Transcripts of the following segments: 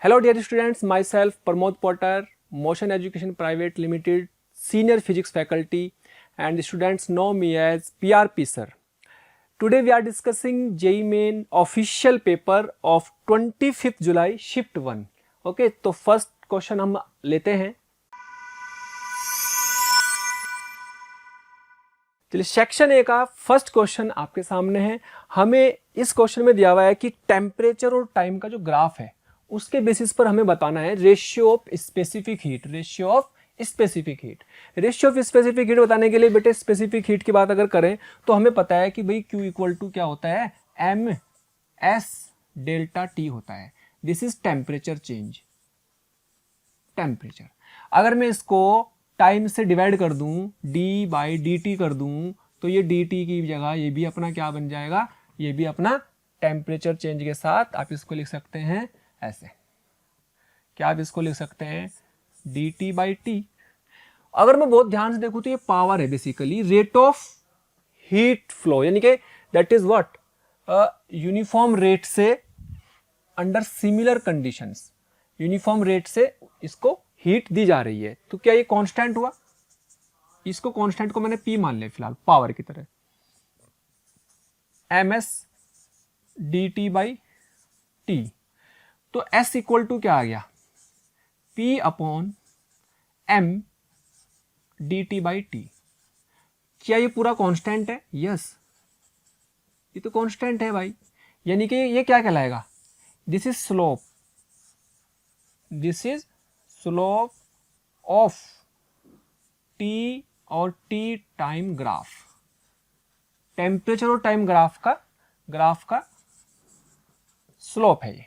Hello dear students, myself Pramod Potter, Motion Education Private Limited, Senior Physics Faculty, and the students know me as PRP sir. Today we are discussing JEE Main official paper of 25th July Shift 1. Okay, तो first question हम लेते हैं. चलिए section A का first question आपके सामने है. हमें इस क्वेश्चन में दिया हुआ है कि टेम्परेचर और टाइम का जो ग्राफ है उसके बेसिस पर हमें बताना है ratio of specific heat. Ratio of specific heat बताने के लिए बेटे स्पेसिफिक हीट की बात अगर करें तो हमें पता है कि भाई Q इक्वल टू क्या होता है, एम एस डेल्टा टी होता है. This is temperature change. Temperature अगर मैं इसको टाइम से डिवाइड कर दूं, डी बाई डी टी कर दूं, तो ये डी टी की जगह ये भी अपना क्या बन जाएगा, ये भी अपना टेम्परेचर चेंज के साथ आप इसको लिख सकते हैं ऐसे. क्या आप इसको लिख सकते हैं डी टी बाई टी. अगर मैं बहुत ध्यान से देखूं तो ये पावर है basically rate of heat flow, यानी कि that is what uniform rate से under similar conditions, uniform rate से इसको हीट दी जा रही है. तो क्या ये कांस्टेंट हुआ, इसको कांस्टेंट को मैंने पी मान लिया फिलहाल पावर की तरह. M S D T by T, तो एस इक्वल टू क्या आ गया, P upon M D T by T. क्या ये पूरा कांस्टेंट है? यस, ये तो कांस्टेंट है भाई. यानी कि ये क्या कहलाएगा, this is slope, this is slope of T और टी टाइम ग्राफ. टेम्परेचर और टाइम ग्राफ का स्लोप है ये.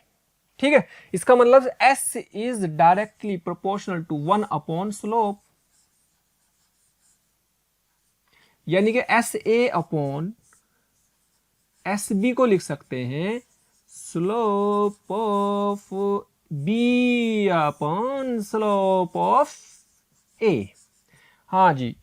ठीक है, इसका मतलब S is directly proportional to 1 upon slope, यानी कि S A upon S B को लिख सकते हैं slope of B upon slope of A. हाँ जी,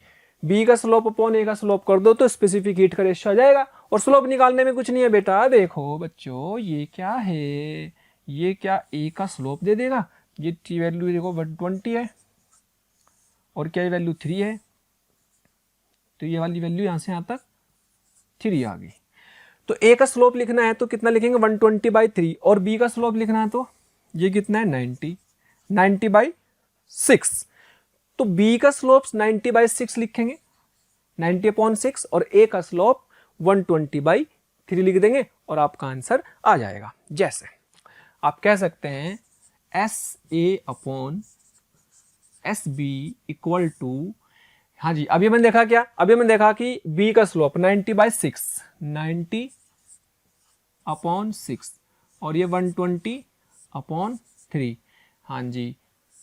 बी का स्लोप अपॉन ए का स्लोप कर दो तो स्पेसिफिक हीट का रेशियो आ जाएगा. और स्लोप निकालने में कुछ नहीं है बेटा. देखो बच्चों ये क्या है, ये क्या ए का स्लोप दे देगा. ये टी वैल्यू देखो 120 है और क्या वैल्यू 3 है, तो ये वाली वैल्यू यहाँ से यहाँ तक 3 आ गई. तो ए का स्लोप लिखना है तो कितना लिखेंगे 120 बाई 3, और बी का स्लोप लिखना है तो ये कितना है 90 बाई 6. तो बी का स्लोप 90 बाई 6 लिखेंगे, 90 अपॉन 6, और ए का स्लोप 120 बाई 3 लिख देंगे और आपका आंसर आ जाएगा. जैसे आप कह सकते हैं S A upon S B equal to, हाँ जी अभी मैंने देखा क्या, अभी मैंने देखा कि बी का स्लोप 90 बाई 6, 90 अपॉन 6, और ये 120 अपॉन 3. हाँ जी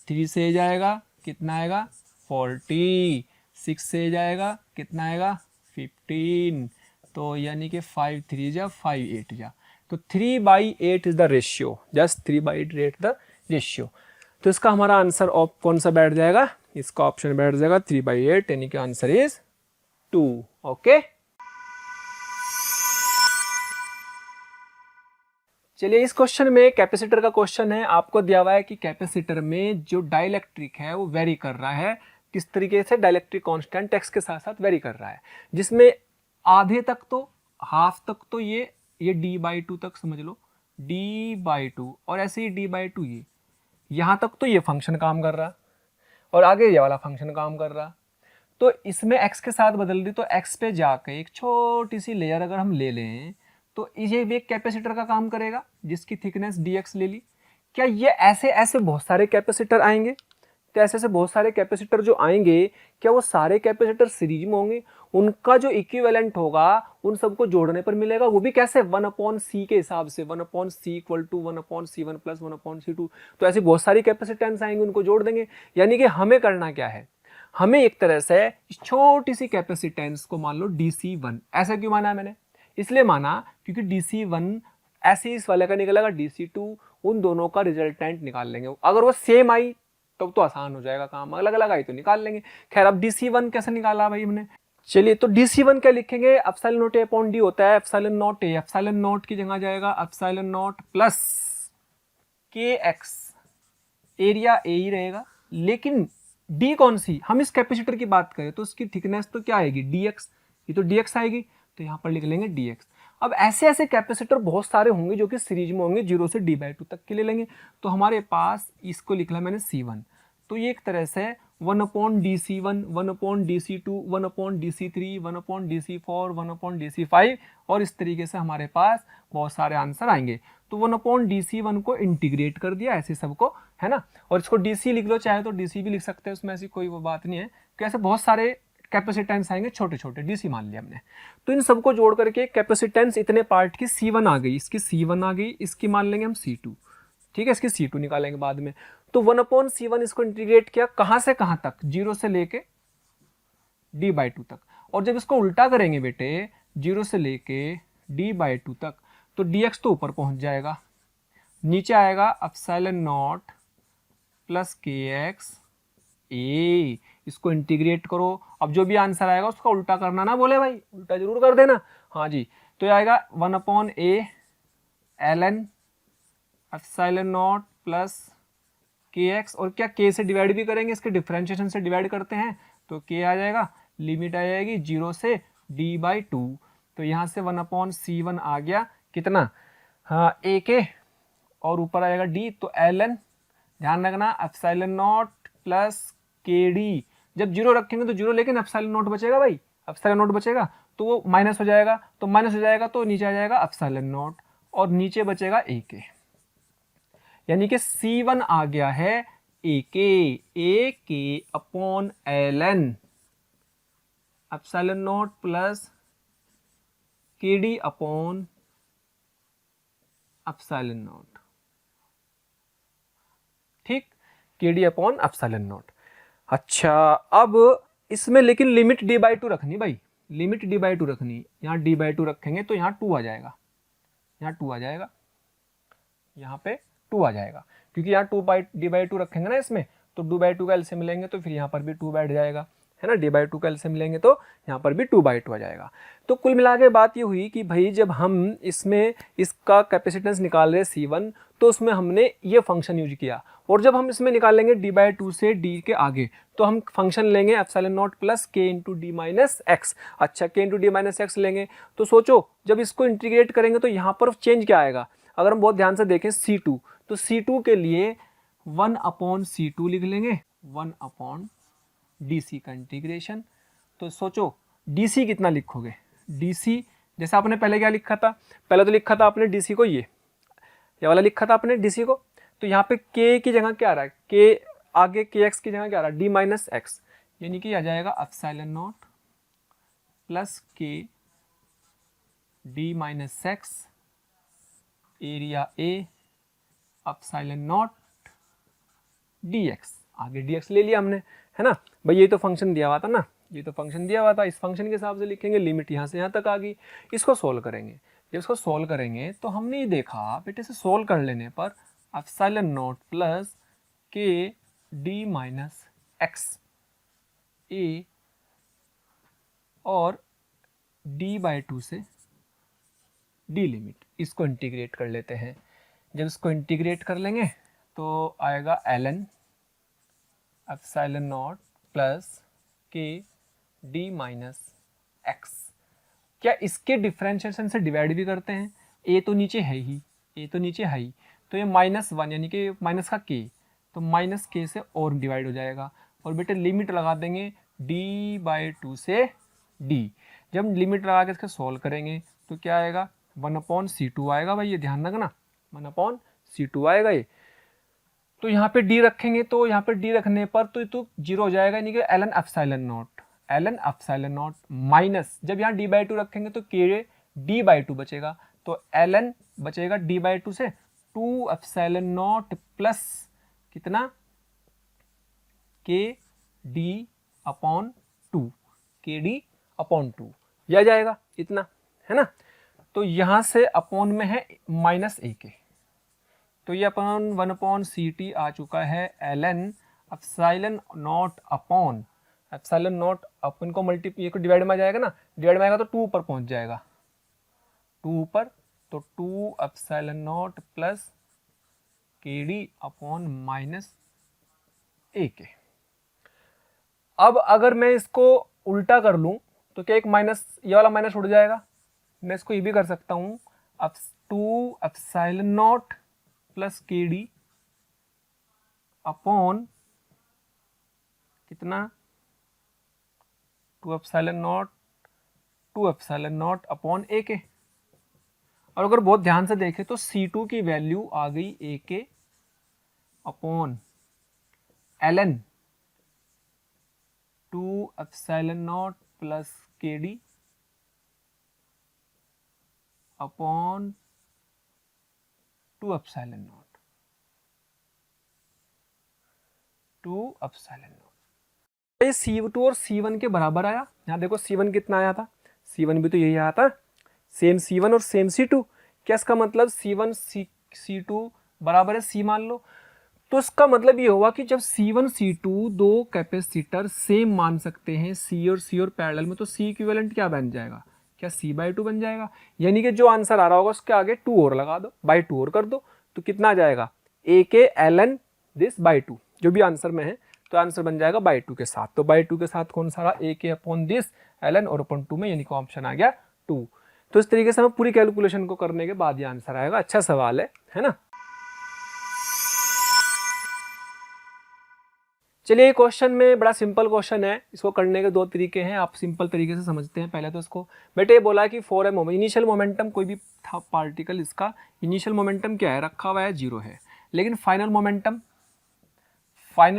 3 से जाएगा कितना आएगा 40, 6 से जाएगा कितना आएगा 15, तो यानी कि 5 3 जा 5 8 जा, तो 3 by 8 is the ratio, just 3 by 8 the ratio. तो इसका हमारा आंसर कौन सा बैठ जाएगा, इसका ऑप्शन बैठ जाएगा 3 बाई 8, यानी कि आंसर इज 2. ओके, चलिए इस क्वेश्चन में कैपेसिटर का क्वेश्चन है. आपको दिया हुआ है कि कैपेसिटर में जो डाइलेक्ट्रिक है वो वेरी कर रहा है. किस तरीके से, डाइलेक्ट्रिक कांस्टेंट एक्स के साथ साथ वेरी कर रहा है, जिसमें आधे तक तो, हाफ तक तो ये डी बाई 2 तक समझ लो, डी बाई 2, और ऐसे ही डी बाई 2 ये यहाँ तक तो ये फंक्शन काम कर रहा और आगे ये वाला फंक्शन काम कर रहा. तो इसमें x के साथ बदल दी तो x पे जाके एक छोटी सी लेयर अगर हम ले लें तो ये भी एक कैपेसिटर का काम करेगा जिसकी थिकनेस dx ले ली. क्या ये ऐसे बहुत सारे कैपेसिटर आएंगे, तो ऐसे बहुत सारे कैपेसिटर जो आएंगे, क्या वो सारे कैपेसिटर सीरीज में होंगे, उनका जो इक्विवेलेंट होगा उन सबको जोड़ने पर मिलेगा, वो भी कैसे 1 अपॉन सी के हिसाब से, 1 upon C equal to 1 upon C1 plus 1 upon C2. तो ऐसे बहुत सारी कैपेसिटेंस आएंगे, उनको जोड़ देंगे. यानी कि हमें करना क्या है, हमें एक तरह से छोटी सी कैपेसिटेंस को मान लो DC1. ऐसा क्यों माना है मैंने, इसलिए माना क्योंकि DC1 ऐसे ही इस वाले का निकलेगा DC2, उन दोनों का रिजल्टेंट निकाल लेंगे. अगर वो सेम आई तब तो आसान हो जाएगा काम, अलग अलग आई तो निकाल लेंगे. खैर अब DC1 कैसे निकाला भाई हमने, चलिए तो DC1 क्या लिखेंगे, epsilon naught A upon D होता है, epsilon naught A, epsilon naught की जगह जाएगा epsilon naught plus KX area A ही रहेगा, लेकिन डी कौन सी, हम इस कैपेसिटर की बात करें तो उसकी थिकनेस तो क्या आएगी, dx, ये तो dx आएगी, तो यहाँ पर लिख लेंगे dx। अब ऐसे ऐसे कैपेसिटर बहुत सारे होंगे जो कि सीरीज में होंगे, 0 से d/2 तक के ले लेंगे। तो हमारे पास इसको लिखना मैंने C1, तो ये एक तरह से 1/dc1, 1/dc2, 1/dc3, 1/dc4, 1/dc5 और इस तरीके से हमारे पास बहुत सारे आंसर आएंगे। तो 1/dc1 को इंटीग्रेट कर दिया ऐसे सबको, है ना, और इसको dc लिख लो, चाहे तो dc भी लिख सकते हैं, उसमें ऐसी कोई वो बात नहीं है, कैसे बहुत सारे कैपेसिटेंस आएंगे छोटे छोटे, डीसी मान लिया हमने। तो इन सबको जोड़ करके कैपेसिटेंस इतने पार्ट की C1 आ गई, इसकी C1 आ गई, इसकी मान लेंगे हम C2, ठीक है, इसकी C2 निकालेंगे बाद में। तो 1/C1 इसको इंटीग्रेट किया कहां से कहां तक, 0 से लेके d/2 तक, और जब इसको उल्टा करेंगे बेटे 0 से लेके d/2 तक, तो dx तो ऊपर पहुंच जाएगा, नीचे आएगा एप्सिलॉन नॉट प्लस kx ए, इसको इंटीग्रेट करो। अब जो भी आंसर आएगा उसका उल्टा करना ना बोले भाई, उल्टा जरूर कर देना, हाँ जी। तो ये आएगा 1/a ln epsilon naught plus kx, और क्या k से डिवाइड भी करेंगे, इसके डिफरेंशिएशन से डिवाइड करते हैं, तो k आ जाएगा, लिमिट आ जाएगी 0 से d/2, तो यहाँ से 1/C1 आ गया कितना, हाँ a के, और ऊपर आएगा d, तो ln, ध्यान रखना एप्सिलॉन नॉट प्लस kd, जब 0 रखेंगे तो 0, लेकिन एप्सिलॉन नॉट बचेगा भाई, एप्सिलॉन नॉट बचेगा तो वो माइनस हो जाएगा, तो माइनस हो जाएगा तो नीचे आ जाएगा एप्सिलॉन नॉट, और नीचे बचेगा a के, यानी कि C1 आ गया है a के upon ln epsilon naught plus kd upon epsilon not, ठीक, kd अपॉन एप्सिलॉन नॉट। अच्छा, अब इसमें लेकिन लिमिट d/2 रखनी भाई, लिमिट d/2 रखनी, यहाँ d/2 रखेंगे तो यहाँ 2 आ जाएगा, यहाँ 2 आ जाएगा, यहाँ पे 2 आ जाएगा, क्योंकि यहाँ d/2 रखेंगे ना इसमें, तो d/2 का एलसीएम मिलेंगे तो फिर यहाँ पर भी 2 बैठ जाएगा, है ना, d/2 का एलसीएम मिलेंगे तो यहाँ पर भी 2/2 आ जाएगा। तो कुल मिला के बात ये हुई कि भाई जब हम इसमें इसका कैपेसिटेंस निकाल रहे C1, तो उसमें हमने ये फंक्शन यूज किया, और जब हम इसमें निकालेंगे d/2 से d के आगे, तो हम फंक्शन लेंगे epsilon naught plus k into d minus x. अच्छा, k into d minus x लेंगे, तो सोचो जब इसको इंटीग्रेट करेंगे तो यहाँ पर चेंज क्या आएगा, अगर हम बहुत ध्यान से देखें C2, तो C2 के लिए 1/C2 लिख लेंगे, 1/dc का इंटीग्रेशन। तो सोचो dc कितना लिखोगे, dc जैसा आपने पहले क्या लिखा था, पहले तो लिखा था आपने dc को, ये वाला लिखा था आपने dc को, तो यहाँ पे k की जगह क्या आ रहा है, k आगे kx की जगह क्या आ रहा है, d माइनस एक्स, यानी कि आ जाएगा epsilon naught plus k d minus x area a epsilon not dx, आगे dx ले लिया हमने, है ना भाई, ये तो फंक्शन दिया हुआ था ना, ये तो फंक्शन दिया हुआ था, इस फंक्शन के हिसाब से लिखेंगे, लिमिट यहाँ से यहाँ तक आ गई। इसको सोल्व करेंगे, जब इसको सोल्व करेंगे तो हमने ये देखा बेटे से सोल्व कर लेने पर epsilon naught plus k d minus x a और d/2 से d लिमिट, इसको इंटीग्रेट कर लेते हैं। जब इसको इंटीग्रेट कर लेंगे तो आएगा ln epsilon naught plus k d minus x. क्या इसके डिफरेंशिएशन से डिवाइड भी करते हैं, a तो नीचे है ही, a तो नीचे है ही, तो ये -1 यानी कि माइनस का k, तो माइनस k से और डिवाइड हो जाएगा, और बेटे लिमिट लगा देंगे d/2 से d। जब लिमिट लगा के इसके सोल्व करेंगे तो क्या आएगा, 1/C2 आएगा भाई, ये ध्यान रखना, 1/C2 आएगा ये। तो यहाँ पे d रखेंगे, तो यहाँ पे d रखने पर तो 0 हो जाएगा, यानी कि ln एप्सिलॉन नॉट माइनस, जब यहाँ d/2 रखेंगे तो k d/2 बचेगा, तो ln बचेगा d/2 से 2 एप्सिलॉन नॉट प्लस कितना k d upon 2, k d upon 2, यह जाएगा इतना, है ना। तो यहाँ से अपॉन में है -1, तो ये अपन 1/CT आ चुका है ln epsilon naught upon epsilon naught, अपन को ये को डिवाइड में आ जाएगा ना, डिवाइड में आएगा तो 2 ऊपर पहुंच जाएगा, 2 ऊपर, तो 2 epsilon naught plus kd upon A के। अब अगर मैं इसको उल्टा कर लूं तो क्या एक माइनस, ये वाला माइनस उड़ जाएगा। मैं इसको ये भी कर सकता हूं, अब 2 एप्सिलॉन नॉट प्लस के डी अपॉन कितना 2 एप्सिलॉन नॉट अपॉन ए के। और अगर बहुत ध्यान से देखें तो C2 की वैल्यू आ गई ए के upon ln 2 epsilon naught plus के डी अपॉन 2 एप्सिलॉन नॉट ये C2 और C1 के बराबर आया। यहाँ देखो C1 कितना आया था, C1 भी तो यही आया था, सेम C1 और सेम C2। क्या इसका मतलब C1 C2 बराबर है C मान लो, तो इसका मतलब ये हुआ कि जब C1 C2 दो कैपेसिटर सेम मान सकते हैं C और पैरेलल में, तो C इक्विवेलेंट क्या बन जाएगा, क्या C/2 बन जाएगा। यानी कि जो आंसर आ रहा होगा उसके आगे 2 और लगा दो, बाई 2 और कर दो, तो कितना आ जाएगा a के ln दिस बाई 2, जो भी आंसर में है, तो आंसर बन जाएगा बाई 2 के साथ। तो बाई 2 के साथ कौन सा रहा, a के अपॉन दिस ln और अपॉन 2 में, यानी कि ऑप्शन आ गया 2। तो इस तरीके से हमें पूरी कैलकुलेशन को करने के बाद ये आंसर आएगा। अच्छा सवाल है ना। चलिए क्वेश्चन में बड़ा सिंपल क्वेश्चन है, इसको करने के 2 तरीके हैं, आप सिंपल तरीके से समझते हैं। पहले तो इसको बेटे बोला कि 4m इनिशियल मोमेंटम, कोई भी था पार्टिकल, इसका इनिशियल मोमेंटम क्या है, रखा हुआ है 0 है, लेकिन फाइनल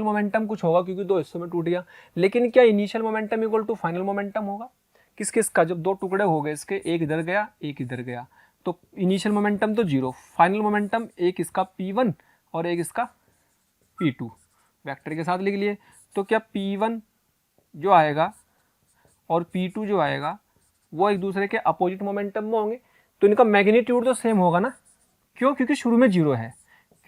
मोमेंटम कुछ होगा क्योंकि 2 हिस्सों में टूट गया। लेकिन क्या initial momentum equal to final momentum होगा, किस किस का, जब 2 टुकड़े हो गए इसके, एक इधर गया एक इधर गया, तो इनिशियल मोमेंटम तो 0, फाइनल मोमेंटम एक इसका P1 और एक इसका P2 वेक्टर के साथ लिख लिए। तो क्या P1 जो आएगा और P2 जो आएगा वो एक दूसरे के अपोजिट मोमेंटम में होंगे, तो इनका मैग्नीट्यूड तो सेम होगा ना। क्यों, क्योंकि शुरू में 0 है,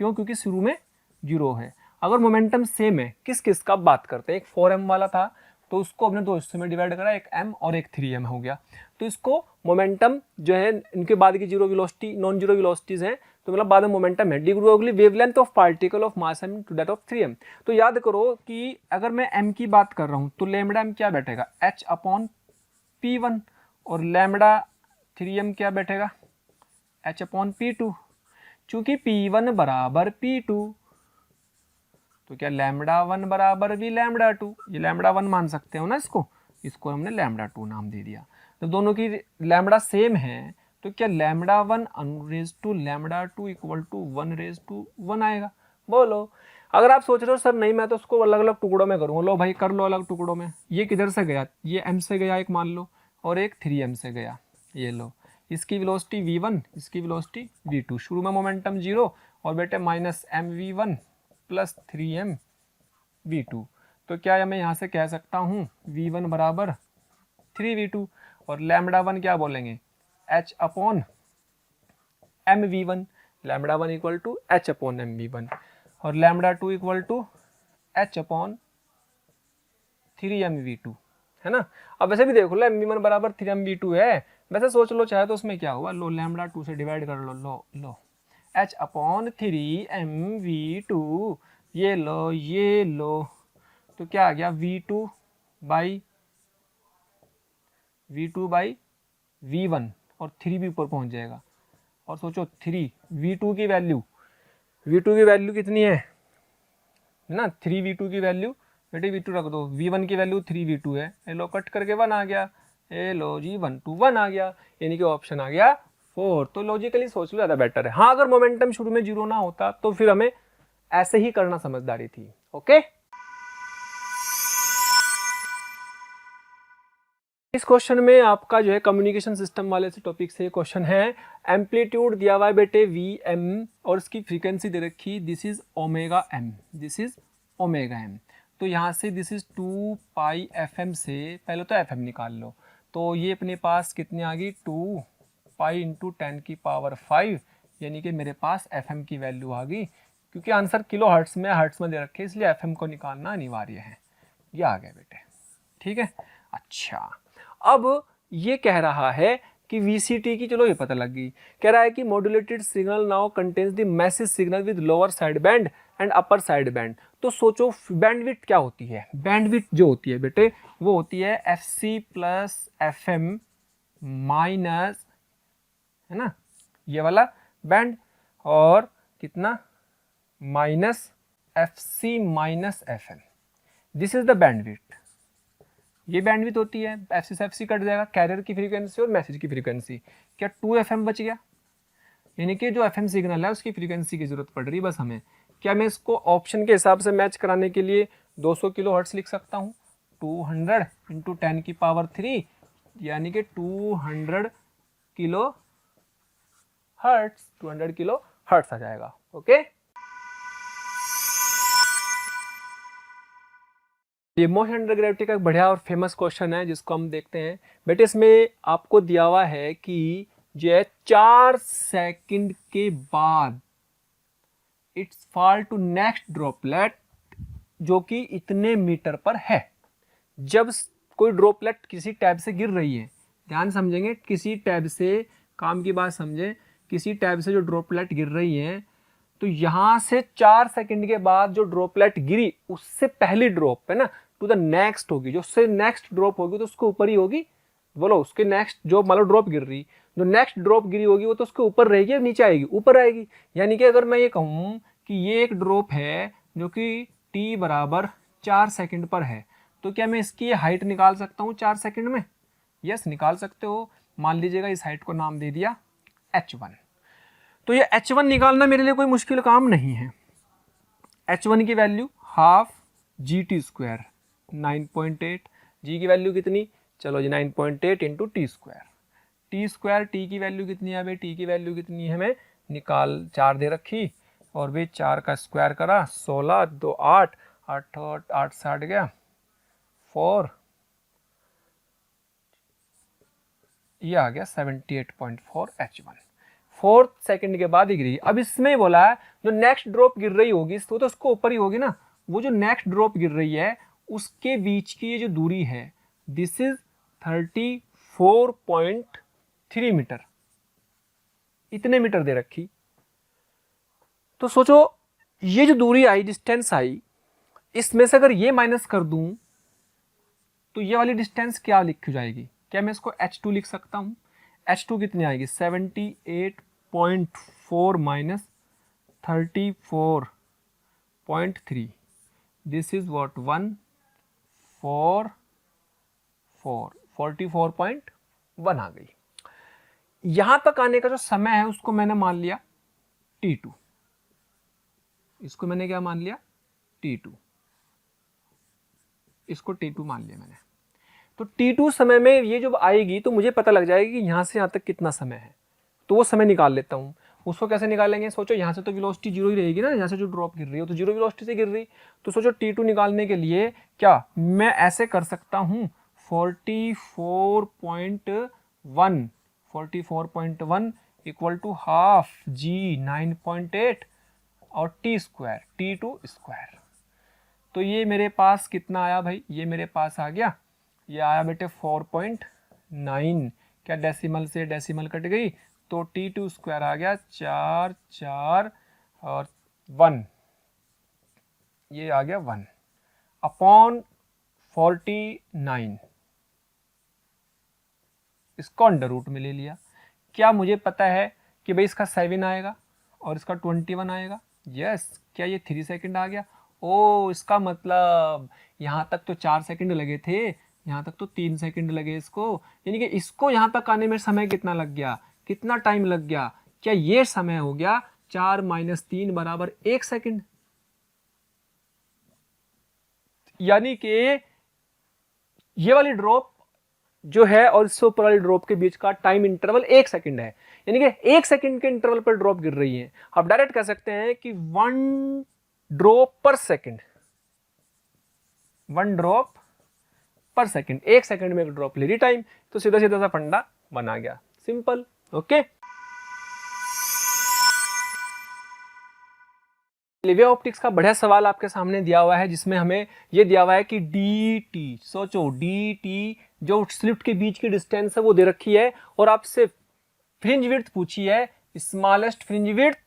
क्योंकि शुरू में 0 है। अगर मोमेंटम सेम है, किस किस का बात करते हैं, एक 4m वाला था तो उसको हमने 2 हिस्सों में डिवाइड करा, एक m और एक 3m हो गया। तो इसको मोमेंटम जो है, इनके बाद की zero velocity, non zero velocities हैं, तो मतलब बाद में मोमेंटम है। De Broglie wavelength of particle of mass m to that of 3m। तो याद करो कि अगर मैं m की बात कर रहा हूँ तो लैम्डा m क्या बैठेगा, h अपॉन P1, और लैम्डा 3m क्या बैठेगा, h अपॉन P2। चूंकि P1 बराबर P2 तो क्या लैम्डा 1 बराबर भी लैम्डा 2, ये लैम्डा 1 मान सकते हो ना, इसको हमने लैम्डा 2 नाम दे दिया। तो दोनों की लैम्डा सेम है, तो क्या lambda 1 raise to lambda 2 equal to 1 raise to 1 आएगा। बोलो, अगर आप सोच रहे हो सर नहीं मैं तो उसको अलग अलग टुकड़ों में करूँगा, लो भाई कर लो अलग टुकड़ों में। ये किधर से गया, ये m से गया एक मान लो, और एक 3m से गया, ये लो, इसकी वेलोसिटी v1, इसकी वेलोसिटी v2, शुरू में मोमेंटम 0 और बेटे minus mv1 plus 3m v2। तो क्या मैं यहाँ से कह सकता हूँ v1 बराबर 3v2, और लैम्डा 1 क्या बोलेंगे, h upon mv1, lambda 1 equal to h upon mv1, और lambda 2 equal to h upon 3mv2, है ना। अब वैसे भी देख लो mv1 बराबर 3mv2 है, वैसे सोच लो चाहे तो उसमें क्या हुआ, लो लैम्डा 2 से डिवाइड कर लो, लो h अपॉन 3mv2, ये लो, तो क्या आ गया v2 बाई v1, और 3 भी ऊपर पहुंच जाएगा। और सोचो 3 v2 की वैल्यू कितनी है ना, 3v2 की वैल्यू, बेटे v2 रख दो, v1 की वैल्यू 3v2 है, ये लो कट करके 1 आ गया, ये लो जी 1 to 1 आ गया, यानी कि ऑप्शन आ गया 4। तो लॉजिकली सोच लो ज़्यादा बेटर है। हाँ, अगर मोमेंटम शुरू में 0 ना होता तो फिर हमें ऐसे ही करना समझदारी थी। ओके, इस क्वेश्चन में आपका जो है कम्युनिकेशन सिस्टम वाले से टॉपिक से क्वेश्चन है। एम्पलीट्यूड दिया हुआ है बेटे Vm और इसकी फ्रीक्वेंसी दे रखी, दिस इज ओमेगा m। तो यहाँ से दिस इज 2 पाई FM से, पहले तो FM निकाल लो, तो ये अपने पास कितनी आ गई 2 पाई इंटू 10 की पावर 5, यानी कि मेरे पास FM की वैल्यू आ गई। क्योंकि आंसर किलो हर्ट्स में दे रखे इसलिए FM को निकालना अनिवार्य है। ये आ गया बेटे, ठीक है। अच्छा, अब ये कह रहा है कि VCT की, चलो ये पता लग गई, कह रहा है कि modulated signal now contains the message signal with lower side band and upper side band. तो सोचो बैंडविड्थ क्या होती है, बैंडविड्थ जो होती है बेटे वो होती है FC प्लस FM माइनस, है ना, ये वाला बैंड, और कितना minus FC minus FM, this is the bandwidth. ये बैंडविड्थ होती है, FC से FC कट जाएगा, कैरियर की फ्रीक्वेंसी और मैसेज की फ्रीक्वेंसी, क्या 2FM बच गया, यानी कि जो FM सिग्नल है उसकी फ्रीक्वेंसी की जरूरत पड़ रही है बस हमें। क्या मैं इसको ऑप्शन के हिसाब से मैच कराने के लिए 200 किलो हर्ट्स लिख सकता हूँ, 200 इंटू 10 की पावर 3 यानी कि 200 किलो हर्ट्स, 200 किलो हर्ट्स आ जाएगा। ओके, ये मोशन अंडर ग्रेविटी का एक बढ़िया और फेमस क्वेश्चन है जिसको हम देखते हैं। बेटे इसमें आपको दिया हुआ है कि जो है 4 सेकंड के बाद its fall to next droplet जो कि इतने मीटर पर है। जब कोई ड्रॉपलेट किसी टैब से गिर रही है, ध्यान समझेंगे, किसी टैब से, काम की बात समझें, किसी टैब से जो ड्रॉपलेट गिर रही है तो यहां से 4 सेकंड के बाद जो ड्रॉपलेट गिरी उससे पहली ड्रॉप है ना टू द नेक्स्ट होगी, जो उससे नेक्स्ट ड्रॉप होगी तो उसके ऊपर ही होगी, बोलो उसके नेक्स्ट जो मान लो ड्रॉप गिर रही, जो नेक्स्ट ड्रॉप गिरी होगी वो तो उसके ऊपर रहेगी या नीचे आएगी, ऊपर आएगी। यानी कि अगर मैं ये कहूँ कि ये एक ड्रॉप है जो कि t बराबर 4 सेकंड पर है, तो क्या मैं इसकी हाइट निकाल सकता हूँ 4 सेकंड में? यस, निकाल सकते हो। मान लीजिएगा इस हाइट को नाम दे दिया h1। तो ये h1 निकालना मेरे लिए कोई मुश्किल काम नहीं है। h1 की value half GT square 9.8, g की वैल्यू कितनी, चलो जी 9.8 इंटू टी स्क्वायर, टी की वैल्यू कितनी है भाई, टी की वैल्यू कितनी है हमें निकाल, 4 दे रखी और भाई 4 का स्क्वायर करा 16, 2 8, 8 8 60 गया 4, ये आ गया 78.4 h1। 4 सेकंड के बाद ही गिरी। अब इसमें बोला है जो नेक्स्ट ड्रॉप गिर रही होगी तो उसको ऊपर ही होगी ना, वो जो नेक्स्ट ड्रॉप गिर रही है उसके बीच की ये जो दूरी है दिस इज 34.3 मीटर, इतने मीटर दे रखी। तो सोचो ये जो दूरी आई, डिस्टेंस आई, इसमें से अगर ये माइनस कर दूं तो ये वाली डिस्टेंस क्या लिखी जाएगी, क्या मैं इसको h2 लिख सकता हूं? h2 कितनी आएगी 78.4 माइनस 34.3, दिस इज व्हाट 44.1 आ गई। यहां तक आने का जो समय है उसको मैंने मान लिया t2, इसको मैंने क्या मान लिया t2, इसको t2 मान लिया मैंने। तो t2 समय में ये जब आएगी तो मुझे पता लग जाएगा कि यहां से यहां तक कितना समय है, तो वो समय निकाल लेता हूं। उसको कैसे निकालेंगे, सोचो यहाँ से तो वेलोसिटी जीरो ही रहेगी ना, यहाँ से जो ड्रॉप गिर रही है तो जीरो वेलोसिटी से गिर रही, तो सोचो t2 निकालने के लिए क्या मैं ऐसे कर सकता हूँ 44.1 इक्वल टू हाफ g 9.8 और t स्क्वायर t2 स्क्वायर। तो ये मेरे पास कितना आया भाई, ये मेरे पास आ गया, ये आया बेटे 4.9, क्या डेसिमल से डेसिमल कट गई तो t2 स्क्वायर आ गया 4 4 और 1, ये आ गया 1 अपॉन 49, इसको अंडर रूट में ले लिया। क्या मुझे पता है कि भाई इसका 7 आएगा और इसका 21 आएगा, यस। क्या ये 3 सेकंड आ गया, ओ इसका मतलब यहाँ तक तो 4 सेकंड लगे थे, यहाँ तक तो 3 सेकंड लगे इसको, यानी कि इसको यहाँ तक आने में समय कितना लग गया, कितना टाइम लग गया, क्या ये समय हो गया 4 माइनस 3 बराबर 1 सेकंड। यानी कि ये वाली ड्रॉप जो है और इससे ऊपर वाली ड्रॉप के बीच का टाइम इंटरवल 1 सेकंड है, यानी कि 1 सेकंड के इंटरवल पर ड्रॉप गिर रही है। आप डायरेक्ट कह सकते हैं कि 1 ड्रॉप पर सेकंड, 1 ड्रॉप पर सेकंड, 1 सेकंड में एक ड्रॉप ले रही टाइम, तो सीधा सीधा सा फंडा बना गया, सिंपल। ओके, लिविया ऑप्टिक्स का बढ़िया सवाल आपके सामने दिया हुआ है जिसमें हमें यह दिया हुआ है कि dt, सोचो dt जो स्लिट के बीच की डिस्टेंस है वो दे रखी है और आपसे फ्रिंज विड्थ पूछी है, स्मॉलेस्ट फ्रिंज विड्थ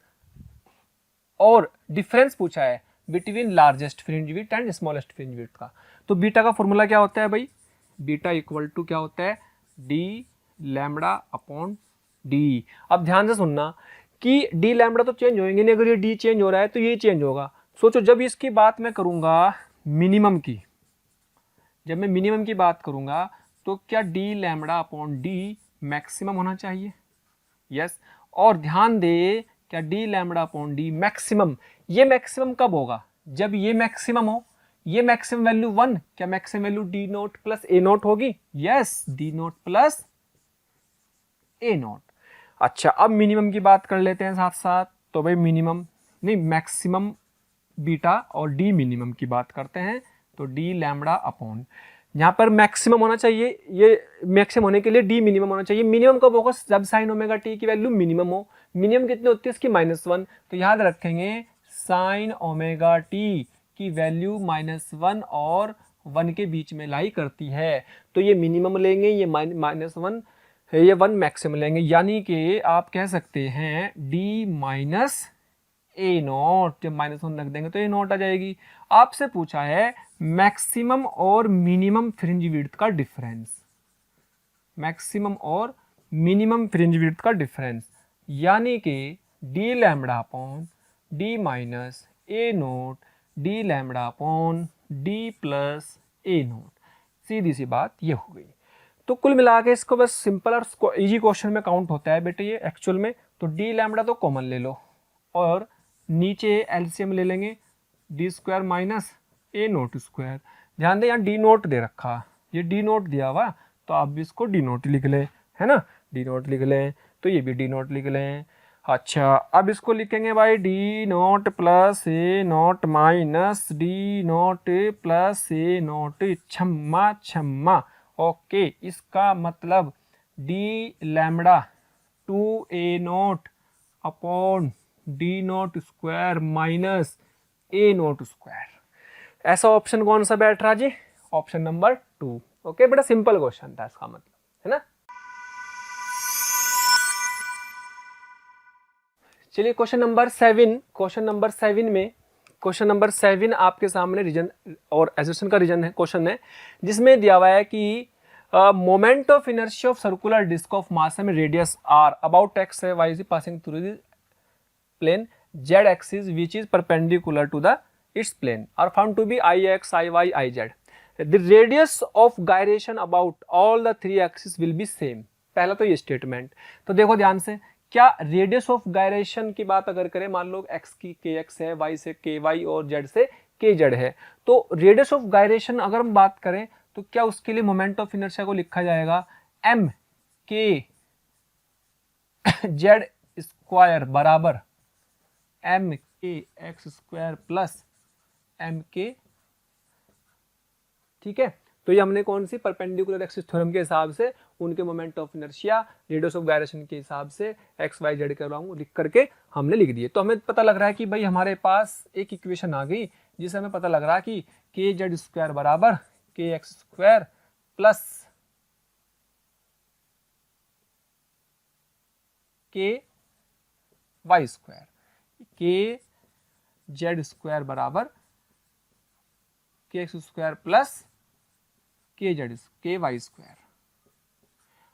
और डिफरेंस पूछा है। Between largest fringe width and smallest fringe width का। तो बीटा का फॉर्मूला क्या होता है भाई, बीटा इक्वल टू क्या होता है, डी लैम्बडा अपॉन डी। अब ध्यान से सुनना कि डी लैम्बडा तो चेंज होएंगे नहीं, अगर ये डी चेंज हो रहा है तो ये चेंज होगा। सोचो जब इसकी बात मैं करूंगा मिनिमम की, जब मैं मिनिमम की बात करूंगा तो क्या D lambda upon D maximum होना चाहिए, यस। और ध्यान दे क्या D lambda upon D maximum, ये मैक्सिमम कब होगा, जब ये मैक्सिमम हो, ये मैक्सिमम वैल्यू 1, क्या maximum value D naught plus A naught होगी, yes, D naught plus A naught. अच्छा अब मिनिमम की बात कर लेते हैं साथ साथ, तो भाई मिनिमम नहीं मैक्सिमम बीटा और डी मिनिमम की बात करते हैं, तो डी लैम्बडा अपॉन, यहाँ पर मैक्सिमम होना चाहिए, ये मैक्सिमम होने के लिए डी मिनिमम होना चाहिए। मिनिमम कब होगा, जब साइन ओमेगा टी की वैल्यू मिनिमम हो। मिनिमम कितनी होती है इसकी, -1, तो याद रखेंगे साइन ओमेगा टी की वैल्यू -1 और 1 के बीच में लाई करती है, तो ये मिनिमम लेंगे, ये -1 है, ये 1 मैक्सिमम लेंगे, यानी कि आप कह सकते हैं डी माइनस ए नॉट, जब -1 रख देंगे तो ए नॉट आ जाएगी। आपसे पूछा है मैक्सिमम और मिनिमम फ्रिंज विड्थ का डिफरेंस, मैक्सिमम और मिनिमम फ्रिंज विड्थ का डिफरेंस, यानी कि D lambda upon D minus A naught D lambda upon D plus A naught. सीधी सी बात ये हो गई। तो कुल मिला के इसको बस सिंपल और इजी क्वेश्चन में काउंट होता है बेटे ये एक्चुअल में। तो डी लैम्बडा तो कॉमन ले लो और नीचे एलसीएम ले लेंगे, D square minus A naught square. ध्यान दें यहाँ डी नोट दे रखा, ये डी नोट दिया हुआ, तो आप भी इसको डी नोट लिख लें, है ना, डी नोट लिख लें, तो ये भी डी नोट लिख लें। अच्छा अब इसको लिखेंगे भाई D naught plus A naught minus D naught plus A naught, छम्मा छम्मा, ओके। इसका मतलब D lambda 2a naught upon D naught square minus A naught square. ऐसा ऑप्शन कौन सा बैठ रहा जी, ऑप्शन नंबर 2। ओके बड़ा सिंपल क्वेश्चन था इसका मतलब, है ना। चलिए क्वेश्चन नंबर 7, क्वेश्चन नंबर 7 में, क्वेश्चन नंबर 7 आपके सामने रीजन और एसोसिएशन का रीजन है, क्वेश्चन है जिसमें दिया हुआ है कि moment of inertia of circular disc of mass में रेडियस आर अबाउट एक्स है, Y is passing through the plane z axis which is perpendicular to the its plane are found to be ix, iy, iz. The radius of gyration about all the three axes will be same. पहला तो ये statement, तो देखो ध्यान से, क्या radius of gyration की बात अगर करें, मान लो x की kx है, y से ky और z से kz है, तो रेडियस ऑफ गायरेशन अगर हम बात करें तो क्या उसके लिए मोमेंट ऑफ इनर्शिया को लिखा जाएगा m k z स्क्वायर बराबर एम के एक्स स्क्वायर प्लस एम के, ठीक है। तो ये हमने कौन सी परपेंडिकुलर एक्सिस थ्योरम के हिसाब से उनके moment of inertia radius of gyration के हिसाब से एक्स वाई जेड लिख करके हमने लिख दिए। तो हमें पता लग रहा है कि भाई हमारे पास एक इक्वेशन आ गई जिससे हमें पता लग रहा है कि के जेड स्क्वायर बराबर के एक्स स्क्वायर प्लस के वाई स्क्वायर, के जेड स्क्वायर बराबर के एक्स स्क्वायर प्लस के जेड के वाई स्क्वायर।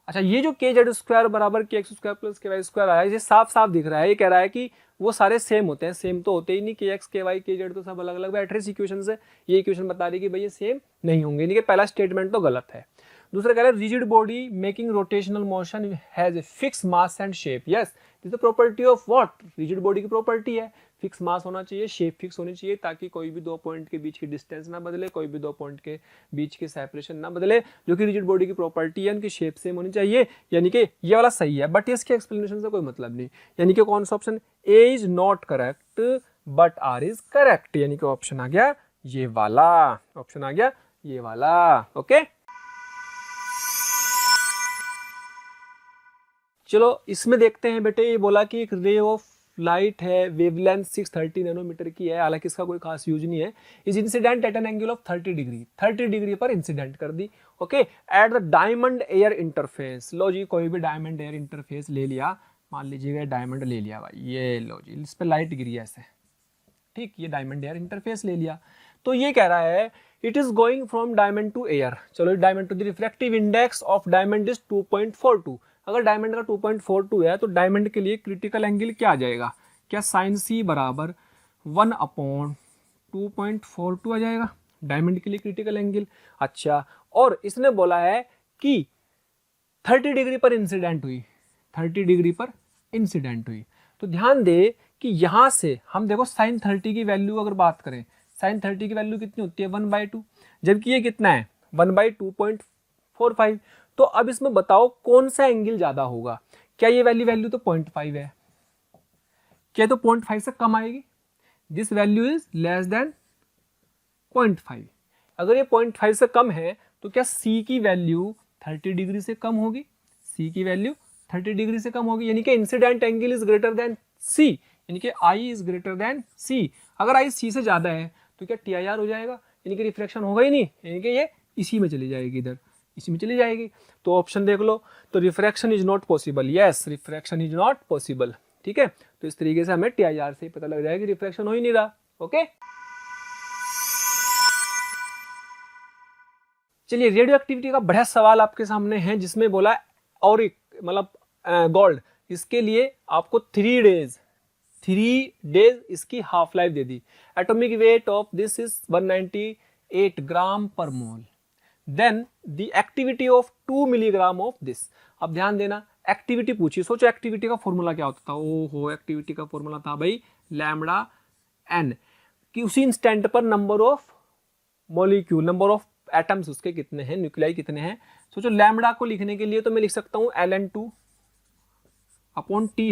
अच्छा ये जो के जेड स्क्वायर बराबर के एक्स स्क्वायर प्लस के वाई स्क्वायर आया, ये साफ साफ दिख रहा है, ये कह रहा है कि वो सारे सेम होते हैं। सेम तो होते ही नहीं, के एक्स के वाई के जेड तो सब अलग अलग बैठ रहे इस इक्वेशन से। ये इक्वेशन बता रही है कि भाई ये सेम नहीं होंगे, यानी कि पहला स्टेटमेंट तो गलत है। दूसरा कह रहा है rigid body making rotational motion has a fix mass and shape. Yes, this the property of what, rigid body की प्रॉपर्टी है, फिक्स मास होना चाहिए, शेप फिक्स होनी चाहिए, ताकि कोई भी दो पॉइंट के बीच की डिस्टेंस ना बदले, कोई भी दो पॉइंट के बीच की सेपरेशन ना बदले, जो कि रिजिड बॉडी की प्रॉपर्टी है, उनकी शेप सेम होनी चाहिए, यानी कि ये वाला सही है। बट इसके एक्सप्लेनेशन से कोई मतलब नहीं, यानी कि कौन सा option, A is not correct but R is correct, यानी कि ऑप्शन आ गया ये वाला, ऑप्शन आ गया ये वाला। ओके चलो इसमें देखते हैं बेटे, ये बोला कि एक रे ऑफ लाइट है, वेवलेंथ 630 नैनोमीटर की है, हालांकि इसका कोई खास यूज नहीं है। Is incident at an angle of 30 degree, 30 degree पर इंसिडेंट कर दी। Okay at the diamond air interface, लो जी कोई भी डायमंड एयर इंटरफेस ले लिया, मान लीजिएगा डायमंड ले लिया भाई, ये लो जी, इस पर लाइट गिरी ऐसे, ठीक, ये डायमंड एयर इंटरफेस ले लिया। तो ये कह रहा है it is going from diamond to air. चलो diamond to the refractive index of diamond is 2.42। अगर डायमंड का 2.42 है तो डायमंड के लिए क्रिटिकल एंगल क्या आ जाएगा, क्या साइन सी बराबर 1/2.42 आ जाएगा डायमंड के लिए क्रिटिकल एंगल। अच्छा, और इसने बोला है कि 30 डिग्री पर इंसिडेंट हुई, 30 डिग्री पर इंसिडेंट हुई। तो ध्यान दे कि यहां से हम देखो साइन 30 की वैल्यू अगर बात करें, साइन 30 की वैल्यू कितनी होती है 1/2, जबकि ये कितना है 1/2.45। तो अब इसमें बताओ कौन सा एंगल ज्यादा होगा, क्या ये वैल्यू तो 0.5 है, क्या तो 0.5 से कम आएगी, this value is less than 0.5। अगर ये 0.5 से कम है तो क्या C की वैल्यू 30 डिग्री से कम होगी, C की वैल्यू 30 डिग्री से कम होगी, यानी कि incident angle is greater then C, यानी कि I is greater then C। अगर I C से ज्यादा है तो क्या TIR हो जाएगा, यानी कि रिफ्लेक्शन होगा ही नहीं, यानी कि ये इसी में चली जाएगी, इधर इसी में चली जाएगी। तो ऑप्शन देख लो, तो refraction is not possible, yes refraction is not possible. ठीक है, तो इस तरीके से हमें TIR से पता लग जाएगा कि रिफ्रैक्शन हो ही नहीं रहा। ओके, चलिए रेडियो एक्टिविटी का बड़ा सवाल आपके सामने है, जिसमें बोला और मतलब गोल्ड, इसके लिए आपको 3 डेज इसकी हाफ लाइफ दे दी। Atomic weight of this is 198 gram पर mole, then the activity of 2 milligram of this. अब ध्यान देना, एक्टिविटी पूछी, सोचो एक्टिविटी का फॉर्मूला क्या होता था, ओहो एक्टिविटी का फॉर्मूला था भाई लैम्बडा एन, कि उसी इंस्टेंट पर number of molecule, number of atoms उसके कितने हैं, न्यूक्लियाई कितने हैं। सोचो लैम्बडा को लिखने के लिए तो मैं लिख सकता हूं ln2 upon T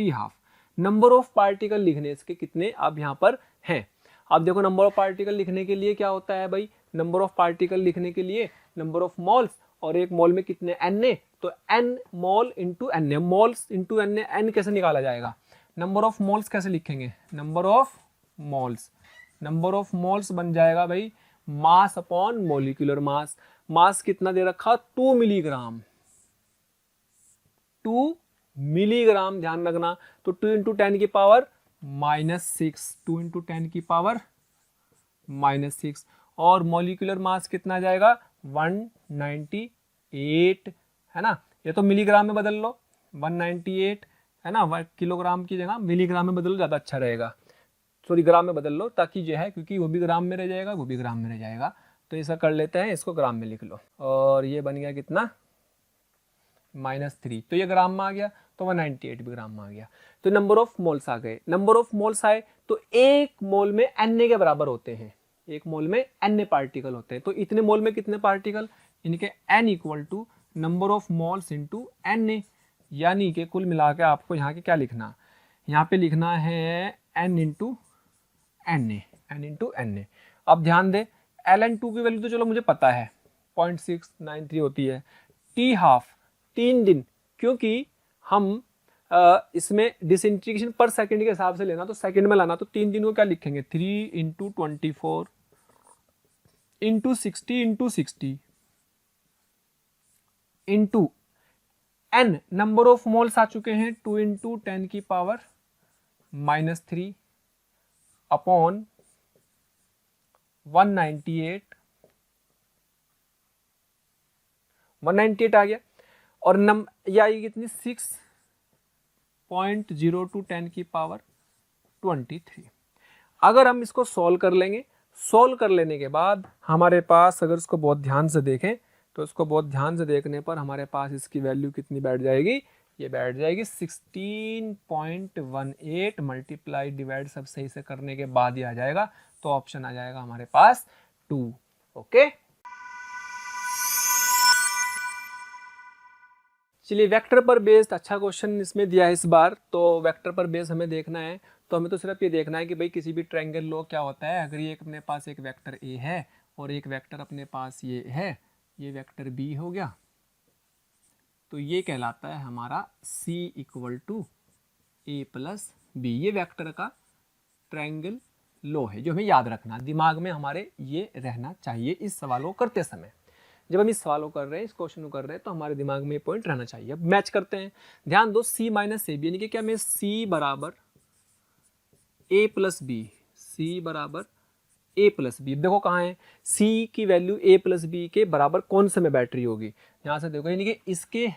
half, number of particle लिखने इसके कितने अब यहां पर हैं। अब देखो नंबर ऑफ पार्टिकल लिखने के लिए क्या होता है भाई, नंबर ऑफ पार्टिकल लिखने के लिए नंबर ऑफ मॉल्स, और एक मॉल में कितने Na, तो n mall into Na, malls into Na, n कैसे निकाला जाएगा, नंबर ऑफ मॉल्स कैसे लिखेंगे, नंबर ऑफ मॉल्स बन जाएगा भाई मास अपॉन मॉलिक्यूलर मास। मास कितना दे रखा 2 मिलीग्राम, 2 मिलीग्राम ध्यान रखना, तो 2 इंटू 10 की पावर -6, 2 इंटू 10 की पावर -6, और मॉलिक्यूलर मास कितना जाएगा 198 है ना, ये तो मिलीग्राम में बदल लो 198 है ना, किलोग्राम की जगह मिलीग्राम में बदलो, ज्यादा अच्छा रहेगा, सॉरी ग्राम में बदल लो, ताकि जो है क्योंकि वो भी ग्राम में रह जाएगा वो भी ग्राम में रह जाएगा, तो ऐसा कर लेते हैं, इसको ग्राम में लिख लो, और ये बन गया कितना -3, तो ये ग्राम में आ गया, तो 198 भी ग्राम में आ गया। तो नंबर ऑफ मोल्स आ गए, नंबर ऑफ मोल्स आए तो एक मोल में Na के बराबर होते हैं, एक मोल में Na पार्टिकल होते हैं, तो इतने मोल में कितने पार्टिकल, इनके n equal to number of moles into Na, यानी कि कुल मिला के आपको यहाँ के क्या लिखना, यहाँ पे लिखना है n इंटू Na। अब ध्यान दे ln2 की वैल्यू तो चलो मुझे पता है 0.693 होती है, टी हाफ 3 दिन, क्योंकि हम इसमें डिसइंटीग्रेशन पर सेकंड के हिसाब से लेना, तो सेकंड में लाना, तो 3 दिन को क्या लिखेंगे 3 into 24 into 60 into n number of moles आ चुके हैं 2 इंटू 10 की पावर -3 अपॉन 198 आ गया, और ये आएगी कितनी 6.02 10 की पावर 23। अगर हम इसको सॉल्व कर लेंगे, सॉल्व कर लेने के बाद हमारे पास अगर इसको बहुत ध्यान से देखें तो इसको बहुत ध्यान से देखने पर हमारे पास इसकी वैल्यू कितनी बैठ जाएगी, ये बैठ जाएगी 16.18 मल्टीप्लाई डिवाइड सब सही से करने के बाद ही आ जाएगा, तो ऑप्शन आ जाएगा हमारे पास 2। ओके, चलिए वेक्टर पर बेस्ड अच्छा क्वेश्चन इसमें दिया है इस बार, तो वेक्टर पर बेस्ड हमें देखना है, तो हमें तो सिर्फ ये देखना है कि भाई किसी भी ट्रायंगल लो क्या होता है, अगर ये अपने पास एक वेक्टर ए है और एक वेक्टर अपने पास ये है, ये वेक्टर बी हो गया, तो ये कहलाता है हमारा C इक्वल टू A प्लस बी, ये वेक्टर का ट्रायंगल लो है, जो हमें याद रखना, दिमाग में हमारे ये रहना चाहिए इस सवाल को करते समय। जब हम इस सवाल को कर रहे हैं, इस क्वेश्चन को कर रहे हैं, तो हमारे दिमाग में ये पॉइंट रहना चाहिए। अब मैच करते हैं, ध्यान दो C माइनस ए बी, यानी कि क्या मैं C बराबर ए प्लस बी, सी बराबर ए प्लस बी। देखो कहाँ है, सी की वैल्यू ए प्लस बी के बराबर कौन से में बैटरी होगी, यहाँ से देखो, यानी कि इसके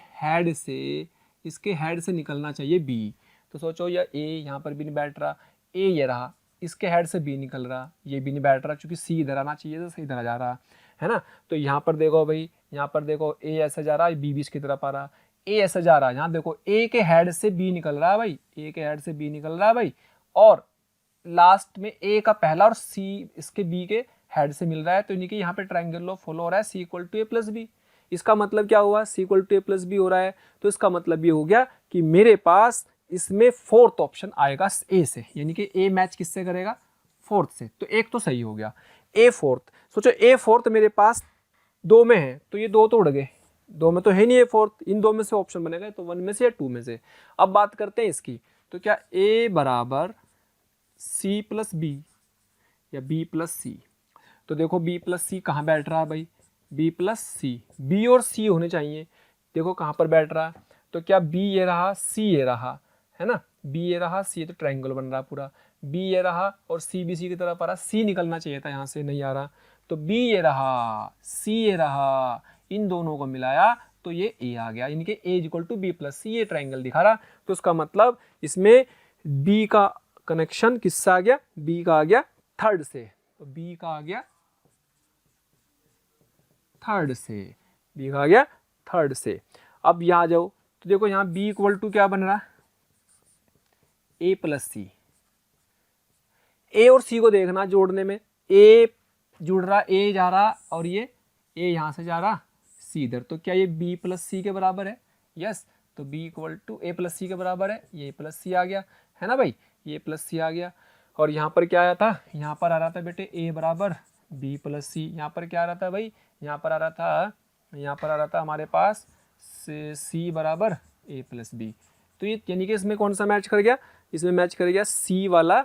हेड से निकलना चाहिए बी। तो सोचो या ए यहाँ पर भी नहीं बैठ रहा, ए ये रहा, इसके हेड से बी निकल रहा, ये भी नहीं बैठ रहा, क्योंकि सी इधर आना चाहिए, तो सही इधर जा रहा है ना। तो यहाँ पर देखो भाई, यहाँ पर देखो ए ऐसे जा रहा है, बी इसकी तरफ आ रहा, ए ऐसे जा रहा है, यहाँ देखो ए के हेड से बी निकल रहा है भाई, ए के हेड से बी निकल रहा है भाई, और लास्ट में ए का पहला और सी इसके बी के हेड से मिल रहा है, तो यानी कि यहाँ पे ट्रायंगल लॉ फॉलो हो रहा है, C equal to A plus B. इसका मतलब क्या हुआ, C equal to A plus B हो रहा है, तो इसका मतलब ये हो गया कि मेरे पास इसमें फोर्थ ऑप्शन आएगा ए से, यानी कि ए मैच किससे करेगा, फोर्थ से। तो एक तो सही हो गया, ए फोर्थ। सोचो ए फोर्थ मेरे पास दो में है, तो ये दो तो उड़ गए, दो में तो है नहीं ए फोर्थ, इन दो में से ऑप्शन बनेगा, तो वन में से या टू में से। अब बात करते हैं इसकी, तो क्या ए बराबर सी प्लस बी या बी प्लस सी। तो देखो बी प्लस सी कहाँ बैठ रहा है भाई, बी प्लस सी, बी और सी होने चाहिए, देखो कहाँ पर बैठ रहा है। तो क्या बी ये रहा, सी ये रहा, है ना, बी ये रहा, सी, तो ट्रायंगल बन रहा पूरा, बी ये रहा और सी बी सी की तरफ आ रहा, सी निकलना चाहिए था, यहाँ से नहीं आ रहा, तो बी ये रहा, सी ये रहा, इन दोनों को मिलाया तो ये ए आ गया, यानी कि ए इक्वल टू बी प्लस सी, ये ट्रायंगल दिखा रहा। तो उसका मतलब इसमें बी का कनेक्शन किससे आ गया, बी का आ गया थर्ड से, तो बी का आ गया थर्ड से, बी का आ गया थर्ड से। अब यहाँ जाओ, तो देखो यहाँ बी इक्वल टू क्या बन रहा, ए प्लस सी। ए और सी को देखना जोड़ने में, ए जुड़ रहा, ए जा रहा, और ये ए यहाँ से जा रहा सी इधर, तो क्या ये बी प्लस सी के बराबर है, यस। तो B equal to A plus C के बराबर है, ये प्लस सी आ गया, है ना भाई, ये प्लस सी आ गया। और यहाँ पर क्या आया था, यहाँ पर आ रहा था बेटे ए बराबर बी प्लस सी, यहाँ पर क्या आ रहा था भाई, यहाँ पर आ रहा था हमारे पास सी बराबर ए प्लस बी। तो ये यानी कि इसमें कौन सा मैच कर गया, इसमें मैच कर गया सी वाला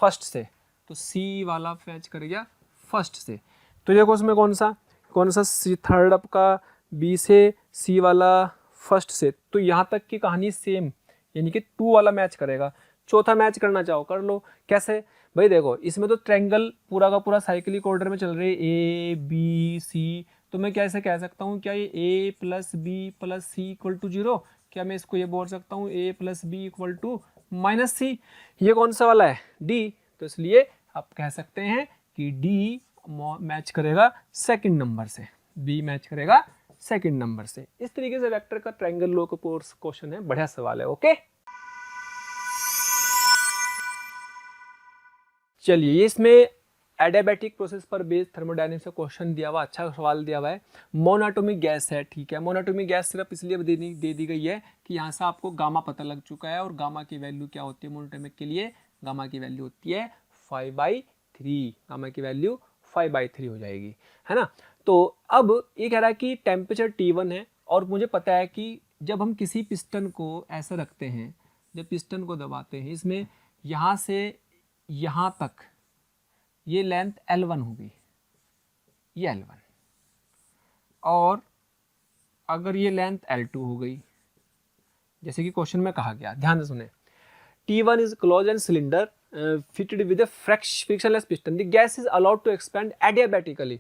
फर्स्ट से, तो सी वाला मैच कर गया फर्स्ट से। तो देखो उसमें कौन सा सी थर्ड आपका बी से, सी वाला फर्स्ट से, तो यहाँ तक की कहानी सेम, यानी कि टू वाला मैच करेगा। चौथा मैच करना चाहो कर लो, कैसे भाई, देखो इसमें तो ट्रायंगल पूरा का पूरा साइक्लिक ऑर्डर में चल रही है, ए बी सी, तो मैं कैसे कह सकता हूँ, क्या ये A plus B plus C equal to zero, क्या मैं इसको ये बोल सकता हूँ A plus B equal to minus C, ये कौन सा वाला है, डी, तो इसलिए आप कह सकते हैं कि डी मैच करेगा सेकंड नंबर से, बी मैच करेगा सेकंड नंबर से। इस तरीके से वेक्टर का ट्रायंगल लॉ का क्वेश्चन है, बढ़िया सवाल है, ओके। चलिए, इसमें एडियाबैटिक प्रोसेस पर बेस्ड थर्मोडायनेमिक्स का क्वेश्चन दिया हुआ, अच्छा सवाल दिया हुआ है। मोनोएटॉमिक गैस है, ठीक है, मोनोएटॉमिक गैस सिर्फ इसलिए दे दी गई है कि यहाँ से आपको गामा पता लग चुका है, और गामा की वैल्यू क्या होती है मोनोएटॉमिक के लिए, गामा की वैल्यू होती है 5/3, गामा की वैल्यू 5/3 हो जाएगी, है ना। तो अब ये कह रहा है कि टेम्परेचर T1 है, और मुझे पता है कि जब हम किसी पिस्टन को ऐसे रखते हैं, जब पिस्टन को दबाते हैं, इसमें यहाँ से यहाँ तक ये लेंथ L1 होगी, ये L1, और अगर ये लेंथ L2 हो गई, जैसे कि क्वेश्चन में कहा गया, ध्यान से सुने, T1 is closed and cylinder fitted with a frictionless piston. The gas is allowed to expand adiabatically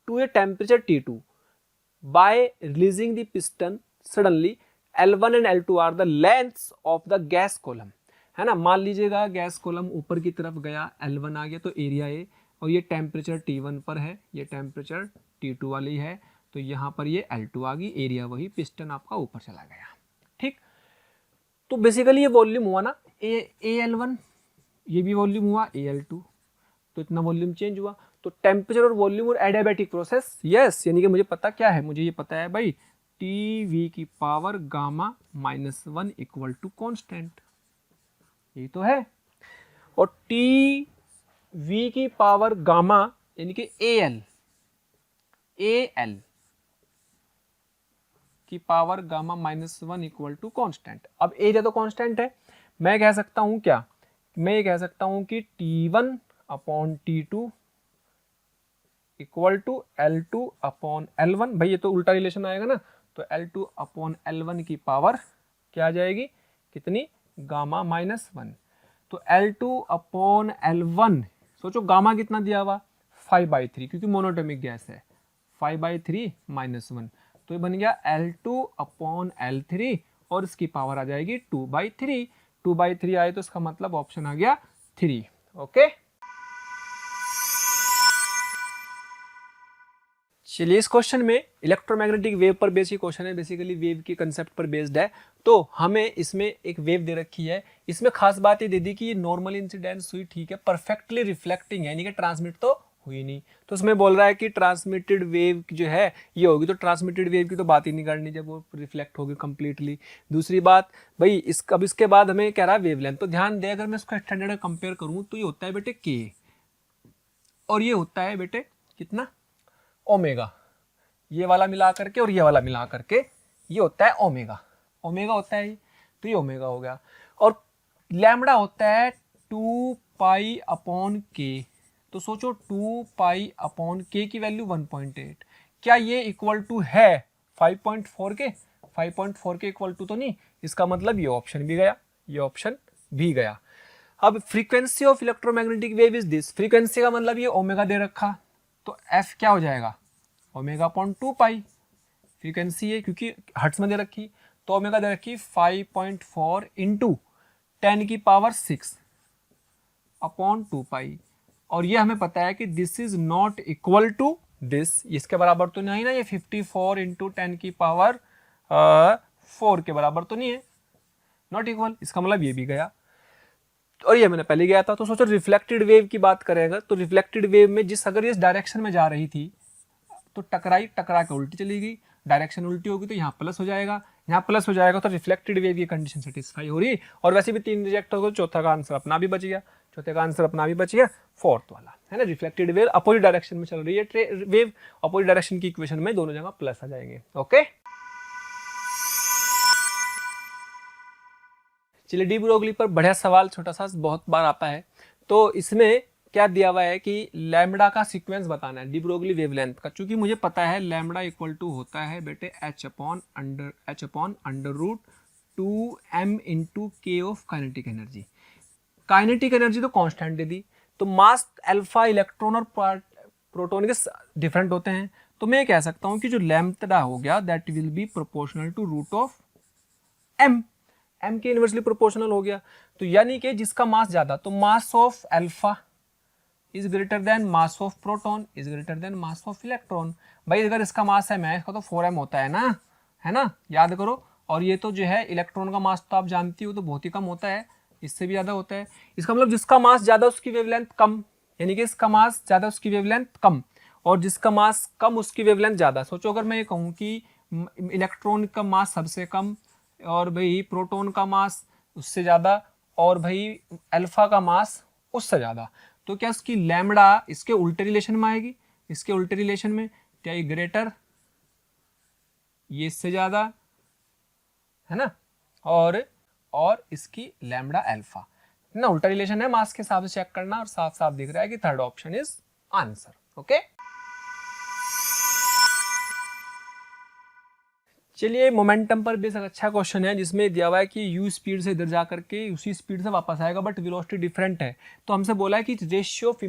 to a temperature T2 by releasing the piston suddenly. L1 and L2 are the lengths of the gas column, है ना। मान लीजिएगा gas column ऊपर की तरफ गया, L1 आ गया, तो एरिया ए, और ये टेम्परेचर T1 पर है, ये टेम्परेचर T2 वाली है, तो यहाँ पर ये L2 आ गई, एरिया वही, पिस्टन आपका ऊपर चला गया, ठीक। तो बेसिकली ये वॉल्यूम हुआ ना Al1, ये भी वॉल्यूम हुआ Al2, तो इतना वॉल्यूम चेंज हुआ। तो टेम्परेचर और वॉल्यूम और एडियाबैटिक प्रोसेस, यस, यानी कि मुझे पता क्या है, मुझे ये पता है भाई TV की power gamma -1 equal to constant, यही तो है। और TV की पावर गामा यानी कि AL की power gamma -1 equal to constant. अब एरिया तो कॉन्स्टेंट है, मैं कह सकता हूं क्या, मैं ये कह सकता हूं कि T1 upon T2 equal to L2 upon L1, भाई ये तो उल्टा रिलेशन आएगा ना, तो L2 अपॉन L1 की पावर क्या आ जाएगी, कितनी, गामा -1। तो L2 अपॉन L1, सोचो गामा कितना दिया हुआ 5/3, क्योंकि मोनोटोमिक गैस है, 5/3 -1, तो ये बन गया L2 अपॉन L3 और इसकी पावर आ जाएगी 2/3, 2/3 आए तो इसका मतलब ऑप्शन आ गया 3। ओके, चलिए इस क्वेश्चन में इलेक्ट्रोमैग्नेटिक वेव पर बेसिक क्वेश्चन है, बेसिकली वेव की कंसेप्ट पर बेस्ड है। तो हमें इसमें एक वेव दे रखी है, इसमें खास बात ये दे दी कि ये नॉर्मल इंसिडेंस हुई, ठीक है, परफेक्टली रिफ्लेक्टिंग है, यानी कि ट्रांसमिट तो हुई नहीं। तो उसमें बोल रहा है कि ट्रांसमिटेड वेव जो है ये होगी, तो ट्रांसमिटेड वेव की तो बात ही नहीं करनी जब वो रिफ्लेक्ट होगी कंप्लीटली। दूसरी बात भाई अब इसके बाद हमें कह रहा है वेवलेंथ, तो ध्यान दे अगर मैं इसको स्टैंडर्ड कंपेयर करूँ तो ये होता है बेटे के, और ये होता है बेटे कितना ओमेगा, ये वाला मिला करके और ये वाला मिला करके ये होता है ओमेगा, ओमेगा होता है, तो ये ओमेगा हो गया। और लैम्बडा होता है 2 पाई अपॉन के, तो सोचो 2 पाई अपॉन के की वैल्यू 1.8, क्या ये इक्वल टू है 5.4 के? 5.4 के इक्वल टू तो नहीं, इसका मतलब ये ऑप्शन भी गया, ये ऑप्शन भी गया। अब frequency of electromagnetic wave is this, frequency का मतलब ये ओमेगा दे रखा, तो एफ क्या हो जाएगा ओमेगा अपॉन 2 पाई, फ्रीक्वेंसी है क्योंकि हर्ट्ज में दे रखी, तो ओमेगा दे रखी 5.4 इंटू 10 की पावर 6 अपॉन 2 पाई, और ये हमें पता है कि this is not equal to this, इसके बराबर तो नहीं ना, ये 54 इंटू 10 की पावर 4 के बराबर तो नहीं है, नॉट इक्वल, इसका मतलब ये भी गया, और ये मैंने पहले गया था। तो सोचो रिफ्लेक्टेड वेव की बात करेंगे, तो रिफ्लेक्टेड वेव में अगर इस डायरेक्शन में जा रही थी तो टकरा के उल्टी चली गई, डायरेक्शन उल्टी होगी तो यहाँ प्लस हो जाएगा, यहाँ प्लस हो जाएगा, तो रिफ्लेक्टेड वेव की कंडीशन सेटिस्फाई हो रही, और वैसे भी 3 रिजेक्ट हो गए, चौथा का आंसर अपना भी बच गया, चौथे का आंसर अपना भी बच गया, फोर्थ वाला है ना, रिफ्लेक्टेड वेव अपोजिट डायरेक्शन में चल रही है, वेव अपोजिट डायरेक्शन की इक्वेशन में दोनों जगह प्लस आ जाएंगे। ओके, चलिए डी ब्रोगली पर बढ़िया सवाल, छोटा सा, बहुत बार आता है। तो इसमें क्या दिया हुआ है कि लैम्बडा का सीक्वेंस बताना है डी ब्रोगली वेवलेंथ का, चूंकि मुझे पता है लैम्बडा इक्वल टू होता है बेटे h upon under root 2m into K of kinetic energy. Kinetic energy तो कांस्टेंट दे दी, तो मास अल्फा इलेक्ट्रॉन और प्रोटॉन के डिफरेंट होते हैं, तो मैं कह सकता हूं कि जो लैम्बडा हो गया that will be proportional to root of m, m के इनवर्सली प्रोपोर्शनल हो गया, तो यानी कि जिसका मास ज्यादा, तो mass of alpha is greater than mass of proton is greater than mass of electron. भाई अगर इसका मास है मैं, इसका तो 4m होता है ना, याद करो, और ये तो जो है इलेक्ट्रॉन का मास तो आप जानती हो तो बहुत ही कम होता है, इससे भी ज्यादा होता है, इसका मतलब जिसका मास ज्यादा उसकी वेवलेंथ कम, यानी कि इसका मास ज्यादा उसकी वेवलेंथ कम, और जिसका मास कम उसकी वेवलेंथ ज्यादा। सोचो अगर मैं ये कहूँ कि इलेक्ट्रॉन का मास सबसे कम, और भाई प्रोटॉन का मास उससे ज्यादा, और भाई अल्फा का मास उससे ज्यादा, तो क्या इसकी लैम्बडा इसके उल्टे रिलेशन में आएगी, इसके उल्टे रिलेशन में, क्या ये ग्रेटर, ये इससे ज्यादा है ना, और इसकी लैम्बडा अल्फा ना, उल्टा रिलेशन है, मास के हिसाब से चेक करना, और साफ साफ दिख रहा है कि third option is answer. Okay, चलिए मोमेंटम पर बेस अच्छा क्वेश्चन है, जिसमें दिया हुआ है कि u स्पीड से इधर जा करके उसी स्पीड से वापस आएगा, बट वेलोसिटी डिफरेंट है, तो हमसे बोला है कि रेशियो ऑफ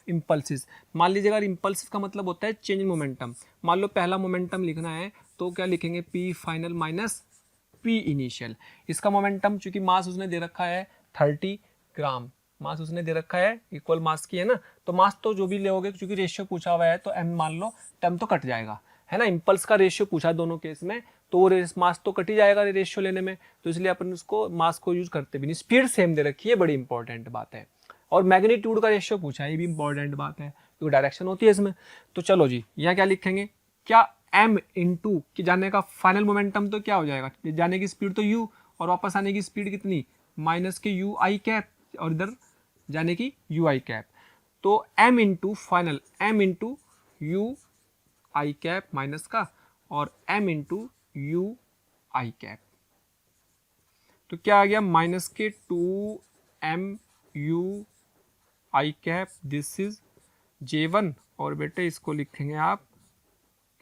इम्पल्सिस, मान लीजिए अगर इम्पल्सिस का मतलब होता है चेंज इन मोमेंटम, मान लो पहला मोमेंटम लिखना है तो क्या लिखेंगे p final minus p initial, इसका मोमेंटम चूंकि मास उसने दे रखा है 30 ग्राम, मास उसने दे रखा है इक्वल मास की है ना, तो मास तो जो भी लोगे क्योंकि रेशियो पूछा हुआ है तो m मान लो, m तो कट जाएगा है ना, इम्पल्स का रेशियो पूछा दोनों केस में, तो मास तो कट ही जाएगा रेशियो लेने में, तो इसलिए अपन उसको मास को यूज करते भी नहीं, स्पीड सेम दे रखी है, बड़ी इंपॉर्टेंट बात है, और मैग्नीट्यूड का रेशियो पूछा है, ये भी इंपॉर्टेंट बात है क्योंकि डायरेक्शन होती है इसमें। तो चलो जी यहाँ क्या लिखेंगे, क्या m इंटू कि जाने का फाइनल मोमेंटम तो क्या हो जाएगा, जाने की स्पीड तो u, और वापस आने की स्पीड कितनी माइनस के u i कैप, और इधर जाने की u i कैप, तो m into final m into u i cap minus का, और m into u i cap, तो क्या आ गया माइनस के 2m u i cap, this is J1, और बेटे इसको लिखेंगे आप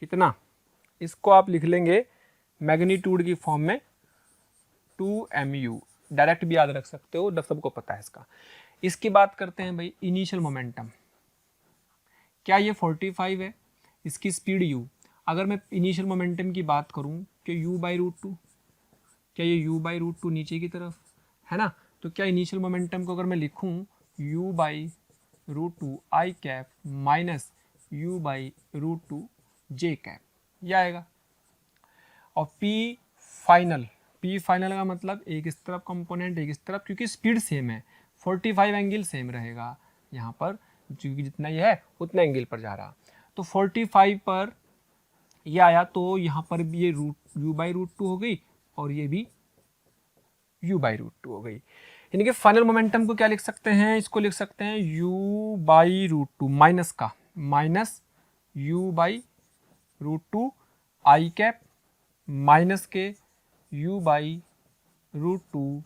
कितना, इसको आप लिख लेंगे मैग्नीट्यूड की फॉर्म में 2mu, डायरेक्ट भी याद रख सकते हो, सबको पता है इसका। इसकी बात करते हैं भाई इनिशियल मोमेंटम। क्या ये 45 है, इसकी स्पीड u। अगर मैं इनिशियल मोमेंटम की बात करूं कि u/√2, क्या ये u/√2 नीचे की तरफ है ना, तो क्या इनिशियल मोमेंटम को अगर मैं लिखूं u/√2 i cap minus u/√2 j cap, ये आएगा। और p फाइनल का मतलब एक इस तरफ कंपोनेंट एक इस तरफ, क्योंकि स्पीड सेम है, 45 एंगल सेम रहेगा यहाँ पर, क्योंकि जितना ये है उतना एंगल पर जा रहा। तो 45 पर ये आया, तो यहाँ पर भी ये u/√2 हो गई और ये भी u/√2 हो गई। यानी कि फाइनल मोमेंटम को क्या लिख सकते हैं, इसको लिख सकते हैं u/√2 माइनस का minus u/√2 i cap minus के u/√2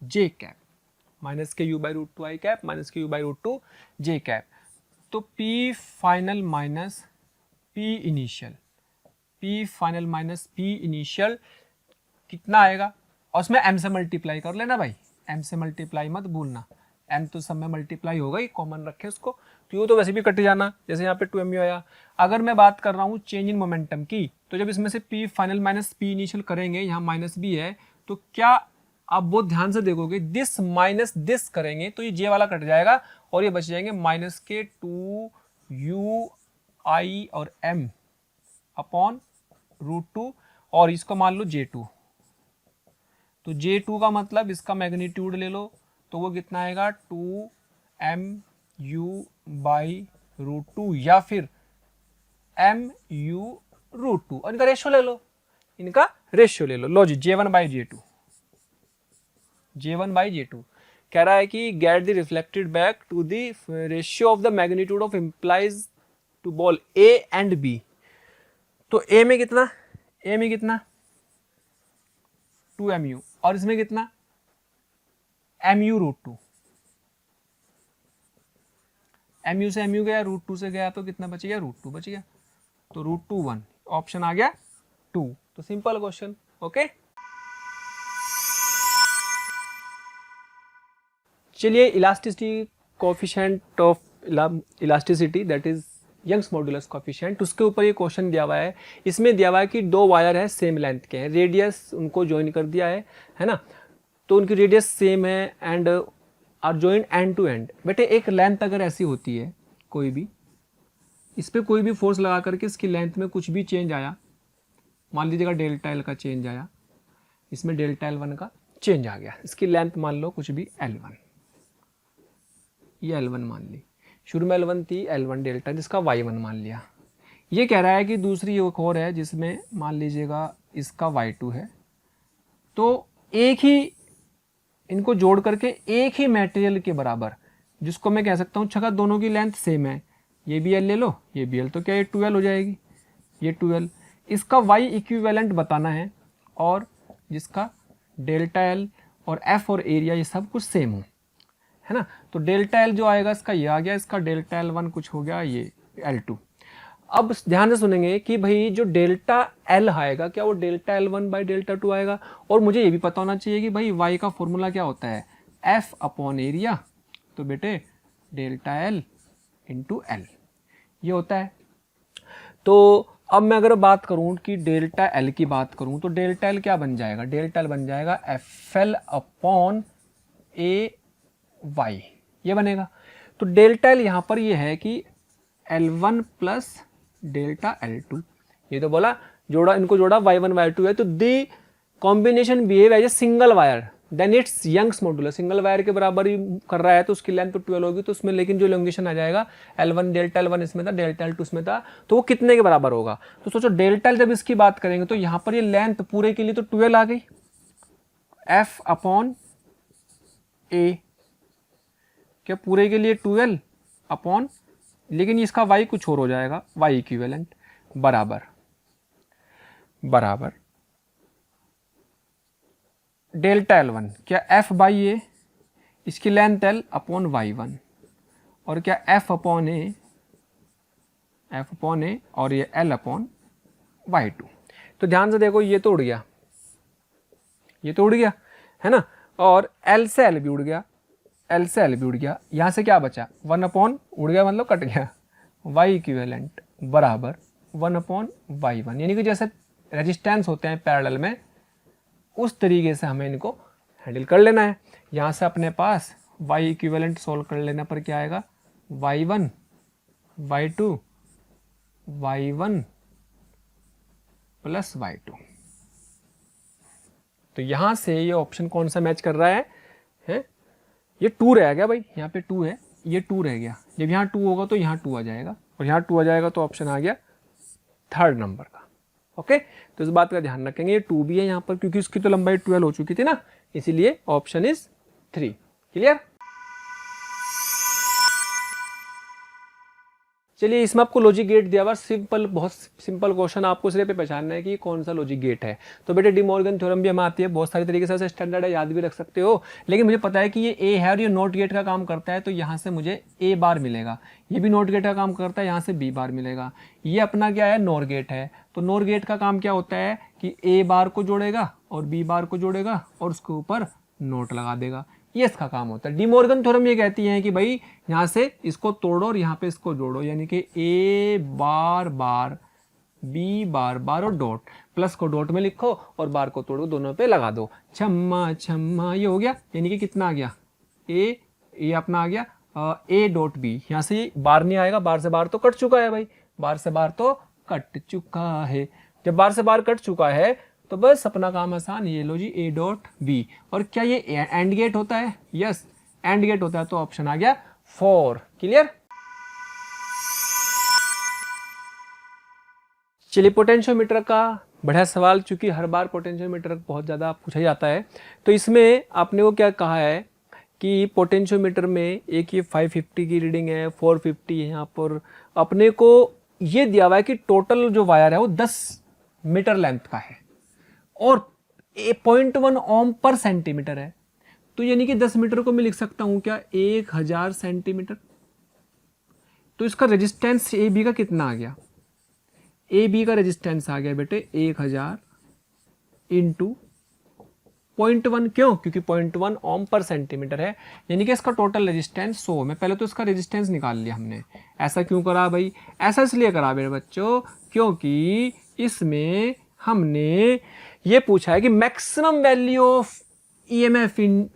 j कैप, माइनस के u/√2 i कैप माइनस के u/√2 j कैप। तो p final minus p initial कितना आएगा, और उसमें m से मल्टीप्लाई कर लेना भाई, m से मल्टीप्लाई मत भूलना, m तो सब में मल्टीप्लाई होगा ही, कॉमन रखे उसको, q तो वैसे भी कट जाना, जैसे यहाँ पे 2mu आया। अगर मैं बात कर रहा हूँ चेंज इन मोमेंटम की, तो जब इसमें से p final minus p initial करेंगे, यहाँ माइनस भी है, तो क्या आप बहुत ध्यान से देखोगे, दिस माइनस दिस करेंगे तो ये j वाला कट जाएगा और ये बच जाएंगे माइनस के 2u i और m अपॉन √2, और इसको मान लो j2, तो j2 का मतलब इसका मैग्नीट्यूड ले लो, तो वो कितना आएगा 2mu/√2 या फिर mu√2, और इनका रेशियो ले लो, लो जी J1/J2 कह रहा है कि get the reflected back to the ratio of the magnitude of impulses to ball A and B। तो A में कितना 2mu, और इसमें कितना mu√2, mu से mu गया, √2 से गया, तो कितना बच गया, √2 बच गया, तो √2 1, ऑप्शन आ गया 2। तो सिंपल क्वेश्चन, ओके। चलिए elasticity coefficient of elasticity that is Young's modulus coefficient, उसके ऊपर ये क्वेश्चन दिया हुआ है। इसमें दिया हुआ है कि दो वायर है सेम लेंथ के हैं, रेडियस उनको ज्वाइन कर दिया है ना, तो उनकी रेडियस सेम है and are join end to end. बेटे एक लेंथ अगर ऐसी होती है कोई भी, इस पर कोई भी फोर्स लगा करके इसकी लेंथ में कुछ भी चेंज आया, मान लीजिएगा डेल्टा एल का चेंज आया, इसमें डेल्टा L1 का चेंज आ गया, इसकी लेंथ मान लो कुछ भी L1, ये L1 मान ली, शुरू में L1 थी, L1 डेल्टा जिसका Y1 मान लिया। ये कह रहा है कि दूसरी एक और है जिसमें मान लीजिएगा इसका Y2 है, तो एक ही इनको जोड़ करके एक ही मटेरियल के बराबर, जिसको मैं कह सकता हूँ छका दोनों की लेंथ सेम है, ये भी L ले लो ये भी L, तो क्या ये 2L हो जाएगी, ये 2L, इसका Y इक्विवेलेंट बताना है, और जिसका डेल्टा L और F और एरिया ये सब कुछ सेम हो, है ना। तो डेल्टा L जो आएगा इसका ये आ गया, इसका डेल्टा L1 कुछ हो गया, ये L2। अब ध्यान से सुनेंगे कि भाई जो डेल्टा L आएगा क्या वो डेल्टा L1/डेल्टा 2 आएगा, और मुझे ये भी पता होना चाहिए कि भाई Y का फॉर्मूला क्या होता है, F अपॉन एरिया, तो बेटे डेल्टा L इंटू L ये होता है। तो अब मैं अगर बात करूं कि डेल्टा L की बात करूं, तो डेल्टा L क्या बन जाएगा, डेल्टा L बन जाएगा FL अपॉन AY, ये बनेगा। तो डेल्टा L यहाँ पर ये है कि L1 प्लस डेल्टा L2, ये तो बोला जोड़ा, इनको जोड़ा Y1 Y2 है, तो the combination behave as a single wire then its Young's modulus, single wire के बराबर ही कर रहा है तो उसकी लेंथ तो 12 होगी, तो उसमें लेकिन जो इलोंगेशन आ जाएगा L1 डेल्टा L1 इसमें था, डेल्टा L2 इसमें था, तो वो कितने के बराबर होगा। तो सोचो डेल्टा L जब इसकी बात करेंगे तो यहाँ पर ये लेंथ पूरे के लिए तो 12 आ गई, F अपॉन A, क्या पूरे के लिए 12 अपॉन, लेकिन इसका Y कुछ और हो जाएगा, Y इक्विवेलेंट बराबर डेल्टा L1 क्या F बाई ए, इसकी लेंथ L अपॉन Y1, और क्या F अपॉन ए और ये L अपॉन Y2। तो ध्यान से देखो ये तो उड़ गया, है ना, और एल से एल भी उड़ गया, एल से एल भी उड़ गया, यहाँ से क्या बचा 1 अपॉन उड़ गया मतलब कट गया, y इक्विवेलेंट बराबर 1 अपॉन y1, यानी कि जैसे रेजिस्टेंस होते हैं पैरेलल में उस तरीके से हमें इनको हैंडल कर लेना है। यहाँ से अपने पास y इक्विवेलेंट सोल्व कर लेने पर क्या आएगा y1 y2 y1 plus y2। तो यहाँ से ये ऑप्शन कौन सा मैच कर रहा है? ये 2 रह गया भाई, यहाँ पे 2 है, ये 2 रह गया, जब यहाँ 2 होगा तो यहाँ 2 आ जाएगा और यहाँ 2 आ जाएगा तो ऑप्शन आ गया 3rd नंबर का। ओके, तो इस बात का ध्यान रखेंगे, ये 2 भी है यहाँ पर क्योंकि उसकी तो लंबाई 12 हो चुकी थी ना, इसीलिए ऑप्शन इज 3। क्लियर? चलिए इसमें आपको लॉजिक गेट दिया हुआ, सिंपल, बहुत सिंपल क्वेश्चन, आपको सिर्फ पे पहचानना है कि कौन सा लॉजिक गेट है। तो बेटे डी मॉर्गन थ्योरम भी हमें आती है, बहुत सारी तरीके से स्टैंडर्ड है, याद भी रख सकते हो, लेकिन मुझे पता है कि ये ए है और ये नॉट गेट का काम करता है, तो यहाँ से मुझे ए बार मिलेगा, ये भी नॉट गेट का काम करता है, यहाँ से बी बार मिलेगा। ये अपना क्या है नॉर गेट है, तो नॉर गेट का काम क्या होता है कि ए बार को जोड़ेगा और बी बार को जोड़ेगा और उसके ऊपर नोट लगा देगा, ये इसका काम होता है। डी मॉर्गन थ्योरम ये कहती है कि भाई यहाँ से इसको तोड़ो और यहाँ पे इसको जोड़ो, यानी कि ए बार बार बी बार बार और डॉट, प्लस को डॉट में लिखो और बार को तोड़ो, दोनों पे लगा दो, छम्मा छम्मा, ये हो गया। यानी कि कितना आ गया ए, ये अपना आ गया ए डॉट बी, यहाँ से ये बार नहीं आएगा, बार से बार तो कट चुका है भाई, बार से बार तो कट चुका है। जब बार से बार कट चुका है तो बस अपना काम आसान, ये लो जी ए डॉट बी। और क्या ये एंड गेट होता है? यस, एंड गेट होता है, तो ऑप्शन आ गया 4। क्लियर? चलिए पोटेंशियोमीटर का बढ़िया सवाल, चूंकि हर बार पोटेंशियोमीटर बहुत ज़्यादा पूछा जाता है, तो इसमें आपने वो क्या कहा है कि पोटेंशियोमीटर में एक ये 550 की रीडिंग है, 450 है, यहाँ पर अपने को ये दिया हुआ है कि टोटल जो वायर है वो 10 मीटर लेंथ का है और 0.1 ओम पर सेंटीमीटर है, तो यानी कि 10 मीटर को मैं लिख सकता हूं क्या 1000 सेंटीमीटर। तो इसका रेजिस्टेंस ए बी का कितना आ गया? ए बी का रेजिस्टेंस आ गया बेटे 1000 इंटू 0.1, क्यों? क्योंकि 0.1 ओम पर सेंटीमीटर है, यानी कि इसका टोटल रेजिस्टेंस 100 में। पहले तो इसका रेजिस्टेंस निकाल लिया हमने। ऐसा क्यों करा भाई? ऐसा इसलिए करा मेरे बच्चों क्योंकि इसमें हमने ये पूछा है कि maximum value of EMF in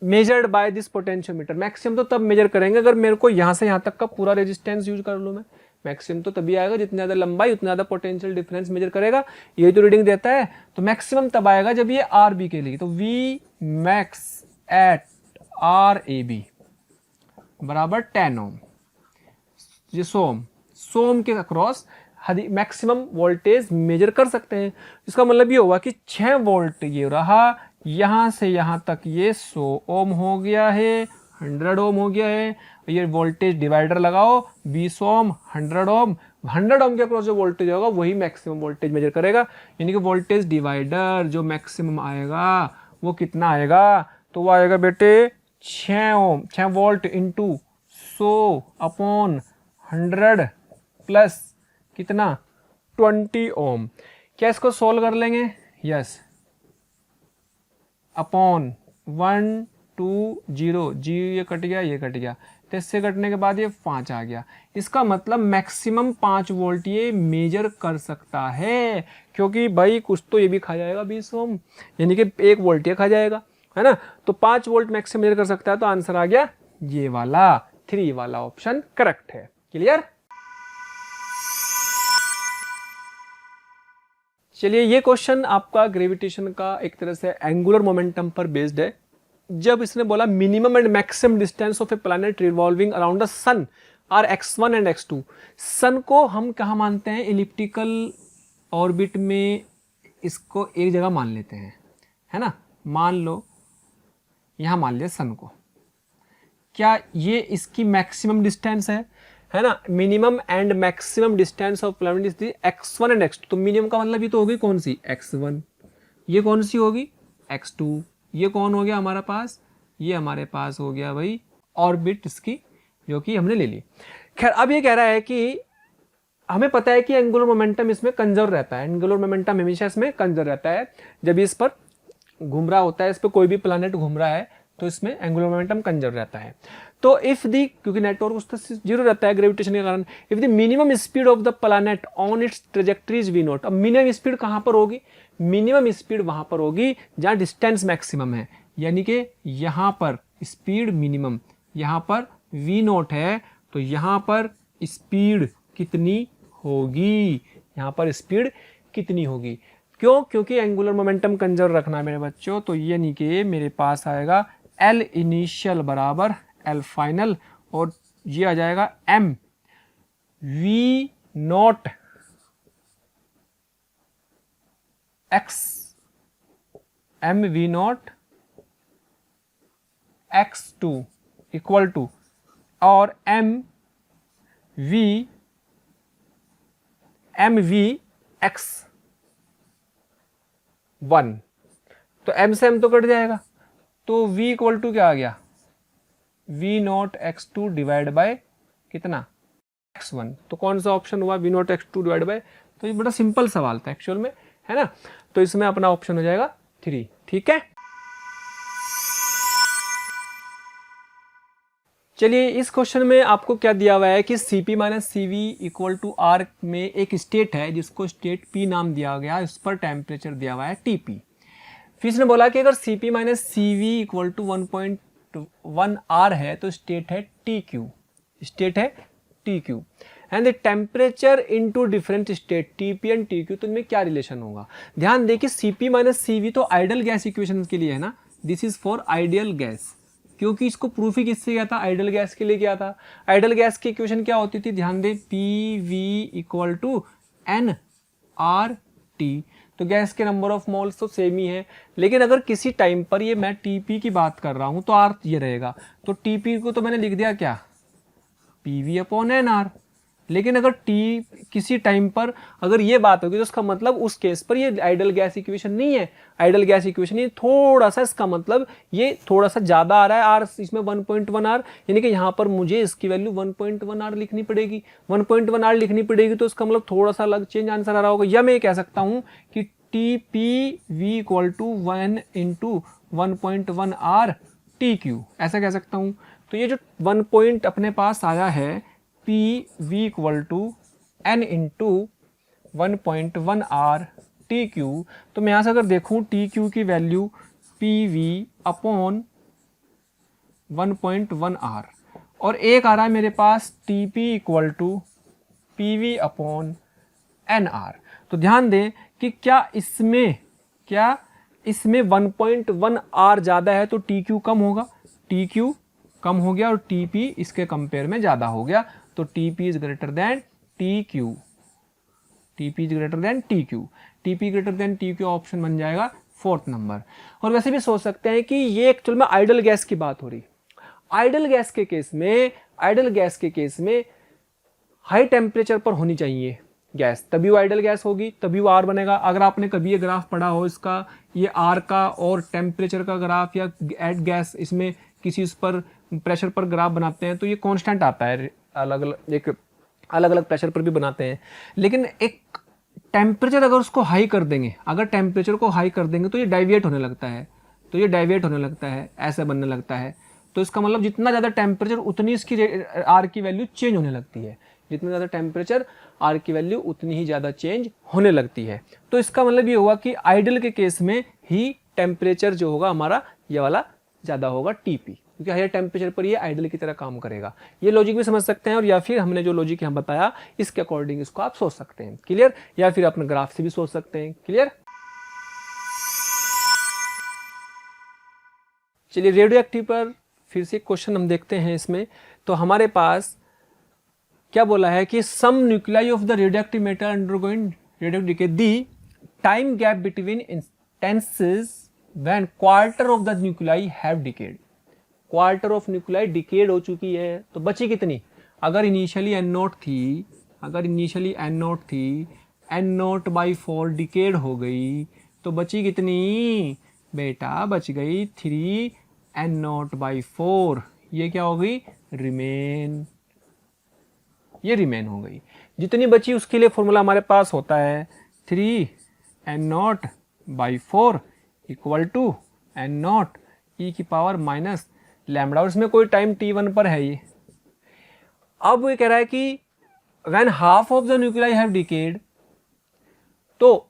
measured by this potentiometer. Maximum तो तब मेजर करेंगे अगर मेरे को यहाँ से यहाँ तक का पूरा रेजिस्टेंस यूज कर लूँ मैं। मैक्सिमम तो तभी आएगा जितनी ज़्यादा लंबाई उतना ज़्यादा पोटेंशियल डिफरेंस मेजर करेगा। ये तो रीडिंग देता है, तो मैक्सिमम तब आएगा जब ये आर बी के लिए, तो V max at R A B बराबर 10 ओम। ये सोम के अक्रॉस मैक्सिमम वोल्टेज मेजर कर सकते हैं। इसका मतलब ये होगा कि 6 वोल्ट ये रहा, यहाँ से यहाँ तक ये 100 ओम हो गया है, 100 ओम हो गया है। ये वोल्टेज डिवाइडर लगाओ, 20 ओम, 100 ओम, 100 ओम के अक्रॉस जो वोल्टेज होगा वही मैक्सिमम वोल्टेज मेजर करेगा। यानी कि वोल्टेज डिवाइडर जो मैक्सिमम आएगा वो कितना आएगा? तो वो आएगा बेटे 6 ओम, 6 वोल्ट इंटू 100 अपॉन 100 प्लस कितना 20 ओम। क्या इसको सोल्व कर लेंगे? यस, अपॉन 120, जी ये कट गया, ये कट गया, तो इससे कटने के बाद ये 5 आ गया। इसका मतलब मैक्सिमम 5 वोल्ट ये मेजर कर सकता है, क्योंकि भाई कुछ तो ये भी खा जाएगा 20 ओम, यानी कि 1 वोल्ट ये खा जाएगा, है ना। तो 5 वोल्ट मैक्सिमम मेजर कर सकता है, तो आंसर आ गया ये वाला 3 वाला ऑप्शन करेक्ट है। क्लियर? चलिए ये क्वेश्चन आपका ग्रेविटेशन का एक तरह से एंगुलर मोमेंटम पर बेस्ड है। जब इसने बोला minimum and maximum distance of a planet revolving around the sun are x1 and x2। Sun को हम कहाँ मानते हैं? इलिप्टिकल ऑर्बिट में इसको एक जगह मान लेते हैं, है ना। मान लो यहाँ मान लिया सन को, क्या ये इसकी मैक्सिमम डिस्टेंस है ना। Minimum and maximum distance of planet is the x1 and x2। तो मिनिमम का मतलब ये तो होगी कौन सी? x1। ये कौन सी होगी? x2। ये कौन हो गया हमारा पास? ये हमारे पास हो गया भाई ऑर्बिट इसकी, जो कि हमने ले ली। खैर अब ये कह रहा है कि हमें पता है कि एंगुलर मोमेंटम इसमें कंजर्व रहता है, एंगुलर मोमेंटम हमेशा इसमें कंजर्व रहता है जब इस पर घूम रहा होता है, इस पर कोई भी प्लैनेट घूम रहा है तो इसमें एंगुलर मोमेंटम कंजर्व रहता है। तो इफ दी, क्योंकि नेटवर्क उस तरह से जीरो रहता है ग्रेविटेशन के कारण, if the minimum speed of the planet on it's trajectory is v0। अब मिनिमम स्पीड कहाँ पर होगी? मिनिमम स्पीड वहां पर होगी जहां डिस्टेंस मैक्सिमम है, यानी कि यहां पर स्पीड मिनिमम, यहां पर v0 है, तो यहां पर स्पीड कितनी होगी? यहां पर स्पीड कितनी होगी? क्यों? क्योंकि एंगुलर मोमेंटम कंजर्व रखना है मेरे बच्चों, तो यानी कि मेरे पास आएगा L इनिशियल बराबर L फाइनल, और ये आ जाएगा m v0 x, m v0 x2 equal to, और m v x1, तो m से m तो कट जाएगा, तो v इक्वल टू क्या आ गया? v0 x2 डिवाइड बाय कितना? x1। तो कौन सा ऑप्शन हुआ? v0 x2 डिवाइड बाय, तो ये बड़ा सिंपल सवाल था एक्चुअल में, है ना। तो इसमें अपना ऑप्शन हो जाएगा 3, ठीक है। चलिए, इस क्वेश्चन में आपको क्या दिया हुआ है कि Cp minus CV equal to R में एक स्टेट है जिसको स्टेट P नाम दिया गया, इस पर टेम्परेचर दिया हुआ है TP। फिर इसने बोला कि अगर Cp minus CV equal to 1.1 R है तो स्टेट है TQ, स्टेट है TQ, and the temperature into different state TP and TQ, तो इनमें क्या रिलेशन होगा? ध्यान देखिए, Cp माइनस CV तो आइडियल गैस इक्वेशन के लिए है ना, this is for ideal gas, क्योंकि इसको प्रूफ ही किससे किया था? आइडियल गैस के लिए किया था। आइडियल गैस की इक्वेशन क्या होती थी? ध्यान दे, PV इक्वल टू nRT, तो गैस के नंबर ऑफ मोल्स तो सेम ही है, लेकिन अगर किसी टाइम पर ये मैं TP की बात कर रहा हूं तो R ये रहेगा, तो TP को तो मैंने लिख दिया क्या? PV upon nR। लेकिन अगर T किसी टाइम पर अगर ये बात होगी तो उसका मतलब उस केस पर ये आइडियल गैस इक्वेशन नहीं है, आइडियल गैस इक्वेशन ये थोड़ा सा, इसका मतलब ये थोड़ा सा ज़्यादा आ रहा है R, इसमें 1.1 R, यानी कि यहाँ पर मुझे इसकी वैल्यू 1.1 R लिखनी पड़ेगी, 1.1 R लिखनी पड़ेगी, तो इसका मतलब थोड़ा सा अलग चेंज आंसर आ रहा होगा। या मैं कह सकता हूँ कि TPV equal to 1 into 1.1 R TQ, ऐसा कह सकता हूँ। तो ये जो 1 पॉइंट अपने पास आया है PV equal to n into 1.1 R TQ, तो मैं यहाँ से अगर देखूँ TQ की वैल्यू PV अपॉन 1.1 R, और एक आ रहा है मेरे पास TP equal to PV upon NR। तो ध्यान दें कि क्या इसमें 1.1 R ज़्यादा है तो TQ कम होगा, TQ कम हो गया और TP इसके कंपेयर में ज़्यादा हो गया, तो TP is greater then TQ, TP is greater then TQ, TP greater than TQ option बन जाएगा 4th नंबर। और वैसे भी सोच सकते हैं कि ये एक्चुअल में आइडियल गैस की बात हो रही, आइडियल गैस के केस में हाई टेम्परेचर पर होनी चाहिए गैस, तभी वो आइडियल गैस होगी, तभी वो R बनेगा। अगर आपने कभी ये ग्राफ पढ़ा हो इसका, ये R का और टेम्परेचर का ग्राफ, या एट गैस इसमें किसी उस पर प्रेशर पर ग्राफ बनाते हैं तो ये कांस्टेंट आता है, अलग अलग प्रेशर पर भी बनाते हैं, लेकिन एक टेम्परेचर अगर उसको हाई कर देंगे, अगर टेम्परेचर को हाई कर देंगे तो ये डाइविएट होने लगता है, ऐसा बनने लगता है। तो इसका मतलब जितना ज़्यादा टेम्परेचर उतनी इसकी R की वैल्यू चेंज होने लगती है, जितना ज़्यादा टेम्परेचर R की वैल्यू उतनी ही ज़्यादा चेंज होने लगती है। तो इसका मतलब ये हुआ कि आइडियल के केस में ही टेम्परेचर जो होगा हमारा ये वाला ज़्यादा होगा TP, क्योंकि हायर टेम्परेचर पर ये आइडियल की तरह काम करेगा। ये लॉजिक भी समझ सकते हैं, और या फिर हमने जो लॉजिक यहाँ बताया इसके अकॉर्डिंग इसको आप सोच सकते हैं, क्लियर, या फिर अपने ग्राफ से भी सोच सकते हैं, क्लियर। चलिए, रेडियो एक्टिव पर फिर से क्वेश्चन हम देखते हैं इसमें। तो हमारे पास क्या बोला है कि some nuclei of the radioactive matter undergoing radioactive decay, the time gap between instances when quarter of the nuclei have decayed, quarter of nuclei decayed हो चुकी है, तो बची कितनी? अगर इनिशियली n0 थी, n0 by 4 डिकेड हो गई, तो बची कितनी बेटा? बच गई 3 n0 by 4, ये क्या हो गई? रिमेन, ये रिमेन हो गई। जितनी बची उसके लिए फॉर्मूला हमारे पास होता है 3 n0 by 4 equal to N nought e की पावर माइनस लैम्बडा, और इसमें कोई टाइम t1 पर है ये। अब ये कह रहा है कि when half of the nuclei have decade, तो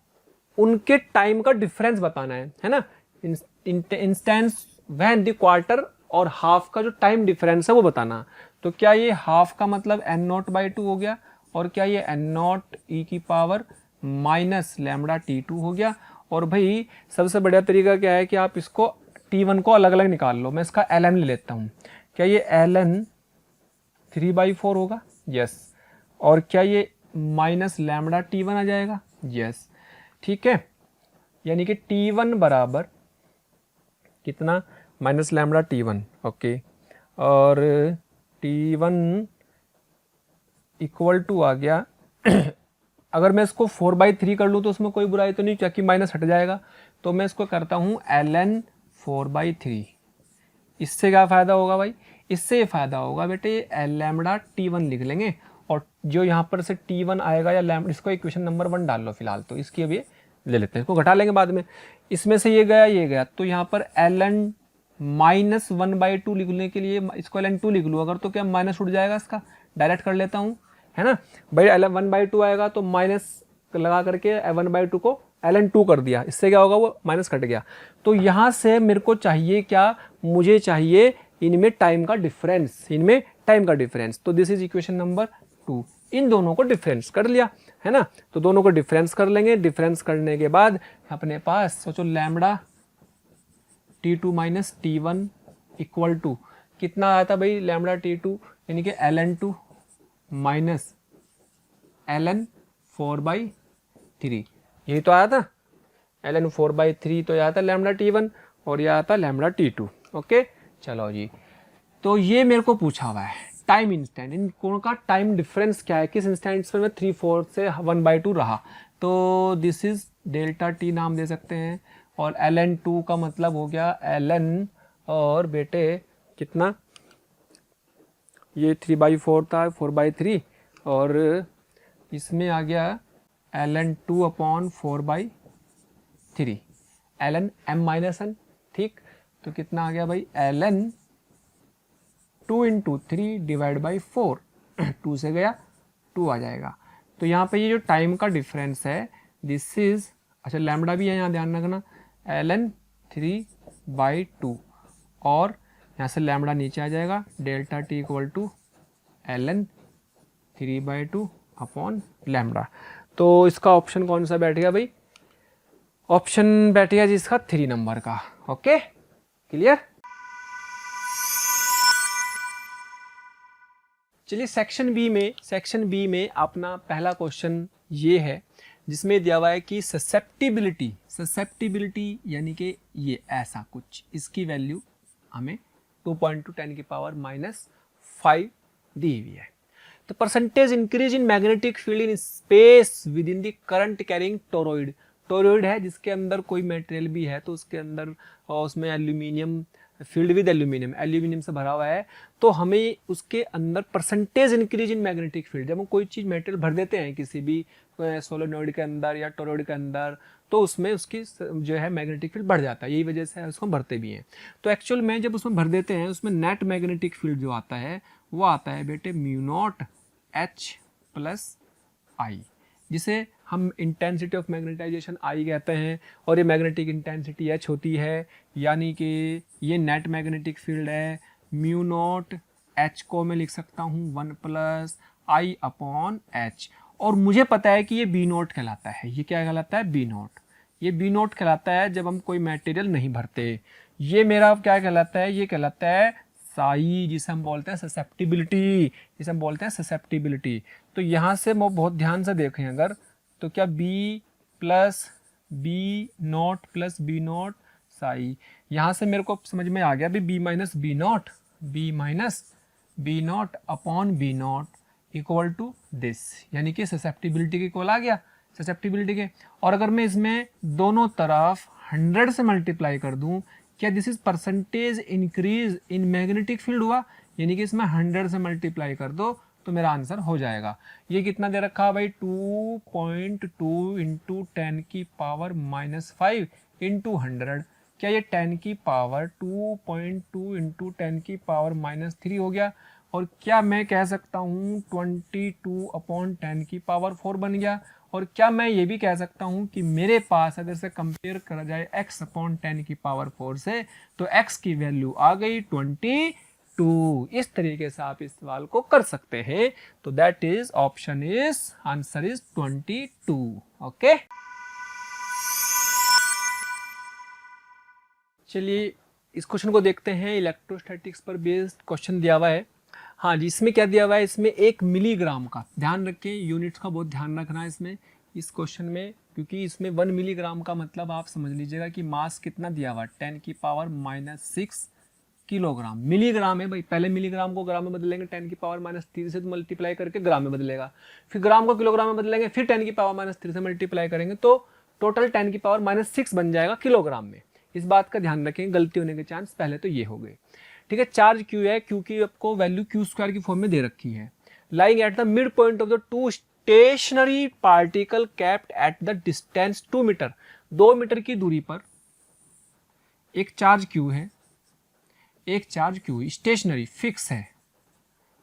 उनके टाइम का डिफरेंस बताना है ना, इंस्टेंस व्हेन द क्वार्टर और हाफ का जो टाइम डिफरेंस है वो बताना। तो क्या ये हाफ का मतलब एन नॉट बाई टू हो गया, और क्या ये एन नॉट ई की पावर माइनस लैम्बडा t2 हो गया। और भाई सबसे बढ़िया तरीका क्या है कि आप इसको t1 को अलग अलग निकाल लो। मैं इसका ln ले लेता हूँ। क्या ये ln 3/4 होगा? यस। और क्या ये माइनस लैम्बडा t1 आ जाएगा? यस। ठीक है, यानी कि t1 बराबर कितना? Minus lambda t1। ओके, और t1 इक्वल टू आ गया अगर मैं इसको 4/3 कर लूँ तो उसमें कोई बुराई तो नहीं, क्योंकि माइनस हट जाएगा। तो मैं इसको करता हूँ ln 4/3। इससे क्या फ़ायदा होगा भाई? इससे ये फ़ायदा होगा बेटे, लैम्बडा t1 लिख लेंगे, और जो यहाँ पर से t1 आएगा या लैम्बडा, इसको इक्वेशन नंबर 1 डाल लो फिलहाल, तो इसकी अभी ले लेते हैं, इसको घटा लेंगे बाद में। इसमें से ये गया, तो यहाँ पर ln माइनस 1/2 लिखने के लिए इसको ln 2 लिख लूँ अगर, तो क्या माइनस उठ जाएगा, इसका डायरेक्ट कर लेता हूँ, है ना भाई। ln 1/2 आएगा तो माइनस लगा करके 1/2 को ln 2 कर दिया, इससे क्या होगा, वो माइनस कट गया। तो यहाँ से मेरे को चाहिए क्या? मुझे चाहिए इनमें टाइम का डिफरेंस, इनमें टाइम का डिफरेंस। तो दिस इज इक्वेशन नंबर 2। इन दोनों को डिफरेंस कर लिया, है ना। तो दोनों को डिफरेंस कर लेंगे। डिफरेंस करने के बाद अपने पास सोचो lambda t2 minus t1 equal to कितना आया था भाई? लैम्बडा t2 यानी कि ln2 माइनस ln 4/3, यही तो आया था। ln 4/3 तो यह आता लैम्बडा t1 और यह आता लैम्बडा t2। ओके, चलो जी। तो ये मेरे को पूछा हुआ है टाइम इंस्टेंट, इन कोण का टाइम डिफरेंस क्या है, किस इंस्टेंट पर मैं 3/4 से 1/2 रहा। तो दिस इज डेल्टा टी नाम दे सकते हैं, और ln 2 का मतलब हो गया ln, और बेटे कितना, ये 3/4 था 4/3, और इसमें आ गया ln 2/4/3 ln m-n। ठीक, तो कितना आ गया भाई? ln 2 × 3 डिवाइड बाई 4, 2 से गया 2 आ जाएगा। तो यहाँ पे ये जो टाइम का डिफरेंस है दिस इज, अच्छा लैम्बडा भी है यहाँ ध्यान रखना, ln 3/2, और यहाँ से लैम्बडा नीचे आ जाएगा, delta T equal to ln 3/2 upon lambda. तो इसका ऑप्शन कौन सा बैठ गया भाई? ऑप्शन बैठ गया जिसका 3 नंबर का। Okay, clear. चलिए सेक्शन बी में अपना पहला क्वेश्चन ये है जिसमें दिया हुआ है कि ससेप्टिबिलिटी यानी कि ये ऐसा कुछ, इसकी वैल्यू हमें 2.2 10⁻⁵ दी हुई है। तो percentage increase in magnetic field in space with in the current carrying toroid. Toroid है जिसके अंदर कोई मटेरियल भी है, तो उसके अंदर उसमें एल्यूमिनियम, फील्ड विद एल्यूमिनियम से भरा हुआ है, तो हमें उसके अंदर percentage increase in magnetic field, जब हम कोई चीज़ मटेरियल भर देते हैं किसी भी सोलेनॉइड के अंदर या टोरॉइड के अंदर, तो उसमें उसकी जो है मैग्नेटिक फील्ड बढ़ जाता है, यही वजह से उसको भरते भी हैं। तो एक्चुअल में जब उसमें भर देते हैं उसमें नेट मैग्नेटिक फील्ड जो आता है वो आता है बेटे μ0 H+I, जिसे हम इंटेंसिटी ऑफ मैग्नेटाइजेशन I कहते हैं, और ये मैग्नेटिक इंटेंसिटी H होती है, यानी कि ये नेट मैग्नेटिक फील्ड है। μ0 H को मैं लिख सकता हूँ 1+I/H, और मुझे पता है कि ये B0 कहलाता है। ये क्या कहलाता है? B0। ये B0 कहलाता है जब हम कोई मटेरियल नहीं भरते। ये मेरा क्या कहलाता है? ये कहलाता है साई, जिसे हम बोलते हैं ससेप्टिबिलिटी, तो यहाँ से वो बहुत ध्यान से देखें अगर, तो क्या B + B0 + B0 साई, यहाँ से मेरे को समझ में आ गया भी B - B0 upon B0 equal to this, यानी कि ससेप्टिबिलिटी के इक्वल आ गया, ससेप्टिबिलिटी के। और अगर मैं इसमें दोनों तरफ 100 से मल्टीप्लाई कर दूं, क्या this is percentage increase in magnetic field हुआ, यानी कि इसमें 100 से मल्टीप्लाई कर दो तो मेरा आंसर हो जाएगा। ये कितना दे रखा है भाई? 2.2 × 10⁻⁵ इंटू 100, क्या ये 10 की पावर 2.2 इंटू 10 की पावर -3 हो गया। और क्या मैं कह सकता हूँ 22/10 की पावर 4 बन गया। और क्या मैं ये भी कह सकता हूँ कि मेरे पास अगर से कंपेयर करा जाए x/10 की पावर 4 से, तो x की वैल्यू आ गई 22। इस तरीके से आप इस सवाल को कर सकते हैं। तो that is option is, answer is 22। Okay, चलिए इस क्वेश्चन को देखते हैं। इलेक्ट्रोस्टैटिक्स पर बेस्ड क्वेश्चन दिया हुआ है। हाँ जी, इसमें क्या दिया हुआ है, इसमें 1 मिलीग्राम का, ध्यान रखें यूनिट्स का बहुत ध्यान रखना है इसमें, इस क्वेश्चन में, क्योंकि इसमें 1 मिलीग्राम का मतलब आप समझ लीजिएगा कि मास कितना दिया हुआ है, 10 की पावर -6 किलोग्राम। मिलीग्राम है भाई, पहले मिलीग्राम को ग्राम में बदलेंगे, 10 की पावर -3 से मल्टीप्लाई करके ग्राम में बदलेगा, फिर ग्राम को किलोग्राम में बदलेंगे, फिर 10 की पावर -3 से मल्टीप्लाई करेंगे, तो टोटल 10 की पावर -6 बन जाएगा किलोग्राम में। इस बात का ध्यान रखें, गलती होने के चांस पहले तो ये हो गए। ठीक है, चार्ज क्यू है, क्यू की आपको वैल्यू Q² की फॉर्म में दे रखी है। Lying at the mid point of the two stationary particle kept at the distance 2 metre, 2 metre की दूरी पर एक चार्ज क्यू है, एक चार्ज क्यू स्टेशनरी फिक्स है,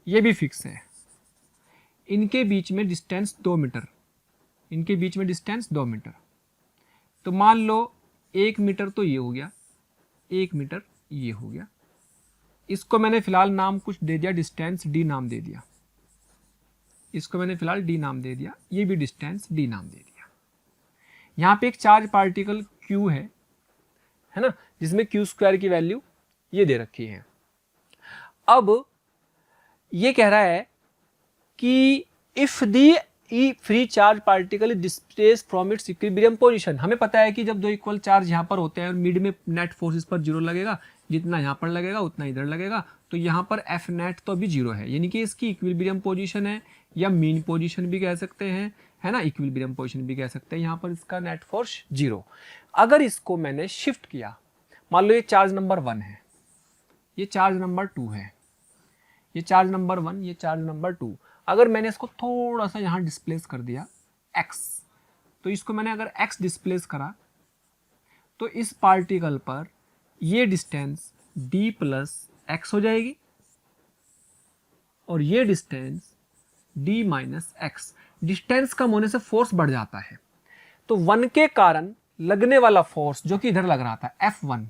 ये भी फिक्स है, इनके बीच में डिस्टेंस 2 मीटर, इनके बीच में डिस्टेंस 2 मीटर। तो मान लो 1 मीटर तो ये हो गया, 1 मीटर ये हो गया, इसको मैंने फिलहाल नाम कुछ दे दिया, डिस्टेंस डी नाम दे दिया, इसको मैंने फिलहाल डी नाम दे दिया, ये भी डिस्टेंस डी नाम दे दिया। यहाँ पे एक चार्ज पार्टिकल क्यू है ना, जिसमें Q² की वैल्यू ये दे रखी है। अब ये कह रहा है कि if the free charge particle displace from its equilibrium position, हमें पता है कि जब दो इक्वल चार्ज यहाँ पर होते हैं और मिड में नेट फोर्स इस पर 0 लगेगा, जितना यहाँ पर लगेगा उतना इधर लगेगा, तो यहाँ पर एफ नेट तो अभी 0 है, यानी कि इसकी इक्विलिब्रियम पोजीशन है, या मीन पोजीशन भी कह सकते हैं, है ना, इक्विलिब्रियम पोजीशन भी कह सकते हैं। यहाँ पर इसका नेट फोर्स 0। अगर इसको मैंने शिफ्ट किया, मान लो ये चार्ज नंबर 1 है, ये चार्ज नंबर 2 है, ये चार्ज नंबर 1, ये चार्ज नंबर 2, अगर मैंने इसको थोड़ा सा यहाँ डिस्प्लेस कर दिया x, तो इसको मैंने अगर x डिस्प्लेस करा, तो इस पार्टिकल पर ये डिस्टेंस d प्लस x हो जाएगी, और ये distance d minus x. Distance कम होने से फोर्स बढ़ जाता है, तो 1 के कारण लगने वाला फोर्स जो कि इधर लग रहा था F1,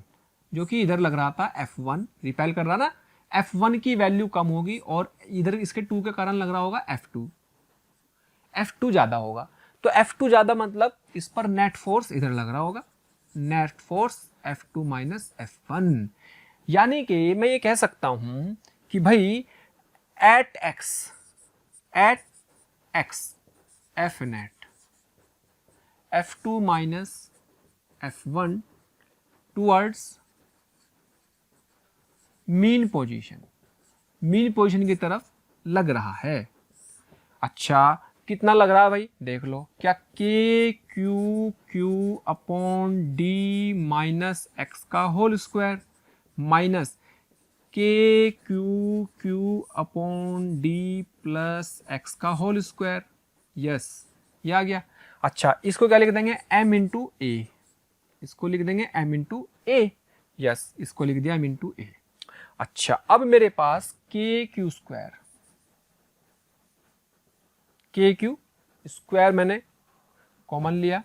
जो कि इधर लग रहा था F1, रिपेल कर रहा ना, F1 की वैल्यू कम होगी, और इधर इसके 2 के कारण लग रहा होगा F2, F2 ज्यादा होगा। तो F2 ज्यादा मतलब इस पर नेट फोर्स इधर लग रहा होगा, net force F2 minus F1। यानी कि मैं ये कह सकता हूं कि भाई at x F net F2 minus F1 towards mean position की तरफ लग रहा है। अच्छा, कितना लग रहा है भाई, देख लो, क्या KQ upon D minus x का whole square minus KQ upon D plus x का होल स्क्वायर। यस, ये आ गया। अच्छा, इसको क्या लिख देंगे, m इंटू ए, इसको लिख देंगे m इंटू ए। यस, इसको लिख दिया m इंटू ए। अच्छा, अब मेरे पास KQ स्क्वायर मैंने कॉमन लिया,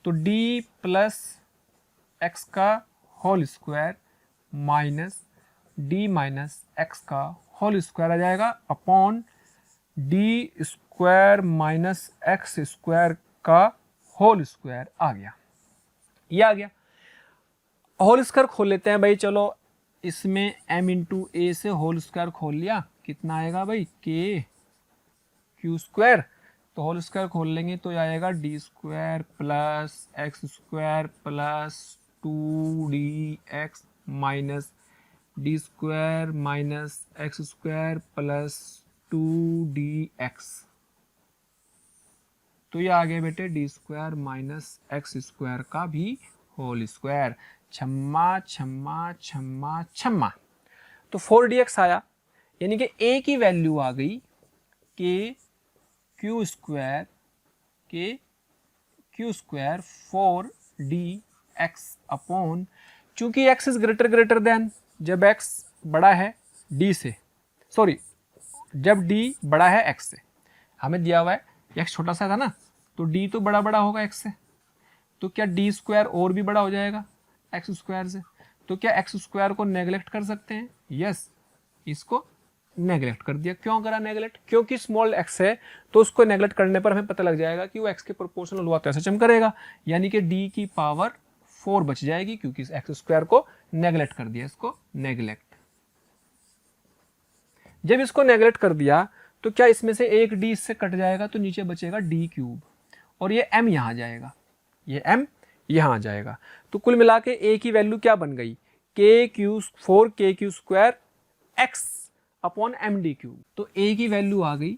तो d प्लस एक्स का whole square minus d minus x का होल स्क्वायर आ जाएगा, upon D square minus x square का होल स्क्वायर आ गया, ये आ गया। होल स्क्वायर खोल लेते हैं भाई, चलो इसमें m इंटू ए से होल स्क्वायर खोल लिया, कितना आएगा भाई, KQ स्क्वायर, तो होल स्क्वायर खोल लेंगे तो आएगा D square plus x square plus 2dx minus D square minus x square plus 2dx। तो ये आ गया बेटे D square minus x square का भी होल स्क्वायर। छम्मा छम्मा छम्मा छम्मा, तो 4dx आया, यानी कि a की वैल्यू आ गई KQ square 4 D x upon, चूंकि x इज ग्रेटर देन, जब x बड़ा है d से, सॉरी जब d बड़ा है x से, हमें दिया हुआ है x छोटा सा था ना, तो d तो बड़ा होगा x से, तो क्या d स्क्वायर और भी बड़ा हो जाएगा x स्क्वायर से, तो क्या x स्क्वायर को नेगलेक्ट कर सकते हैं? यस, इसको नेगलेक्ट कर दिया। क्यों करा नेगलेक्ट? क्योंकि स्मॉल x है, तो उसको नेगलेक्ट करने पर हमें पता लग जाएगा कि वो x के प्रोपोर्शनल हुआ तो ऐसे चम करेगा, यानी कि d की पावर 4 बच जाएगी, क्योंकि इस x स्क्वायर को नेगलेक्ट कर दिया, इसको नेगलेक्ट। जब इसको नेगलेक्ट कर दिया तो क्या इसमें से एक d इससे कट जाएगा, तो नीचे बचेगा d क्यूब, और ये m यहाँ आ जाएगा, ये m यहाँ आ जाएगा। तो कुल मिला के a की वैल्यू क्या बन गई, k square x upon M D cube. तो a की वैल्यू आ गई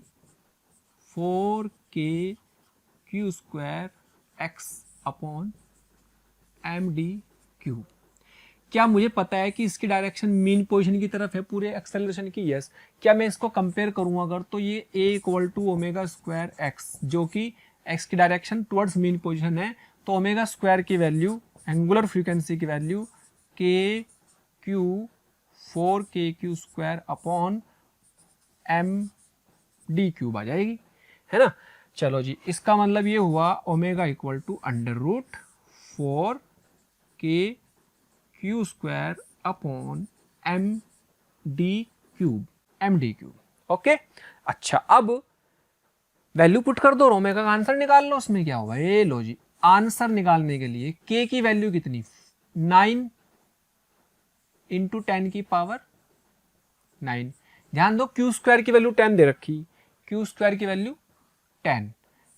4k square x upon M D cube. क्या मुझे पता है कि इसकी डायरेक्शन मीन पोजीशन की तरफ है पूरे एक्सेलरेशन की? यस। क्या मैं इसको कंपेयर करूं अगर, तो ये a equal to omega square x, जो कि x की डायरेक्शन टुवर्ड्स मीन पोजीशन है, तो ओमेगा स्क्वायर की वैल्यू, एंगुलर फ्रीक्वेंसी की value k 4k square upon M D cube आ जाएगी, है ना। चलो जी, इसका मतलब ये हुआ omega equal to under root 4k square upon M D cube. Okay, अच्छा अब वैल्यू पुट कर दो और ओमेगा का आंसर निकाल लो। उसमें क्या होगा, ये लो जी, आंसर निकालने के लिए k की वैल्यू कितनी, 9 इंटू 10 की पावर 9। ध्यान दो क्यू स्क्वायर की वैल्यू 10 दे रखी, क्यू स्क्वायर की वैल्यू 10,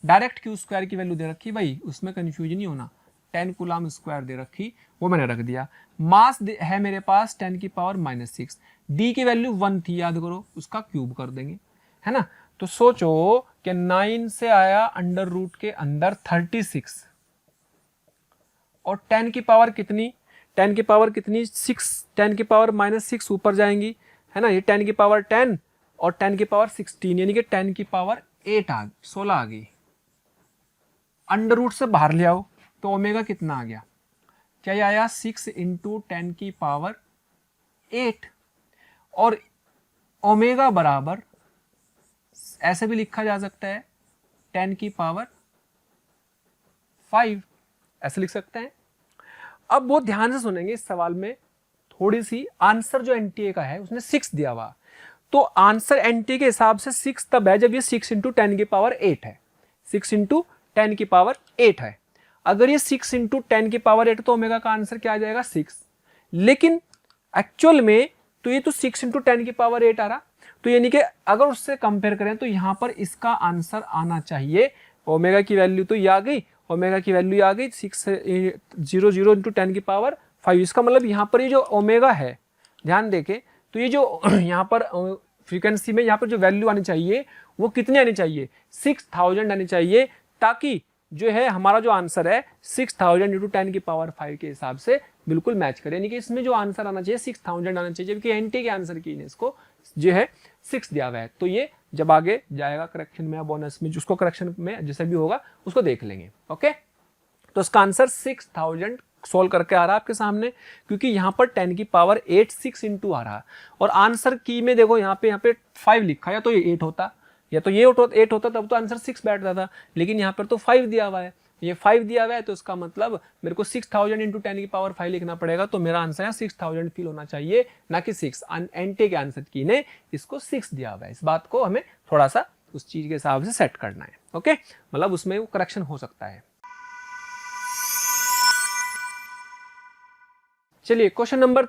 डायरेक्ट क्यू स्क्वायर की वैल्यू दे रखी, भाई उसमें कंफ्यूजन नहीं होना, 10 कूलम स्क्वायर दे रखी, वो मैंने रख दिया। मास है मेरे पास 10 की पावर -6, डी की वैल्यू 1 थी, याद करो, उसका क्यूब कर देंगे, है ना। तो सोचो कि 9 से आया अंडर रूट के अंदर 36, और 10 की पावर कितनी, 10 की पावर कितनी 6, 10 की पावर -6 ऊपर जाएंगी, है ना, ये 10 की पावर 10 और 10 की पावर 16, यानी कि 10 की पावर 16 आ गई। अंडर रूट से बाहर ले आओ तो ओमेगा कितना आ गया, क्या ये आया 6 इंटू 10 की पावर 8, और ओमेगा बराबर ऐसे भी लिखा जा सकता है 10 की पावर 5, ऐसे लिख सकते हैं। अब बहुत ध्यान से सुनेंगे, इस सवाल में थोड़ी सी आंसर जो एनटीए का है उसने 6 दिया हुआ, तो आंसर एनटीए के हिसाब से 6 तब है जब ये 6 इंटू 10 की पावर 8 है, 6 इंटू 10 की पावर 8 है। अगर ये 6 इंटू 10 की पावर 8 तो ओमेगा का आंसर क्या आ जाएगा 6, लेकिन एक्चुअल में तो ये तो 6 इंटू 10 की पावर 8 आ रहा, तो यानी कि अगर उससे कंपेयर करें तो यहां पर इसका आंसर आना चाहिए, ओमेगा की वैल्यू तो ये आ गई, ओमेगा की वैल्यू आ गई 600 इंटू 10 की पावर 5। इसका मतलब यहाँ पर ये जो ओमेगा है, ध्यान देके, तो ये जो यहाँ पर फ्रीक्वेंसी में यहाँ पर जो वैल्यू आनी चाहिए वो कितनी आनी चाहिए, 6000 आनी चाहिए, ताकि जो है हमारा जो आंसर है 6000 इंटू 10 की पावर 5 के हिसाब से बिल्कुल मैच करे, यानी कि इसमें जो आंसर आना चाहिए 6000 आना चाहिए, जबकि एनटी के आंसर की इसको जो है 6 दिया हुआ है। तो ये जब आगे जाएगा करेक्शन में या बोनस में, जिसको करेक्शन में जैसे भी होगा उसको देख लेंगे। ओके, तो इसका आंसर 6000 सोल्व करके आ रहा है आपके सामने, क्योंकि यहाँ पर 10 की पावर 8 6 इंटू आ रहा है, और आंसर की में देखो यहाँ पे 5 लिखा, या तो ये 8 होता या तो ये 8 होता, तब तो आंसर 6 बैठता था, लेकिन यहाँ पर तो 5 दिया हुआ है, ये 5 दिया हुआ है, तो इसका मतलब मेरे को 6000 इंटू 10 की पावर 5 लिखना पड़ेगा, तो मेरा आंसर है 6000 फील होना चाहिए, ना कि 6। एनटी के आंसर की ने इसको 6 दिया हुआ है, इस बात को हमें थोड़ा सा उस चीज के हिसाब से सेट करना है। ओके, मतलब उसमें वो करेक्शन हो सकता है। चलिए क्वेश्चन नंबर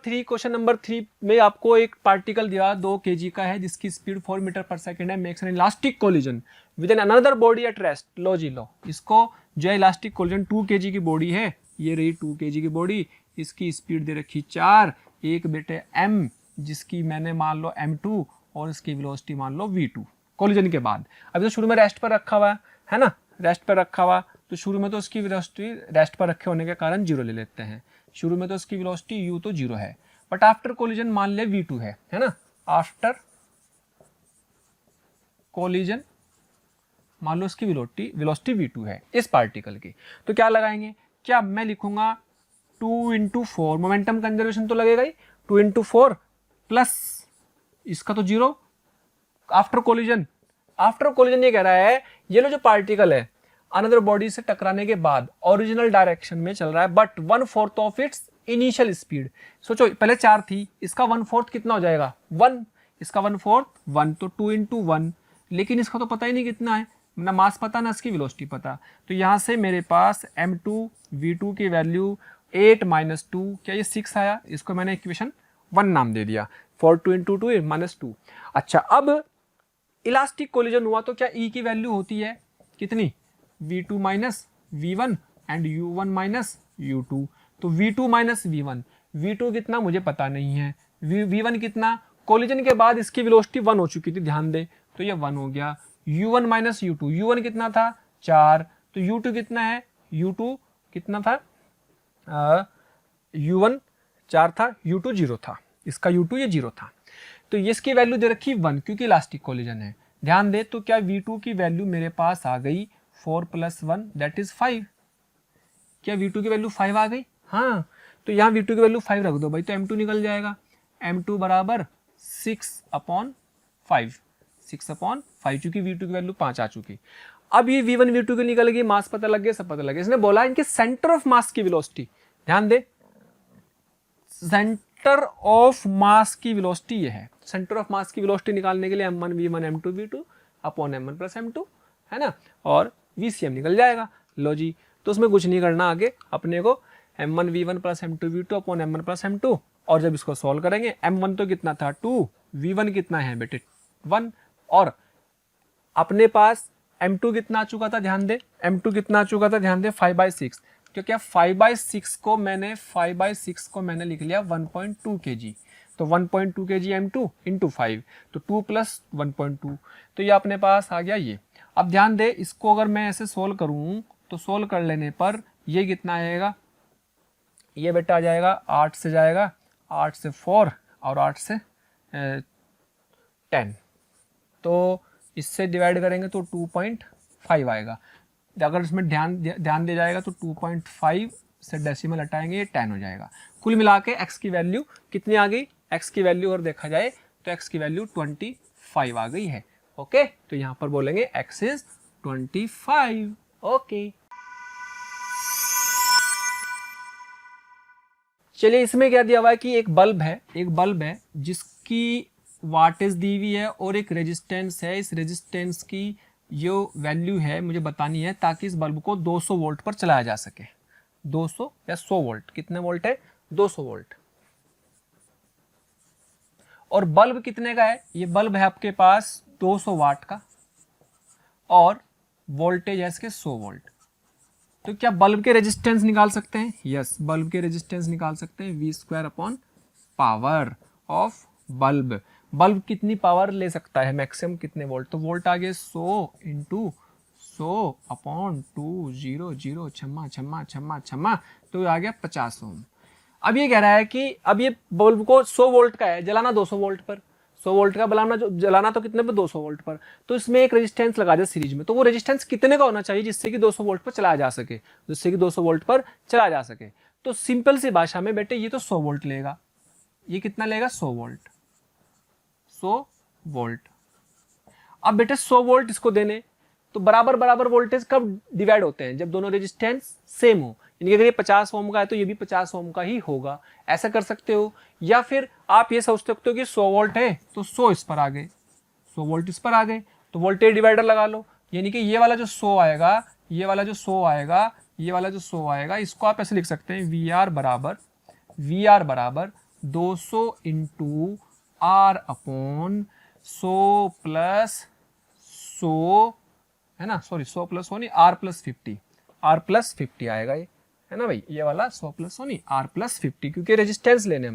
3 में आपको एक पार्टिकल दिया 2 kg का है, जिसकी स्पीड 4 मीटर पर सेकंड है, makes an elastic collision with an another body at rest. लो जी लो, इसको जो है इलास्टिक कोलिजन 2 kg की बॉडी है, ये रही 2 kg की बॉडी, इसकी स्पीड दे रखी 4, एक बेटे m जिसकी मैंने मान लो m2 और इसकी वेलोसिटी मान लो v2 कोलिजन के बाद। अभी तो शुरू में रेस्ट पर रखा हुआ है ना, रेस्ट पर रखा हुआ, तो शुरू में तो इसकी वेलोसिटी रेस्ट पर रखे होने के कारण 0 ले लेते हैं, शुरू में तो इसकी वेलोसिटी u तो 0 है, बट आफ्टर कोलिजन मान ले v2 है ना, आफ्टर कोलिजन मान लो इसकी वेलोसिटी v2 है इस पार्टिकल की, तो क्या लगाएंगे, क्या मैं लिखूंगा 2 इंटू 4, मोमेंटम कंजर्वेशन तो लगेगा ही, 2 इंटू 4 प्लस इसका तो 0 आफ्टर कोलिजन। आफ्टर कोलिजन ये कह रहा है ये लो जो पार्टिकल है अनदर बॉडी से टकराने के बाद ओरिजिनल डायरेक्शन में चल रहा है but 1/4 of its initial speed. सोचो पहले 4 थी, इसका 1/4 कितना हो जाएगा 1, इसका 1/4 1, तो 2 इंटू 1, लेकिन इसका तो पता ही नहीं कितना है, ना मास पता ना इसकी वेलोसिटी पता। तो यहाँ से मेरे पास m2 v2 की वैल्यू 8 माइनस 2, क्या ये 6 आया, इसको मैंने इक्वेशन 1 नाम दे दिया, 4 2 इंटू 2 माइनस 2। अच्छा अब इलास्टिक कोलिजन हुआ तो क्या E की वैल्यू होती है कितनी, v2 minus v1 and u1 minus u2। तो v2 माइनस v1, v2 कितना मुझे पता नहीं है, v1 कितना, कोलिजन के बाद इसकी वेलोसिटी 1 हो चुकी थी ध्यान दे, तो ये 1 हो गया। u1 माइनस u2, u1 कितना था 4, तो u2 कितना है, u2 कितना था, u1 4 था, u2 0 था, इसका u2 ये 0 था, तो इसकी वैल्यू दे रखी 1 क्योंकि इलास्टिक कोलिजन है। ध्यान दे तो क्या v2 की वैल्यू मेरे पास आ गई 4 + 1 दैट इज 5, क्या v2 की वैल्यू 5 आ गई, हाँ, तो यहाँ v2 की वैल्यू 5 रख दो भाई, तो m2 निकल जाएगा, m2 बराबर 6/5, 6/5 चूंकि v2 की वैल्यू 5 आ चुकी। अब ये v1 v2 की निकल गई, मास पता लग गया, सब पता लग गया। इसने बोला इनके सेंटर ऑफ मास की वेलोसिटी, ध्यान दे सेंटर ऑफ मास की वेलोसिटी ये है, सेंटर ऑफ मास की वेलोसिटी निकालने के लिए m1 v1 m2 v2 upon m1 plus m2 है ना, और VCM निकल जाएगा। लो जी, तो उसमें कुछ नहीं करना आगे अपने को, m1 v1 plus m2 v2 upon m1 plus m2, और जब इसको सॉल्व करेंगे m1 तो कितना था 2, v1 कितना है बेटे 1, और अपने पास m2 कितना आ चुका था ध्यान दे, m2 कितना आ चुका था ध्यान दे 5/6, तो क्या 5/6 को मैंने लिख लिया 1.2 kg, तो 1.2 kg m2 इंटू 5, तो 2 प्लस 1.2, तो ये अपने पास आ गया ये। अब ध्यान दे इसको अगर मैं ऐसे सोल्व करूं तो सोल्व कर लेने पर ये कितना आएगा, ये बेटा आ जाएगा 8 से जाएगा, 8 से 4 और 8 से 10, तो इससे डिवाइड करेंगे तो 2.5 आएगा। अगर इसमें ध्यान दे जाएगा तो 2.5 से डेसिमल हटाएंगे ये 10 हो जाएगा। कुल मिला के x की वैल्यू कितनी आ गई, x की वैल्यू अगर देखा जाए तो x की वैल्यू 25 आ गई है। ओके, तो यहां पर बोलेंगे x इज 25। ओके, चलिए इसमें क्या दिया हुआ है कि एक बल्ब है जिसकी वाटेज दी हुई है और एक रेजिस्टेंस है, इस रेजिस्टेंस की जो वैल्यू है मुझे बतानी है ताकि इस बल्ब को 200 वोल्ट पर चलाया जा सके। 200 या 100 वोल्ट, कितने वोल्ट है 200 वोल्ट, और बल्ब कितने का है, ये बल्ब है आपके पास 200 वाट का और वोल्टेज है इसके 100 वोल्ट। तो क्या बल्ब के रेजिस्टेंस निकाल सकते हैं, यस बल्ब के रेजिस्टेंस निकाल सकते हैं, V² upon power of bulb. Bulb कितनी पावर ले सकता है मैक्सिमम कितने वोल्ट, तो वोल्ट आ गए 100 इंटू 100 अपॉन 200 छम्मा, तो आ गया 50 ओम। अब ये कह रहा है कि अब ये बल्ब को 100 वोल्ट का है, जलाना 200 वोल्ट पर, 100 वोल्ट का जलाना तो कितने पर 200 वोल्ट पर, तो इसमें एक रेजिस्टेंस लगा दे सीरीज में, तो वो रेजिस्टेंस कितने का होना चाहिए जिससे कि 200 वोल्ट पर चलाया जा सके, तो सिंपल सी भाषा में बेटे ये तो 100 वोल्ट लेगा, ये कितना लेगा 100 वोल्ट। अब बेटे 100 वोल्ट इसको देने, तो बराबर वोल्टेज कब डिवाइड होते हैं, जब दोनों रेजिस्टेंस सेम हो, यानी अगर ये 50 ओम का है तो ये भी 50 ओम का ही होगा, ऐसा कर सकते हो। या फिर आप ये सोच सकते हो कि 100 वोल्ट है तो 100 इस पर आ गए, 100 वोल्ट इस पर आ गए, तो वोल्टेज डिवाइडर लगा लो, यानी कि ये वाला जो 100 आएगा, ये वाला जो 100 आएगा, इसको आप ऐसे लिख सकते हैं VR बराबर 200 इंटू R अपॉन 100 प्लस 100 है ना, सॉरी 100 प्लस 100 नहीं, R प्लस 50 आएगा ये, है ना भाई, ये वाला 100 प्लस 100 नहीं R प्लस 50, क्योंकि रेजिस्टेंस लेने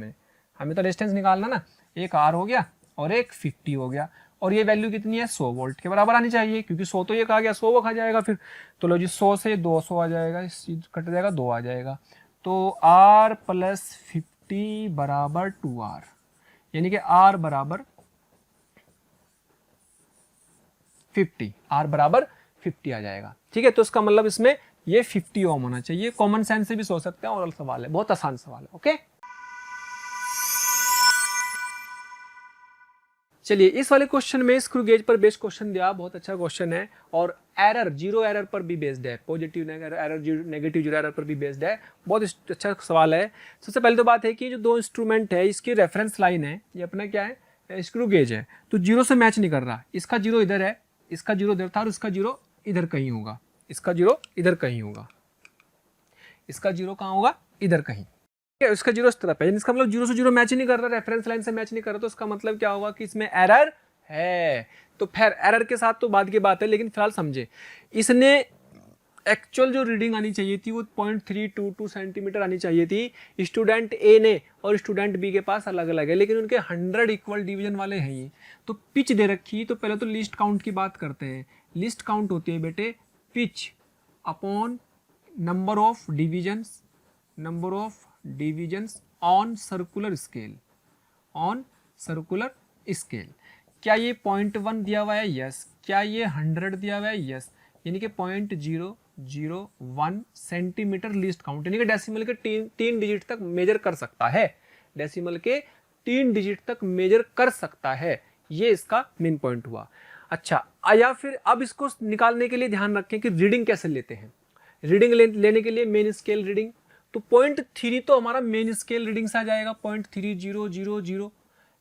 हमें तो रेजिस्टेंस निकालना ना, एक R हो गया और एक 50 हो गया, और ये वैल्यू कितनी है 100 वोल्ट के बराबर आनी चाहिए, क्योंकि 100 तो ये कहा गया 100 वो खा जाएगा फिर, तो लो जी 100 से 200 आ जाएगा, कट जाएगा 2 आ जाएगा, तो R प्लस 50 बराबर 2R, यानी कि R बराबर 50 आ जाएगा। ठीक है, तो इसका मतलब इसमें ये 50 ओम होना चाहिए। कॉमन सेंस से भी सोच सकते हैं, और सवाल है, बहुत आसान सवाल है। ओके, चलिए इस वाले क्वेश्चन में स्क्रू गेज पर बेस्ड क्वेश्चन दिया, बहुत अच्छा क्वेश्चन है, और एरर, जीरो एरर पर भी बेस्ड है, positive error, negative zero error पर भी बेस्ड है। बहुत अच्छा सवाल है। सबसे पहले तो बात है कि जो दो इंस्ट्रूमेंट है, इसकी रेफरेंस लाइन है, ये अपना क्या है, स्क्रू गेज है, तो जीरो से मैच नहीं कर रहा। इसका जीरो इधर है, इसका जीरो इधर था, और इसका जीरो इधर कहीं होगा, इसका जीरो इधर कहीं होगा, इसका जीरो कहाँ होगा, इधर कहीं। इसका जीरो इस तरफ है, इसका मतलब जीरो से जीरो मैच ही नहीं कर रहा, रेफरेंस लाइन से मैच नहीं कर रहा, तो इसका मतलब क्या होगा कि इसमें एरर है। तो फिर एरर के साथ तो बाद की बात है, लेकिन फिलहाल समझे, इसने एक्चुअल जो रीडिंग आनी चाहिए थी वो 0.322 सेंटीमीटर आनी चाहिए थी। स्टूडेंट ए ने और स्टूडेंट बी के पास अलग अलग है, लेकिन उनके 100 इक्वल डिवीजन वाले हैं ये। तो पिच दे रखी, तो पहले तो लिस्ट काउंट की बात करते हैं। लिस्ट काउंट होती है बेटे pitch upon number of divisions, number of divisions on circular scale, on circular scale. क्या ये 0.1 दिया हुआ है? यस। क्या ये 100 दिया हुआ है? यस। यानी कि 0.001 सेंटीमीटर लिस्ट काउंट, यानी कि डेसिमल के तीन डिजिट तक मेजर कर सकता है, डेसिमल के 3 डिजिट तक मेजर कर सकता है। ये इसका मेन पॉइंट हुआ। अच्छा, या फिर अब इसको निकालने के लिए ध्यान रखें कि रीडिंग कैसे लेते हैं। रीडिंग लेने के लिए मेन स्केल रीडिंग, तो 0.3 तो हमारा मेन स्केल रीडिंग से आ जाएगा, 0.3000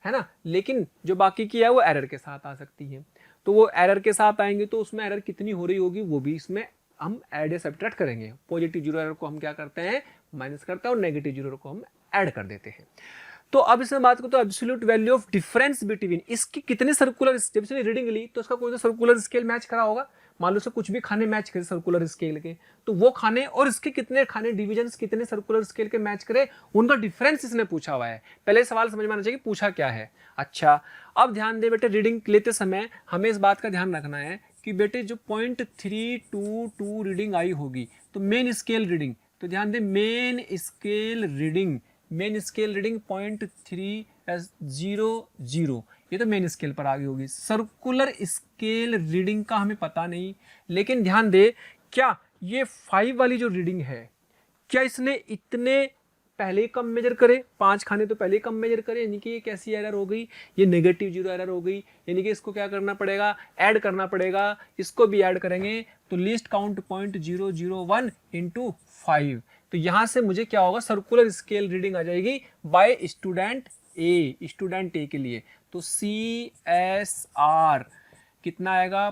है ना, लेकिन जो बाकी की है वो एरर के साथ आ सकती है। तो वो एरर के साथ आएंगे तो उसमें एरर कितनी हो रही होगी वो भी इसमें हम ऐड या सब्ट्रैक्ट करेंगे। पॉजिटिव जीरो एरर को हम क्या करते हैं, माइनस करते हैं, और नेगेटिव जीरो को हम ऐड कर देते हैं। तो अब इसमें बात करो तो absolute value of difference between, इसकी कितने सर्कुलर, जब इसने रीडिंग ली तो इसका कोई तो सर्कुलर स्केल मैच करा होगा। मान लो से कुछ भी खाने मैच करे सर्कुलर स्केल के, तो वो खाने और इसके कितने खाने डिविजन्स कितने सर्कुलर स्केल के मैच करे, उनका डिफरेंस इसने पूछा हुआ है। पहले सवाल समझ में आना चाहिए पूछा क्या है। अच्छा, अब ध्यान दे बेटे, रीडिंग लेते समय हमें इस बात का ध्यान रखना है कि बेटे जो 0.322 रीडिंग आई होगी तो मेन स्केल रीडिंग, तो ध्यान दे main scale reading, main scale reading 0.300, ये तो मेन स्केल पर आ गई होगी। सर्कुलर स्केल रीडिंग का हमें पता नहीं, लेकिन ध्यान दे क्या ये 5 वाली जो रीडिंग है, क्या इसने इतने पहले ही कम मेजर करे, 5 खाने तो पहले ही कम मेजर करे, यानी कि ये कैसी एरर हो गई, ये नेगेटिव जीरो एरर हो गई। यानी कि इसको क्या करना पड़ेगा, ऐड करना पड़ेगा, इसको भी ऐड करेंगे तो लिस्ट काउंट 0.001 इंटू 5, तो यहां से मुझे क्या होगा, सर्कुलर स्केल रीडिंग आ जाएगी बाय स्टूडेंट ए, स्टूडेंट ए के लिए। तो CSR कितना आएगा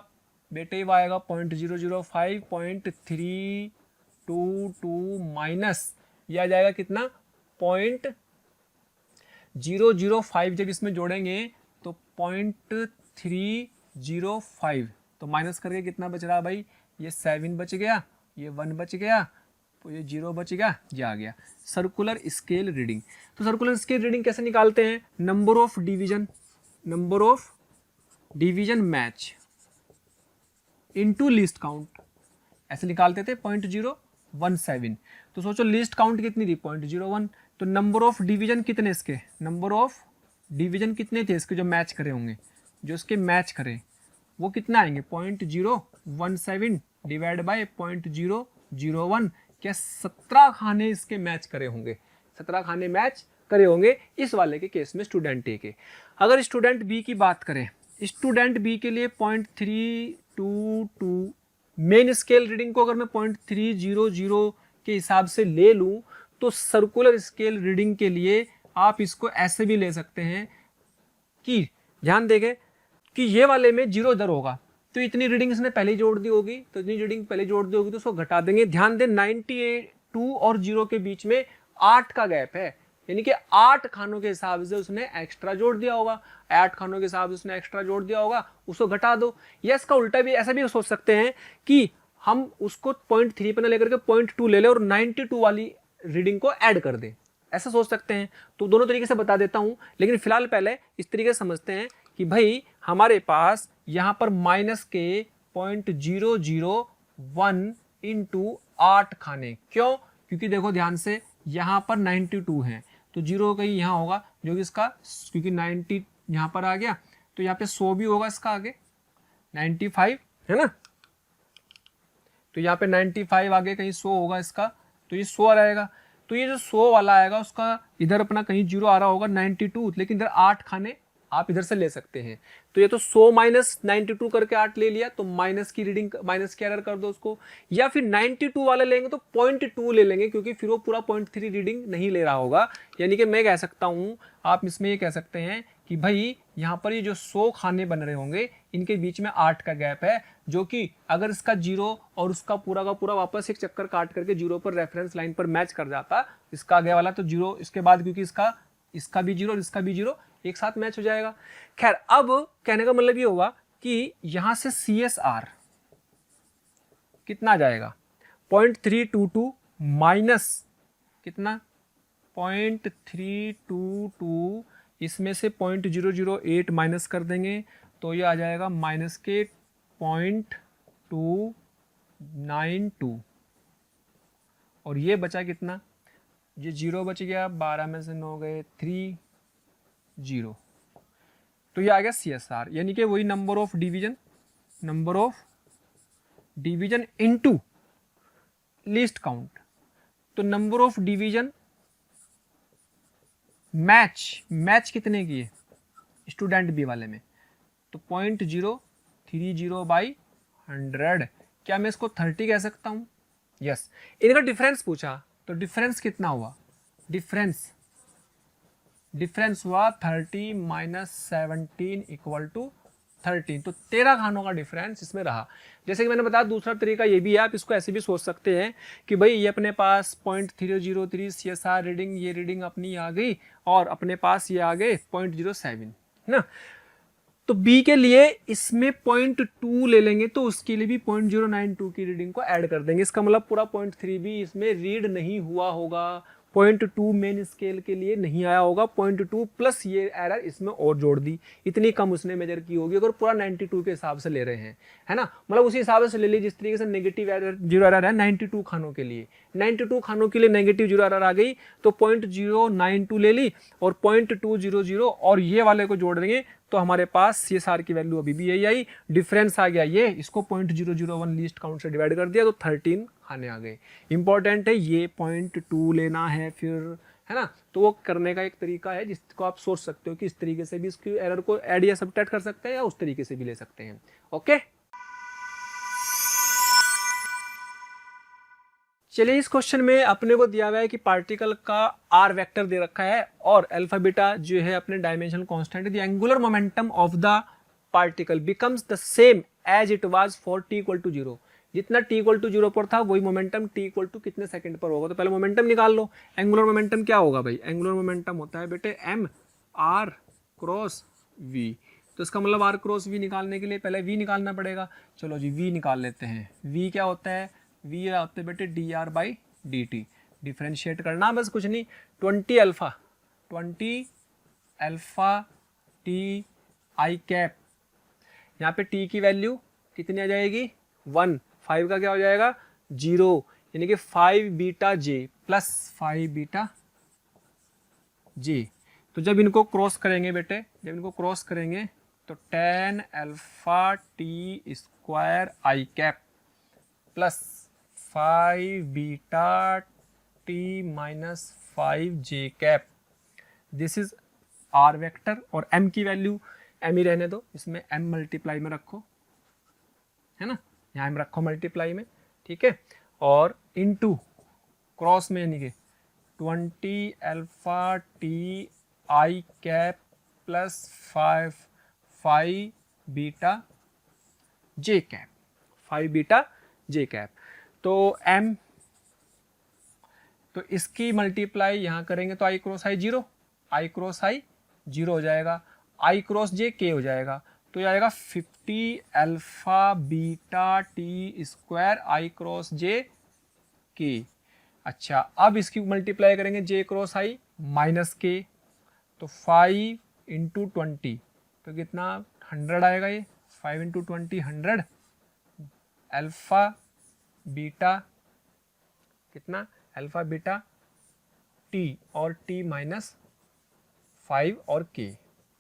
बेटे, वो आएगा 0.005 0.322 माइनस ये आ जाएगा कितना 0.005, जब इसमें जोड़ेंगे तो 0.305, तो माइनस करके कितना बच रहा भाई, ये 7 बच गया, ये 1 बच गया, तो ये 0 बच गया, ये आ गया सर्कुलर स्केल रीडिंग। तो सर्कुलर स्केल रीडिंग कैसे निकालते हैं, number of division match into list count, ऐसे निकालते थे 0.017। तो सोचो लिस्ट काउंट कितनी थी 0.01, तो नंबर ऑफ डिवीजन कितने इसके, नंबर ऑफ डिवीजन कितने थे इसके जो मैच करे होंगे, जो इसके मैच करें वो कितना आएंगे 0.017 डिवाइड बाय 0.001, क्या 17 खाने इसके मैच करे होंगे, 17 खाने मैच करे होंगे इस वाले के केस में स्टूडेंट ए के। अगर स्टूडेंट बी की बात करें, स्टूडेंट बी के लिए 0.322 मेन स्केल रीडिंग को अगर मैं 0.300 के हिसाब से ले लूं तो सर्कुलर स्केल रीडिंग के लिए आप इसको ऐसे भी ले सकते हैं कि ध्यान देंगे कि ये वाले में 0 इधर होगा, तो इतनी रीडिंग इसने पहले जोड़ दी होगी, तो इतनी रीडिंग पहले जोड़ दी होगी तो उसको घटा देंगे। ध्यान दें 92 और 0 के बीच में 8 का गैप है, यानी कि 8 खानों के हिसाब से उसने एक्स्ट्रा जोड़ दिया होगा, 8 खानों के हिसाब से उसने एक्स्ट्रा जोड़ दिया होगा, उसको घटा दो। या इसका उल्टा भी ऐसा भी सोच सकते हैं कि हम उसको 0.3 पर ना लेकर के 0.2 ले लें और 92 वाली रीडिंग को ऐड कर दें, ऐसा सोच सकते हैं। तो दोनों तरीके से बता देता हूं, लेकिन फिलहाल पहले इस तरीके से समझते हैं कि भाई हमारे पास यहां पर माइनस के 0.001 इंटू 8 खाने, क्यों, क्योंकि देखो ध्यान से यहां पर 92 है तो 0 कहीं यहां होगा जो कि इसका, क्योंकि 90 यहां पर आ गया तो यहाँ पे 100 भी होगा इसका आगे, 95 है ना, तो यहाँ पे 95 आगे कहीं 100 होगा इसका, तो ये 100 रहेगा। तो ये जो 100 वाला आएगा उसका इधर अपना कहीं 0 आ रहा होगा 92, लेकिन इधर 8 खाने आप इधर से ले सकते हैं। तो ये तो 100 माइनस 92 करके 8 ले लिया, तो माइनस की रीडिंग, माइनस की एरर कर दो उसको। या फिर 92 वाला लेंगे तो 0.2 ले लेंगे, क्योंकि फिर वो पूरा 0.3 रीडिंग नहीं ले रहा होगा। यानी कि मैं कह सकता हूँ, आप इसमें ये कह सकते हैं कि भाई यहाँ पर ये जो 100 खाने बन रहे होंगे इनके बीच में 8 का गैप है, जो कि अगर इसका 0 और उसका पूरा का पूरा वापस एक चक्कर काट करके 0 पर रेफरेंस लाइन पर मैच कर जाता, इसका आगे वाला तो 0, इसके बाद क्योंकि इसका भी 0 और इसका भी 0 एक साथ मैच हो जाएगा। खैर, अब कहने का मतलब ये होगा कि यहां से CSR कितना जाएगा, 0.322 माइनस कितना 0.322, इसमें से 0.008 माइनस कर देंगे तो ये आ जाएगा माइनस के 0.292, और ये बचा कितना, ये 0 बच गया, 12 में से 9 गए 3 0, तो ये आ गया CSR, यानी कि वही number of division into least count. तो नंबर ऑफ डिवीजन मैच कितने की है स्टूडेंट बी वाले में, तो 0.030/100। क्या मैं इसको 30 कह सकता हूं? यस। इनका डिफरेंस पूछा तो डिफरेंस कितना हुआ, डिफरेंस हुआ 30 माइनस 17 इक्वल टू 13, तो 13 खानों का डिफरेंस इसमें रहा। जैसे कि मैंने बताया, दूसरा तरीका ये भी है, आप इसको ऐसे भी सोच सकते हैं कि भाई ये अपने पास 0.303 CSR रीडिंग, ये रीडिंग अपनी आ गई, और अपने पास ये आ गए 0.07, है ना। तो बी के लिए इसमें 0.2 ले लेंगे, तो उसके लिए भी 0.092 की रीडिंग को ऐड कर देंगे। इसका मतलब पूरा 0.3 भी इसमें रीड नहीं हुआ होगा, 0.2 मेन स्केल के लिए नहीं आया होगा, 0.2 प्लस ये एरर इसमें और जोड़ दी, इतनी कम उसने मेजर की होगी अगर पूरा 92 के हिसाब से ले रहे हैं, है ना। मतलब उसी हिसाब से ले लीजिए जिस तरीके से नेगेटिव एरर 0 एरर है 92 खानों के लिए, 92 खानों के लिए नेगेटिव 0 एरर आ गई, तो 0.092 ले ली और 0.200 और ये वाले को जोड़ देंगे, तो हमारे पास CSR की वैल्यू अभी भी यही आई, डिफरेंस आ गया ये, इसको 0.001 लीस्ट काउंट से डिवाइड कर दिया तो 13 खाने आ गए। इंपॉर्टेंट है ये 0.2 लेना है फिर, है ना। तो वो करने का एक तरीका है जिसको आप सोच सकते हो कि इस तरीके से भी इसकी एरर को ऐड या सबट्रैक्ट कर सकते हैं, या उस तरीके से भी ले सकते हैं। ओके, चलिए इस क्वेश्चन में अपने को दिया हुआ है कि पार्टिकल का आर वेक्टर दे रखा है और अल्फा बीटा जो है अपने डायमेंशनल कांस्टेंट है। The angular momentum of the particle becomes the same as it was for t equal to 0। जितना t इक्वल टू 0 पर था वही मोमेंटम t इक्वल टू कितने सेकंड पर होगा। तो पहले मोमेंटम निकाल लो। एंगुलर मोमेंटम क्या होगा भाई, एंगुलर मोमेंटम होता है बेटे m r क्रॉस v। तो इसका मतलब r क्रॉस v निकालने के लिए पहले v निकालना पड़ेगा। चलो जी v निकाल लेते हैं। v क्या होता है, v होते हैं बेटे dr/dt। डिफ्रेंशिएट करना बस, कुछ नहीं। 20 अल्फा t i कैप, यहाँ पे t की वैल्यू कितनी आ जाएगी 1, 5 का क्या हो जाएगा 0, यानी कि 5 beta j plus 5 beta j। तो जब इनको क्रॉस करेंगे बेटे, जब इनको क्रॉस करेंगे तो 10 alpha T square I cap plus 5 beta T minus 5 J cap, this is R vector. और m की वैल्यू m ही रहने दो, इसमें m मल्टीप्लाई में रखो, है ना, यहाँ m रखो मल्टीप्लाई में, ठीक है। और इनटू क्रॉस में यानी कि 20 alpha T I cap plus 5 beta J cap, 5 beta J cap. तो m, तो इसकी मल्टीप्लाई यहाँ करेंगे तो i cross i 0, i cross i 0 हो जाएगा, i क्रॉस j k हो जाएगा। तो ये आएगा 50 alpha beta T square i cross j k। अच्छा, अब इसकी मल्टीप्लाई करेंगे j cross i minus k, तो 5 इंटू 20 तो कितना 100 आएगा, ये 5 इंटू 20 100 अल्फा बीटा कितना अल्फा बीटा टी और टी माइनस 5 और के।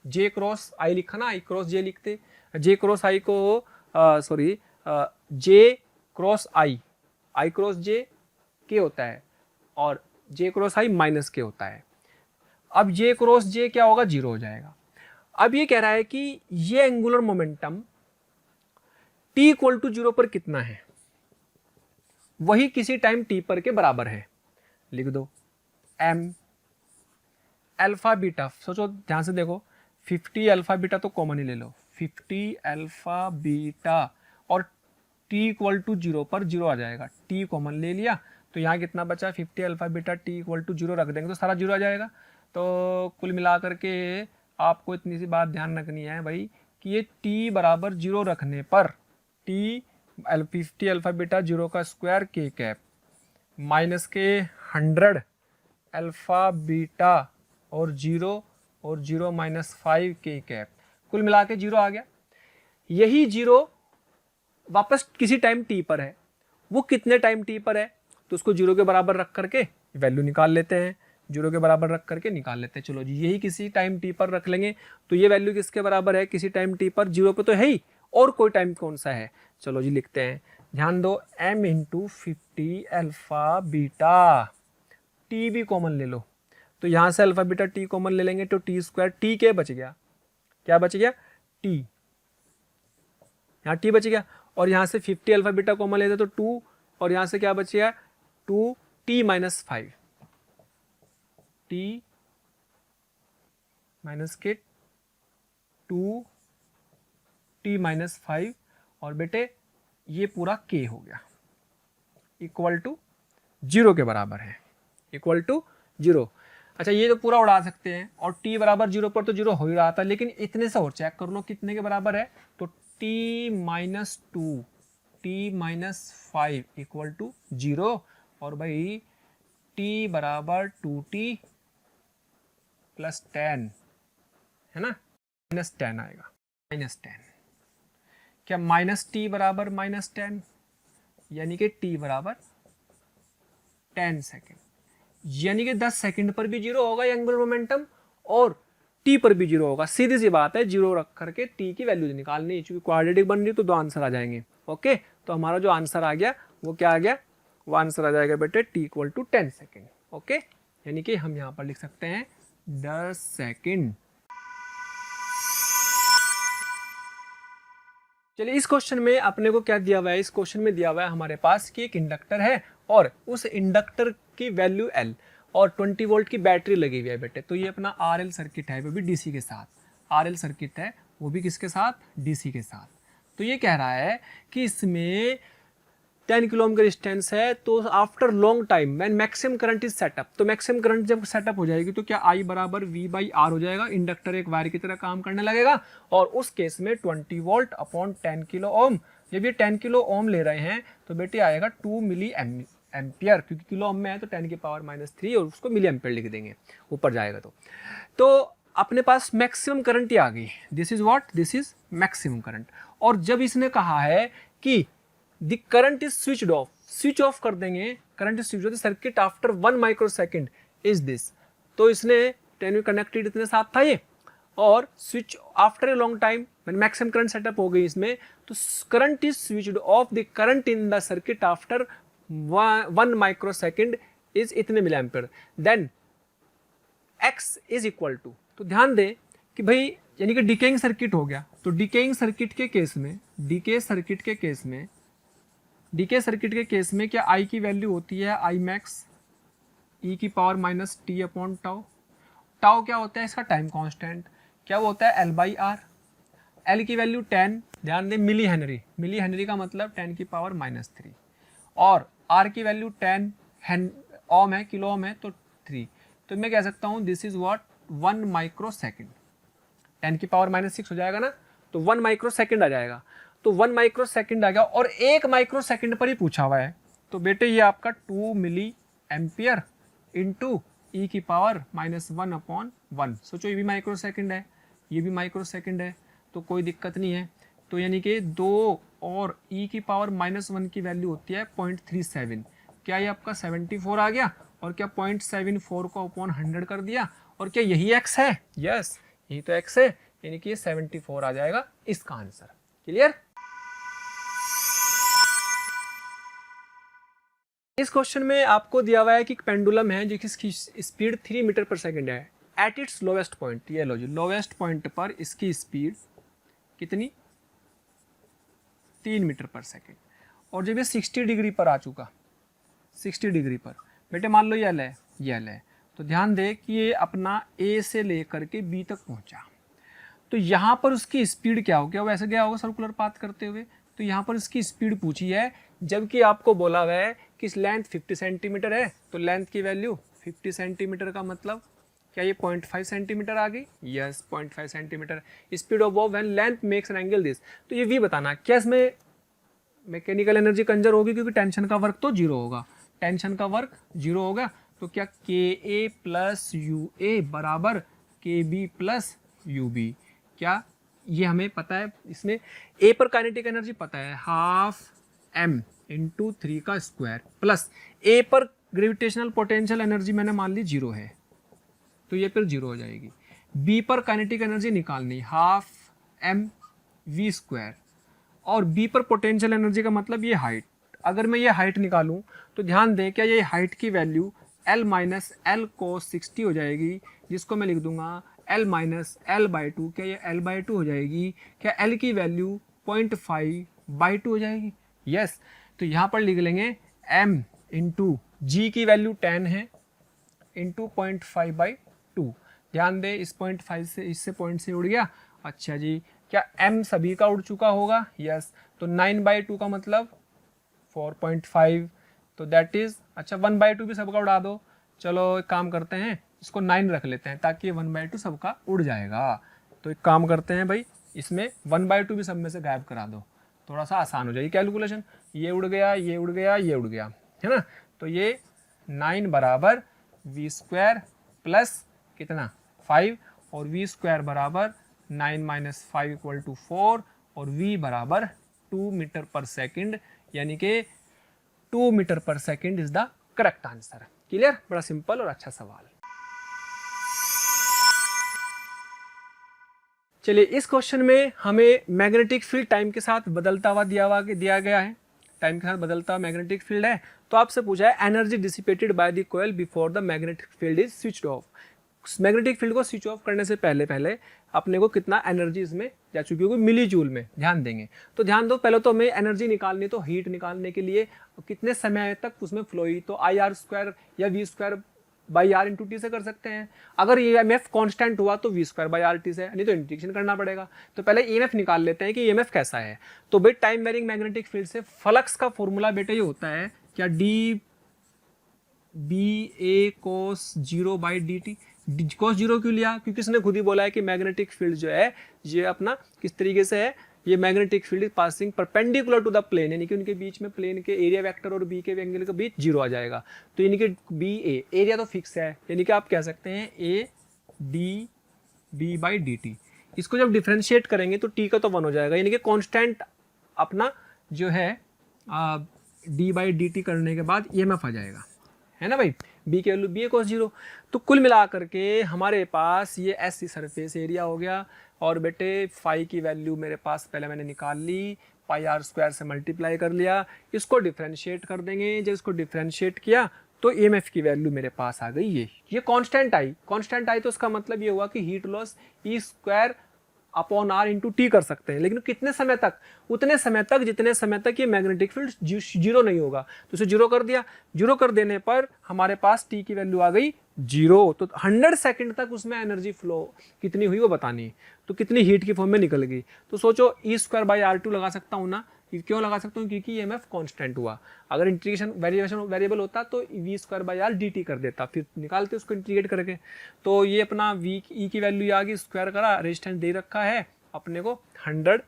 जे क्रॉस आई लिखा ना, आई क्रॉस जे लिखते, जे क्रॉस आई को सॉरी जे क्रॉस आई, आई क्रॉस जे के होता है और जे क्रॉस आई माइनस के होता है। अब जे क्रॉस जे क्या होगा, जीरो हो जाएगा। अब ये कह रहा है कि ये angular momentum t equal to zero पर कितना है, वही किसी टाइम t पर के बराबर है। लिख दो m अल्फा बीटा, सोचो ध्यान से देखो, 50 अल्फा बीटा तो कॉमन ही ले लो, 50 अल्फा बीटा और t इक्वल टू जीरो पर जीरो आ जाएगा, t कॉमन ले लिया तो यहाँ कितना बचा, 50 alpha beta t equal to zero रख देंगे तो सारा जीरो आ जाएगा। तो कुल मिलाकर के आपको इतनी सी बात ध्यान रखनी है भाई कि ये t बराबर जीरो रखने पर t 50 अल्फा बीटा जीरो का स्क्वायर के कैप माइनस के 100 अल्फा बीटा और जीरो माइनस 5 के कैप, कुल मिला के जीरो आ गया। यही जीरो वापस किसी टाइम t पर है, वो कितने टाइम t पर है तो उसको जीरो के बराबर रख करके वैल्यू निकाल लेते हैं, जीरो के बराबर रख करके निकाल लेते हैं। चलो जी, यही किसी टाइम t पर रख लेंगे तो ये वैल्यू किसके बराबर है, किसी टाइम t पर, जीरो पे तो है ही, और कोई टाइम कौन सा है। चलो जी लिखते हैं, ध्यान दो, m into 50 alpha beta, t भी कॉमन ले लो तो यहाँ से अल्फा बीटा t कॉमन ले लेंगे तो t स्क्वायर, t के बच गया, क्या बच गया, t, यहाँ t बच गया, और यहाँ से 50 अल्फा बीटा कॉमन लेते तो 2, और यहाँ से क्या बच गया 2 t माइनस 5, t माइनस के 2 t माइनस 5, और बेटे ये पूरा k हो गया, इक्वल टू जीरो के बराबर है, इक्वल टू जीरो। अच्छा, ये तो पूरा उड़ा सकते हैं, और t बराबर जीरो पर तो जीरो हो ही रहा था, लेकिन इतने से और चेक कर लो कितने के बराबर है, तो t minus 2 t minus 5 equal to zero, और भाई t बराबर 2t प्लस 10 है ना, माइनस 10 आएगा, माइनस 10, क्या माइनस t बराबर माइनस 10, यानी कि t बराबर 10 सेकेंड, यानी कि 10 सेकंड पर भी जीरो होगा ये एंगुलर मोमेंटम, और t पर भी जीरो होगा। सीधी सी बात है, जीरो रख करके t की वैल्यू निकालनी है, चूंकि क्वाड्रेटिक बन रही तो दो आंसर आ जाएंगे। ओके, तो हमारा जो आंसर आ गया वो क्या आ गया, वो आंसर आ जाएगा बेटे t equal to 10 second. Okay, यानी कि हम यहाँ पर लिख सकते हैं 10 सेकेंड। चलिए, इस क्वेश्चन में अपने को क्या दिया हुआ है, इस क्वेश्चन में दिया हुआ है हमारे पास कि एक इंडक्टर है और उस इंडक्टर की वैल्यू L और 20 वोल्ट की बैटरी लगी हुई है बेटे। तो ये अपना RL सर्किट है, वो भी DC के साथ, RL सर्किट है वो भी किसके साथ, DC के साथ। तो ये कह रहा है कि इसमें 10 किलो ओम का रेजिस्टेंस है, तो after long time when maximum current is setup, तो मैक्सिमम करंट जब सेटअप हो जाएगी तो क्या I बराबर V/R हो जाएगा, इंडक्टर एक वायर की तरह काम करने लगेगा, और उस केस में 20 वोल्ट अपॉन 10 किलो ओम, जब ये 10 किलो ओम ले रहे हैं तो बेटे आएगा 2 मिली एम्पियर, क्योंकि किलो ओम में है तो 10 की पावर -3 और उसको मिली एम्पियर लिख देंगे ऊपर जाएगा। तो अपने पास मैक्सिमम करंट ही आ गई, this is what, this is maximum current. और जब इसने कहा है कि the current is switched of, switch off कर देंगे, current is switch off the circuit after 1 microsecond is this, तो इसने 10 में कनेक्टेड इतने साथ था ये, और switch after a long time maximum current setup हो गई इसमें, तो current is switched off, the current in the circuit after 1 microsecond is इतने milliampere, then x is equal to, तो ध्यान दें कि भाई यानी कि डिकेइंग सर्किट हो गया, तो डिकेइंग सर्किट के केस में, डीके सर्किट के केस में क्या I की वैल्यू होती है I मैक्स e की power minus T upon tau, tau क्या होता है इसका टाइम कांस्टेंट, क्या वो होता है L/R, L की वैल्यू 10, ध्यान दें मिली हेनरी, मिली हेनरी का मतलब 10 की पावर -3, और R की वैल्यू 10 ओम है, किलो ओम है तो 3, तो मैं कह सकता हूँ दिस इज व्हाट 1 माइक्रोसेकंड, 10 की पावर -6 हो जाएगा ना, तो 1 माइक्रोसेकंड आ जाएगा, तो 1 माइक्रोसेकंड आ गया, और 1 माइक्रोसेकंड पर ही पूछा हुआ है, तो बेटे ये आपका 2 मिली एम्पियर इंटू ई की पावर -1/1, सोचो ये भी माइक्रोसेकंड है, ये भी माइक्रोसेकंड है, तो कोई दिक्कत नहीं है। तो यानी कि 2 और ई की पावर -1 की वैल्यू होती है 0.37, क्या ये आपका 74 आ गया, और क्या 0.74 को अपॉन 100 कर दिया, और क्या यही x है, यस यही तो x है, यानी कि ये 74 आ जाएगा इसका आंसर। क्लियर। इस क्वेश्चन में आपको दिया हुआ है कि पेंडुलम है जिसकी स्पीड 3 मीटर पर सेकंड है एट इट्स लोवेस्ट पॉइंट। ये लो जी, लोवेस्ट पॉइंट पर इसकी स्पीड कितनी, 3 मीटर पर सेकंड। और जब ये 60 डिग्री पर आ चुका, 60 डिग्री पर बेटे मान लो ये एल है, ये एल है, तो ध्यान दे कि ये अपना ए से लेकर के बी तक पहुंचा। तो यहाँ पर उसकी स्पीड क्या हो गया, वैसे गया होगा सर्कुलर पाथ करते हुए। तो यहाँ पर उसकी स्पीड पूछी है, जबकि आपको बोला हुआ है कि लेंथ 50 सेंटीमीटर है, तो लेंथ की वैल्यू 50 सेंटीमीटर का मतलब क्या ये 0.5 सेंटीमीटर आ गई? Yes, 0.5 centimetre. Speed of Bob when length makes an angle this. तो ये वी बताना क्या इसमें मैकेनिकल एनर्जी कंजर होगी, क्योंकि टेंशन का वर्क तो जीरो होगा, टेंशन का वर्क जीरो होगा। तो क्या के ए प्लस यू ए बराबर के बी प्लस यू बी, क्या ये हमें पता है। इसमें ए पर काइनेटिक एनर्जी पता है, हाफ m इंटू 3 का स्क्वायर, प्लस ए पर ग्रेविटेशनल पोटेंशियल एनर्जी मैंने मान ली जीरो है, तो ये फिर जीरो हो जाएगी। बी पर काइनेटिक एनर्जी निकालनी, हाफ m v स्क्वायर, और बी पर पोटेंशियल एनर्जी का मतलब ये हाइट। अगर मैं ये हाइट निकालूं तो ध्यान दें, क्या ये हाइट की value l minus L cos 60 हो जाएगी, जिसको मैं लिख दूंगा l माइनस एल बाई 2। क्या ये l बाई 2 हो जाएगी? क्या l की वैल्यू 0.5 बाई 2 हो जाएगी? यस। तो यहाँ पर लिख लेंगे m इंटू जी की वैल्यू 10 है इंटू 0.5 बाई 2। ध्यान दे, इस 0.5 से इससे पॉइंट से उड़ गया। अच्छा जी, क्या m सभी का उड़ चुका होगा? यस। तो 9 बाई 2 का मतलब 4.5, तो दैट इज, अच्छा 1 बाई 2 भी सबका उड़ा दो। चलो एक काम करते हैं, इसको 9 रख लेते हैं ताकि 1 बाई 2 सबका उड़ जाएगा। तो एक काम करते हैं भाई, इसमें 1 बाई 2 भी सब में से गायब करा दो, थोड़ा सा आसान हो जाएगी कैलकुलेशन। ये उड़ गया, ये उड़ गया, ये उड़ गया, है ना। तो ये 9 बराबर वी स्क्वायर प्लस कितना 5, और वी स्क्वायर बराबर 9 माइनस 5 इक्वल टू 4, और वी बराबर 2 मीटर पर सेकेंड, यानी कि 2 मीटर पर second is the correct answer. Clear? बड़ा सिंपल और अच्छा सवाल। चलिए, इस क्वेश्चन में हमें मैग्नेटिक फील्ड टाइम के साथ बदलता हुआ दिया गया है। टाइम के साथ बदलता हुआ मैग्नेटिक फील्ड है। तो आपसे पूछा है energy dissipated by the coil before the magnetic field is switched of. Magnetic field को स्विच ऑफ करने से पहले अपने को कितना एनर्जी इसमें जा चुकी होगी मिली जूल में, ध्यान देंगे। तो ध्यान दो, पहले तो हमें एनर्जी निकालनी, तो हीट निकालने के लिए कितने समय तक उसमें फ्लो हुई, तो आई आर स्क्वायर या V square by R into T से कर सकते हैं। अगर ई एम एफ कॉन्स्टेंट हुआ तो V square by R T से, नहीं तो इंटीग्रेशन करना पड़ेगा। तो पहले ई एम एफ निकाल लेते हैं कि ई एम एफ कैसा है। तो भाई टाइम वेरिंग मैग्नेटिक फील्ड से फ्लक्स का फॉर्मूला बेटा ये होता है क्या, d B A cos 0 by D t. Cos 0 क्यों लिया? क्योंकि इसने खुद ही बोला है कि मैग्नेटिक फील्ड जो है ये अपना किस तरीके से है, ये magnetic field passing perpendicular to the plane, यानी कि उनके बीच में प्लेन के एरिया वेक्टर और बी के एंगल के बीच 0 आ जाएगा। तो यानी कि बी ए एरिया तो फिक्स है, यानी कि आप कह सकते हैं A D B by D T. इसको जब डिफ्रेंशिएट करेंगे तो टी का तो 1 हो जाएगा, यानी कि कॉन्स्टेंट अपना जो है डी बाई डी टी करने के बाद ई एम एफ आ जाएगा, है ना भाई। बी के वैल्यू बी ए कोस 0। तो कुल मिला करके हमारे पास ये ऐसी सरफेस एरिया हो गया। और बेटे फाई की वैल्यू मेरे पास पहले मैंने निकाल ली, पाई आर स्क्वायर से मल्टीप्लाई कर लिया। इसको डिफ्रेंशिएट कर देंगे, जब इसको डिफ्रेंशिएट किया तो ईएमएफ की वैल्यू मेरे पास आ गई ये कांस्टेंट आई। कांस्टेंट आई तो इसका मतलब ये हुआ कि heat loss E square upon R into T कर सकते हैं, लेकिन कितने समय तक? उतने समय तक जितने समय तक ये मैग्नेटिक फील्ड 0 नहीं होगा। तो इसे 0 कर दिया। 0 कर देने पर हमारे पास टी की वैल्यू आ गई 0। तो 100 सेकंड तक उसमें एनर्जी फ्लो कितनी हुई वो बतानी है। तो कितनी हीट की फॉर्म में निकल गई। तो सोचो ई स्क्वायर बाई आर 2 लगा सकता हूँ ना, क्यों लगा सकता हूँ? क्योंकि ईएमएफ कांस्टेंट हुआ। अगर इंटीग्रेशन वेरिएबल होता तो V square by R D T कर देता, फिर निकालते उसको इंटीग्रेट करके। तो ये अपना वी ई की वैल्यू आ गई, स्क्वायर करा, रेजिस्टेंस दे रखा है अपने को 100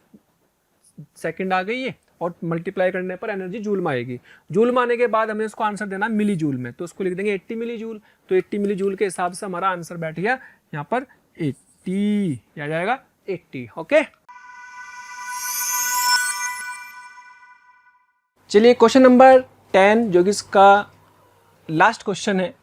सेकंड आ गई है, और मल्टीप्लाई करने पर एनर्जी जूल में आएगी। जूल में आने के बाद हमें इसको आंसर देना मिली जूल में, तो उसको लिख देंगे 80 मिली जूल। तो 80 मिली जूल के हिसाब से हमारा आंसर बैठ गया यहाँ पर 80, आ जाएगा 80। ओके, चलिए क्वेश्चन नंबर 10 जो कि इसका लास्ट क्वेश्चन है।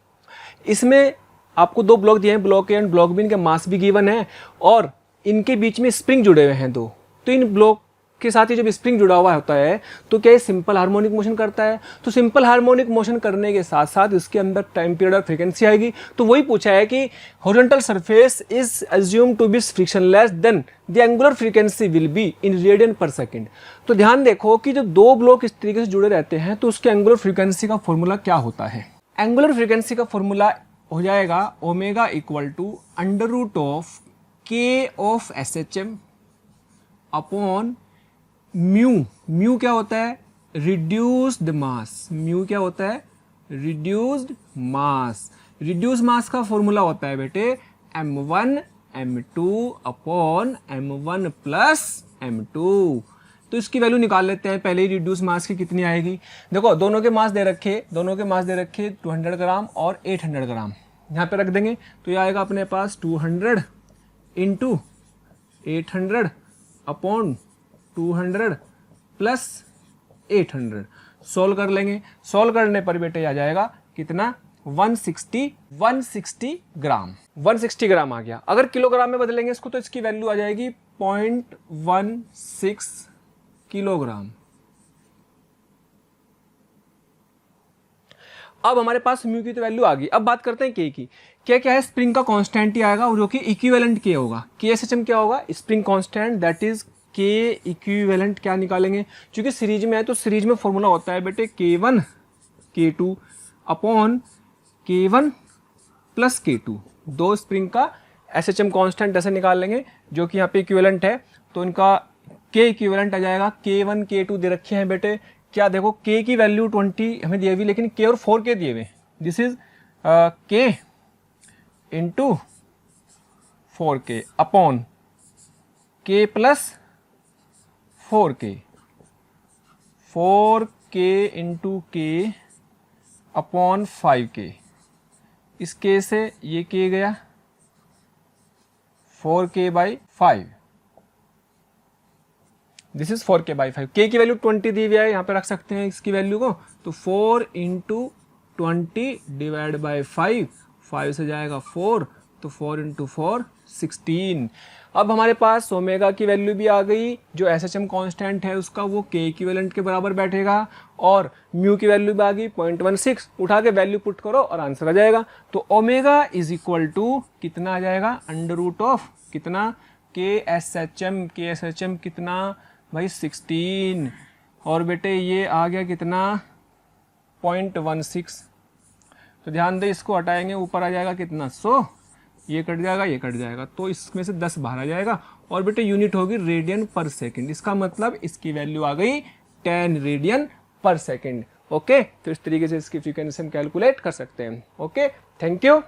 इसमें आपको 2 ब्लॉक दिए हैं, block A and block B. इनके मास भी गिवन है और इनके बीच में स्प्रिंग जुड़े हुए हैं 2। तो इन ब्लॉक के साथ ही जब स्प्रिंग जुड़ा हुआ होता है तो क्या ये सिंपल हार्मोनिक मोशन करता है। तो सिंपल हार्मोनिक मोशन करने के साथ साथ इसके अंदर टाइम पीरियड और फ्रीक्वेंसी आएगी। तो वही पूछा है कि horizontal surface is assumed to be frictionless then the angular frequency will be in radian per second. तो ध्यान देखो कि जब दो ब्लॉक इस तरीके से जुड़े रहते हैं तो उसके एंगुलर फ्रीक्वेंसी का फॉर्मूला क्या होता है। एंगुलर फ्रीक्वेंसी का फॉर्मूला हो जाएगा omega equal to under root of k of S H M upon mu. Mu क्या होता है, रिड्यूस्ड मास। म्यू क्या होता है, रिड्यूस्ड मास। रिड्यूस मास का फॉर्मूला होता है बेटे m1 m2 upon m1 plus m2। तो इसकी वैल्यू निकाल लेते हैं। पहले ही रिड्यूस मास की कितनी आएगी, देखो दोनों के मास दे रखे 200 ग्राम और 800 ग्राम यहाँ पे रख देंगे। तो ये आएगा अपने पास 200 इंटू 800 अपॉन 200 प्लस 800। सोल्व कर लेंगे। सोल्व करने पर बेटे आ जाएगा कितना, 160 ग्राम। 160 ग्राम आ गया। अगर किलोग्राम में बदलेंगे इसको तो इसकी वैल्यू आ जाएगी 0.16 किलोग्राम। अब हमारे पास म्यू की तो वैल्यू आ गई। अब बात करते हैं के की। क्या है, स्प्रिंग का कांस्टेंट ही आएगा जो कि इक्विवेलेंट के होगा। के एस एच एम क्या होगा, स्प्रिंग कांस्टेंट दैट इज के इक्विवेलेंट। क्या निकालेंगे, क्योंकि सीरीज में है तो सीरीज में फॉर्मूला होता है बेटे K1 K2 upon K1 plus K2। दो स्प्रिंग का एस एच एम कॉन्स्टेंट ऐसे निकाल लेंगे जो कि यहाँ पे इक्विवेलेंट है। तो इनका के इक्विवेलेंट आ जाएगा K1 K2 दे रखे हैं बेटे। क्या देखो के की वैल्यू 20 हमें दिए हुई, लेकिन के और 4 के दिए हुए। दिस इज के इंटू 4K अपॉन के प्लस 4K। 4K इंटू के अपॉन 5K। इस के से ये के गया 4K by 5। This is 4K by 5। के की वैल्यू 20 दी हुई है, यहाँ पे रख सकते हैं इसकी वैल्यू को। तो 4 इंटू 20 डिवाइड बाई 5, 5 से जाएगा 4, तो 4 इंटू 4 16। अब हमारे पास ओमेगा की वैल्यू भी आ गई। जो एस एच एम कॉन्स्टेंट है उसका वो के इक्विवेलेंट के बराबर बैठेगा। और म्यू की वैल्यू भी आ गई 0.16। उठा के वैल्यू पुट करो और आंसर आ जाएगा। तो ओमेगा इज इक्वल टू कितना आ जाएगा, अंडर रूट ऑफ कितना, के एस एच एम कितना भाई 16। और बेटे ये आ गया कितना 0.16। तो ध्यान दे, इसको हटाएंगे ऊपर आ जाएगा कितना 100। ये कट जाएगा, ये कट जाएगा, तो इसमें से 10 बाहर आ जाएगा। और बेटे यूनिट होगी रेडियन पर सेकंड। इसका मतलब इसकी वैल्यू आ गई 10 रेडियन पर सेकंड। ओके, तो इस तरीके से इसकी फ्रीक्वेंसी हम कैलकुलेट कर सकते हैं। Okay, thank you.